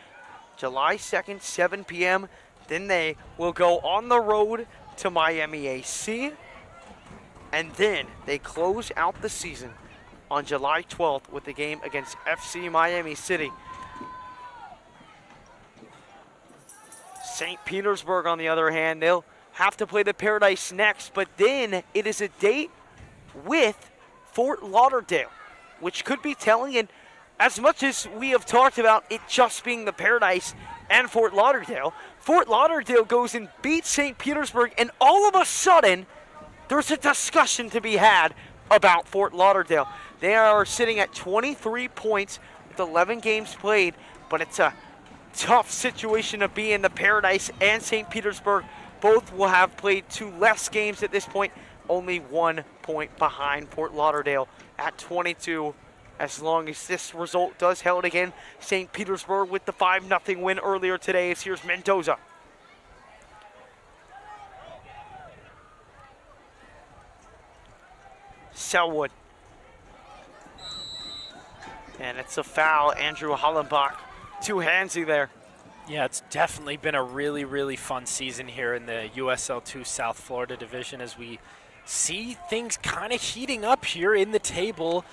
Speaker 8: July 2nd, 7 p.m. Then they will go on the road to Miami AC. And then they close out the season on July 12th with the game against FC Miami City. St. Petersburg, on the other hand, they'll have to play the Paradise next, but then it is a date with Fort Lauderdale, which could be telling. And as much as we have talked about it just being the Paradise and Fort Lauderdale goes and beats St. Petersburg, and all of a sudden, there's a discussion to be had about Fort Lauderdale. They are sitting at 23 points with 11 games played, but it's a tough situation to be in. The Paradise and St. Petersburg both will have played 2 less games at this point, only 1 point behind Fort Lauderdale at 22. As long as this result does held again, St. Petersburg with the 5-0 win earlier today. As here's Mendoza. Selwood. And it's a foul. Andrew Hollenbach, two-handsy there.
Speaker 7: Yeah, it's definitely been a really, really fun season here in the USL2 South Florida division as we see things kind of heating up here in the table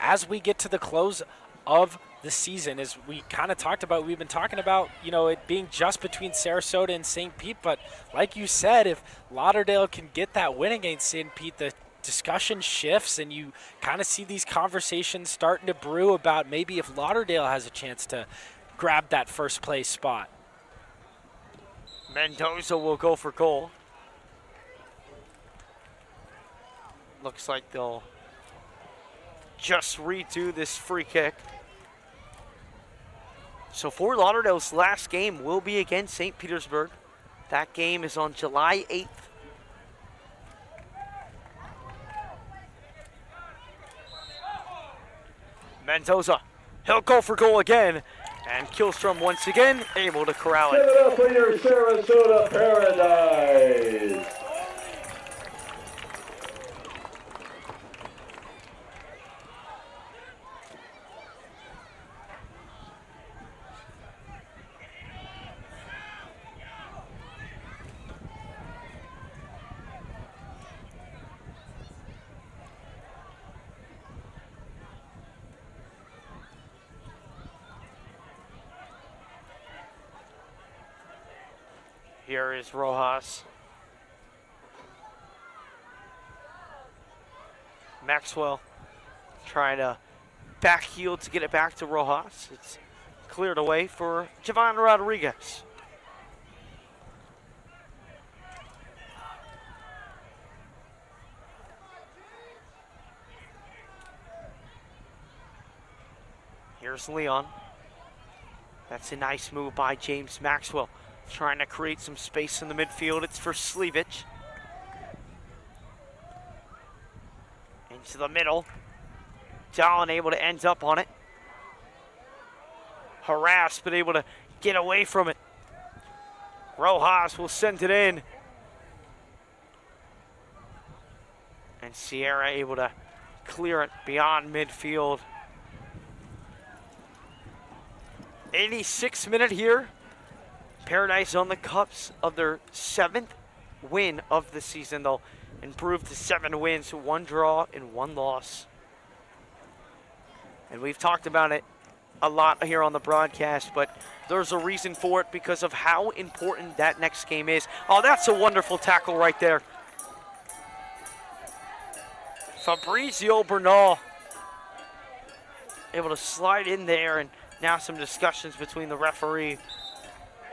Speaker 7: as we get to the close of the season. As we kind of talked about, we've been talking about, it being just between Sarasota and St. Pete, but like you said, if Lauderdale can get that win against St. Pete, the discussion shifts and you kind of see these conversations starting to brew about maybe if Lauderdale has a chance to grab that first place spot.
Speaker 8: Mendoza will go for goal. Looks like they'll just redo this free kick. So Fort Lauderdale's last game will be against St. Petersburg. That game is on July 8th. Mendoza, he'll go for goal again. And Kielstrom once again able to corral
Speaker 1: Give
Speaker 8: it.
Speaker 1: it up for your Sarasota Paradise.
Speaker 8: Here is Rojas. Maxwell trying to back heel to get it back to Rojas. It's cleared away for Javon Rodriguez. Here's Leon. That's a nice move by James Maxwell. Trying to create some space in the midfield. It's for Slivich. Into the middle. Dallin able to end up on it. Harassed, but able to get away from it. Rojas will send it in. And Sierra able to clear it beyond midfield. 86th minute here. Paradise on the cups of their 7th win of the season. They'll improve to 7 wins, 1 draw, and 1 loss. And we've talked about it a lot here on the broadcast, but there's a reason for it because of how important that next game is. Oh, that's a wonderful tackle right there. Fabrizio Bernal able to slide in there, and now some discussions between the referee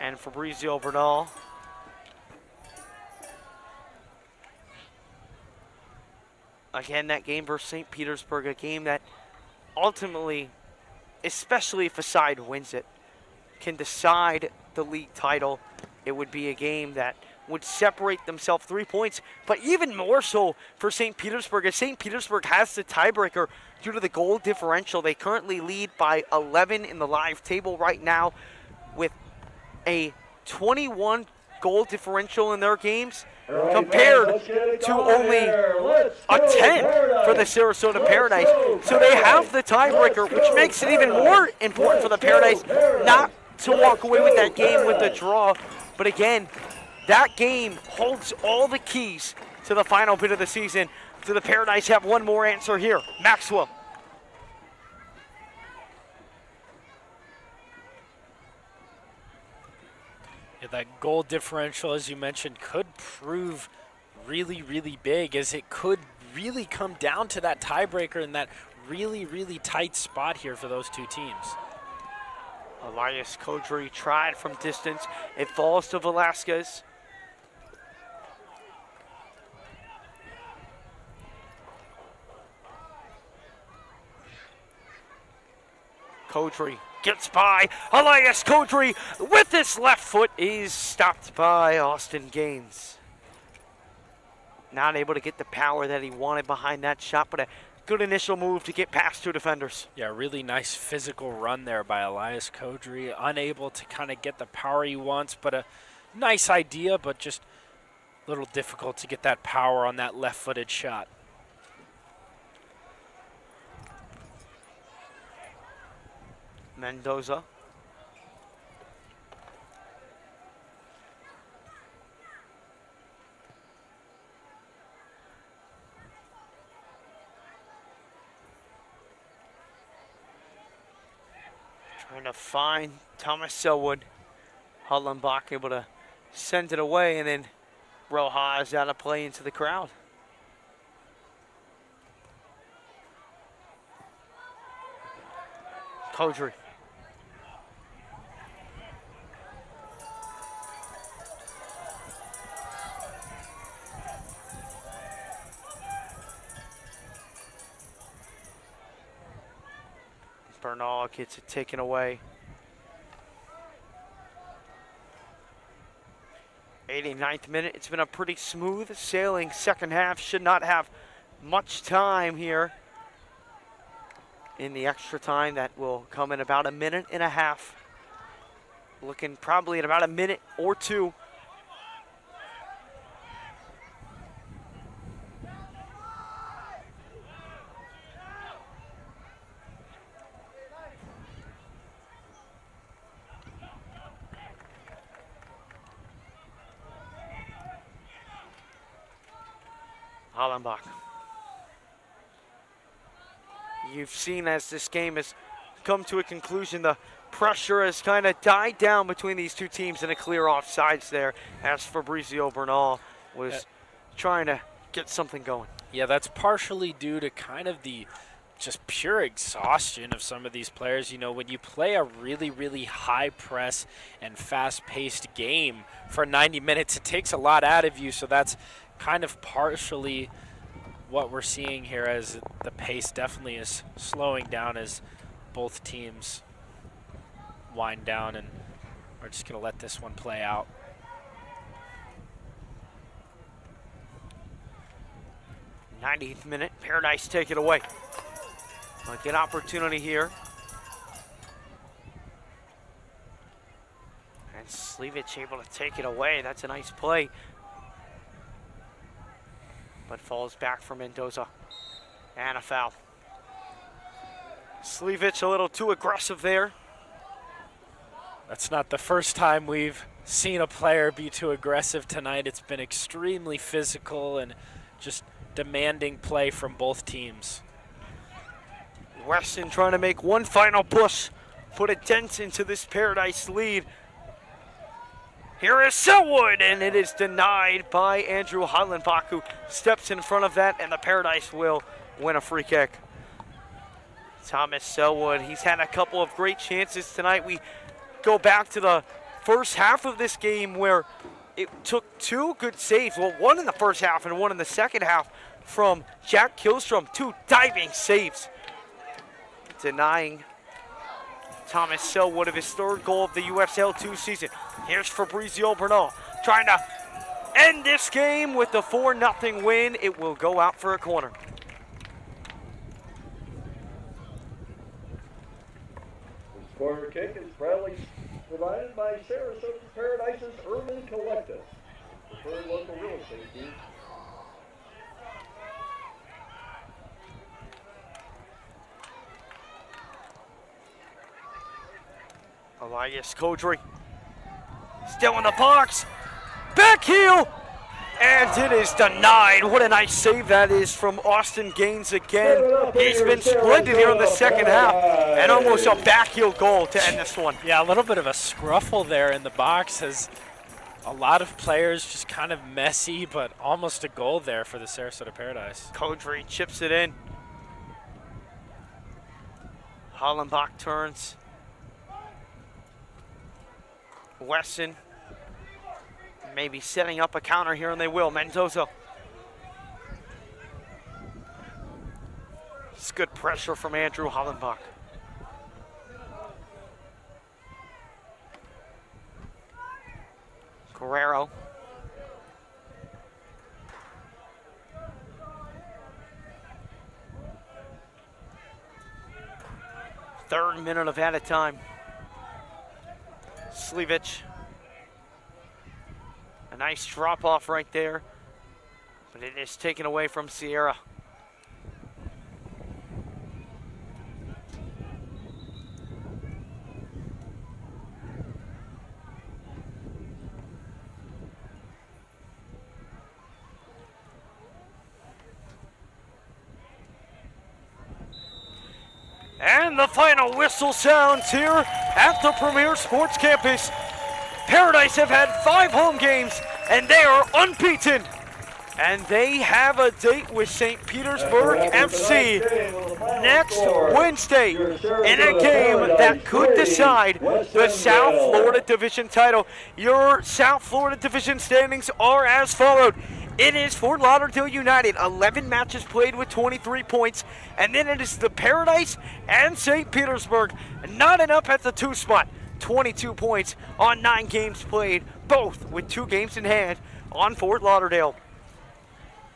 Speaker 8: and Fabrizio Bernal. Again, that game versus St. Petersburg, a game that ultimately, especially if a side wins it, can decide the league title. It would be a game that would separate themselves 3 points, but even more so for St. Petersburg, as St. Petersburg has the tiebreaker due to the goal differential. They currently lead by 11 in the live table right now with a 21 goal differential in their games compared to only a 10 for the Sarasota Paradise. So they have the tiebreaker, which makes it even more important for the Paradise not to walk away with that game with a draw. But again, that game holds all the keys to the final bit of the season. Do the Paradise have one more answer here? Maxwell.
Speaker 7: Yeah, that goal differential, as you mentioned, could prove really, really big, as it could really come down to that tiebreaker and that really, really tight spot here for those two teams.
Speaker 8: Elias Kodry tried from distance. It falls to Velasquez. Kodry gets by. Elias Kodry with his left foot is stopped by Austin Gaines. Not able to get the power that he wanted behind that shot, but a good initial move to get past two defenders.
Speaker 7: Yeah, really nice physical run there by Elias Kodry. Unable to kind of get the power he wants, but a nice idea, but just a little difficult to get that power on that left-footed shot.
Speaker 8: Mendoza. Trying to find Thomas Selwood. Hollenbach able to send it away, and then Rojas out of play into the crowd. Kodry. Bernal gets it taken away. 89th minute. It's been a pretty smooth sailing second half. Should not have much time here in the extra time that will come in about a minute and a half. Looking probably at about a minute or two. Hollenbach. You've seen as this game has come to a conclusion, the pressure has kind of died down between these two teams and a clear offsides there as Fabrizio Bernal was trying to get something going.
Speaker 7: Yeah, that's partially due to kind of the just pure exhaustion of some of these players. You know, when you play a really, really high press and fast-paced game for 90 minutes, it takes a lot out of you, so that's kind of partially what we're seeing here, as the pace definitely is slowing down as both teams wind down, and we're just going to let this one play out.
Speaker 8: '90th minute, Paradise take it away. Like an opportunity here. And Sleevich able to take it away. That's a nice play. But falls back for Mendoza. And a foul. Sleevich a little too aggressive there.
Speaker 7: That's not the first time we've seen a player be too aggressive tonight. It's been extremely physical and just demanding play from both teams.
Speaker 8: Weston trying to make one final push, put a dent into this Paradise lead. Here is Selwood, and it is denied by Andrew Hollenbach, who steps in front of that, and the Paradise will win a free kick. Thomas Selwood, he's had a couple of great chances tonight. We go back to the first half of this game where it took two good saves, well, one in the first half and one in the second half from Jack Killstrom, two diving saves, denying Thomas Selwood of his third goal of the USL 2 season. Here's Fabrizio Bernal trying to end this game with the 4-0 win. It will go out for a corner.
Speaker 1: The corner kick is proudly provided by Sarasota Paradise's Urban Collective, preferred local real estate team.
Speaker 8: Elias Kodry still in the box. Back heel. And it is denied. What a nice save that is from Austin Gaines again. He's been splendid here in the second half. And almost a back heel goal to end this one.
Speaker 7: Yeah, a little bit of a scruffle there in the box, as a lot of players just kind of messy, but almost a goal there for the Sarasota Paradise.
Speaker 8: Kodry chips it in. Hollenbach turns. Weston maybe setting up a counter here, and they will. Mendoza. It's good pressure from Andrew Hollenbach. Guerrero. Third minute of added time. Slivich. A nice drop off right there, but it is taken away from Sierra. And the final whistle sounds here at the Premier Sports Campus. Paradise have had 5 home games, and they are unbeaten. And they have a date with St. Petersburg FC next Wednesday in a game that could decide the South Florida Division title. Your South Florida Division standings are as followed. It is Fort Lauderdale United, 11 matches played with 23 points. And then it is the Paradise and St. Petersburg, knotting up at the 2 spot. 22 points on 9 games played, both with 2 games in hand on Fort Lauderdale.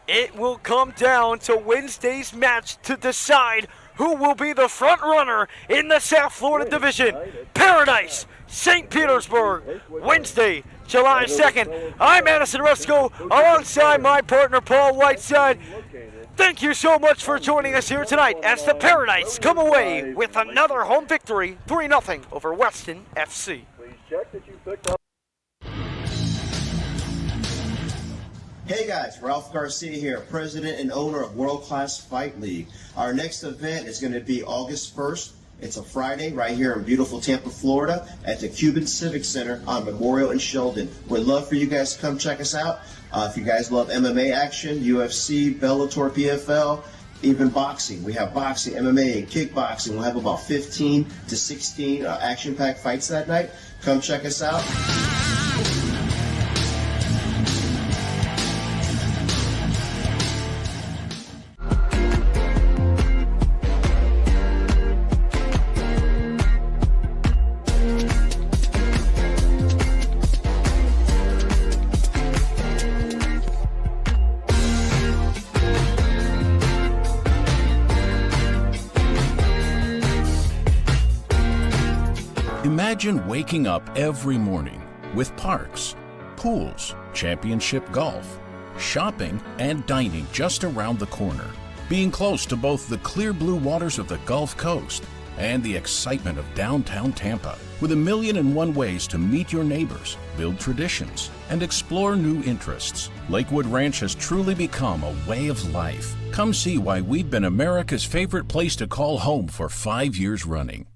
Speaker 8: It will come down to Wednesday's match to decide who will be the front runner in the South Florida Division. Paradise, St. Petersburg, Wednesday, July 2nd. I'm Addison Resco alongside my partner Paul Whiteside. Thank you so much for joining us here tonight as the Paradise come away with another home victory, 3-0 over Weston FC.
Speaker 1: Please check that you picked up.
Speaker 2: Hey guys, Ralph Garcia here, president and owner of World Class Fight League. Our next event is going to be August 1st. It's a Friday right here in beautiful Tampa, Florida at the Cuban Civic Center on Memorial and Sheldon. We'd love for you guys to come check us out. If you guys love MMA action, UFC, Bellator, PFL, even boxing. We have boxing, MMA, and kickboxing. We'll have about 15 to 16 action-packed fights that night. Come check us out.
Speaker 3: Imagine waking up every morning with parks, pools, championship golf, shopping, and dining just around the corner. Being close to both the clear blue waters of the Gulf Coast and the excitement of downtown Tampa, with 1,000,001 ways to meet your neighbors, build traditions, and explore new interests. Lakewood Ranch has truly become a way of life. Come see why we've been America's favorite place to call home for 5 years running.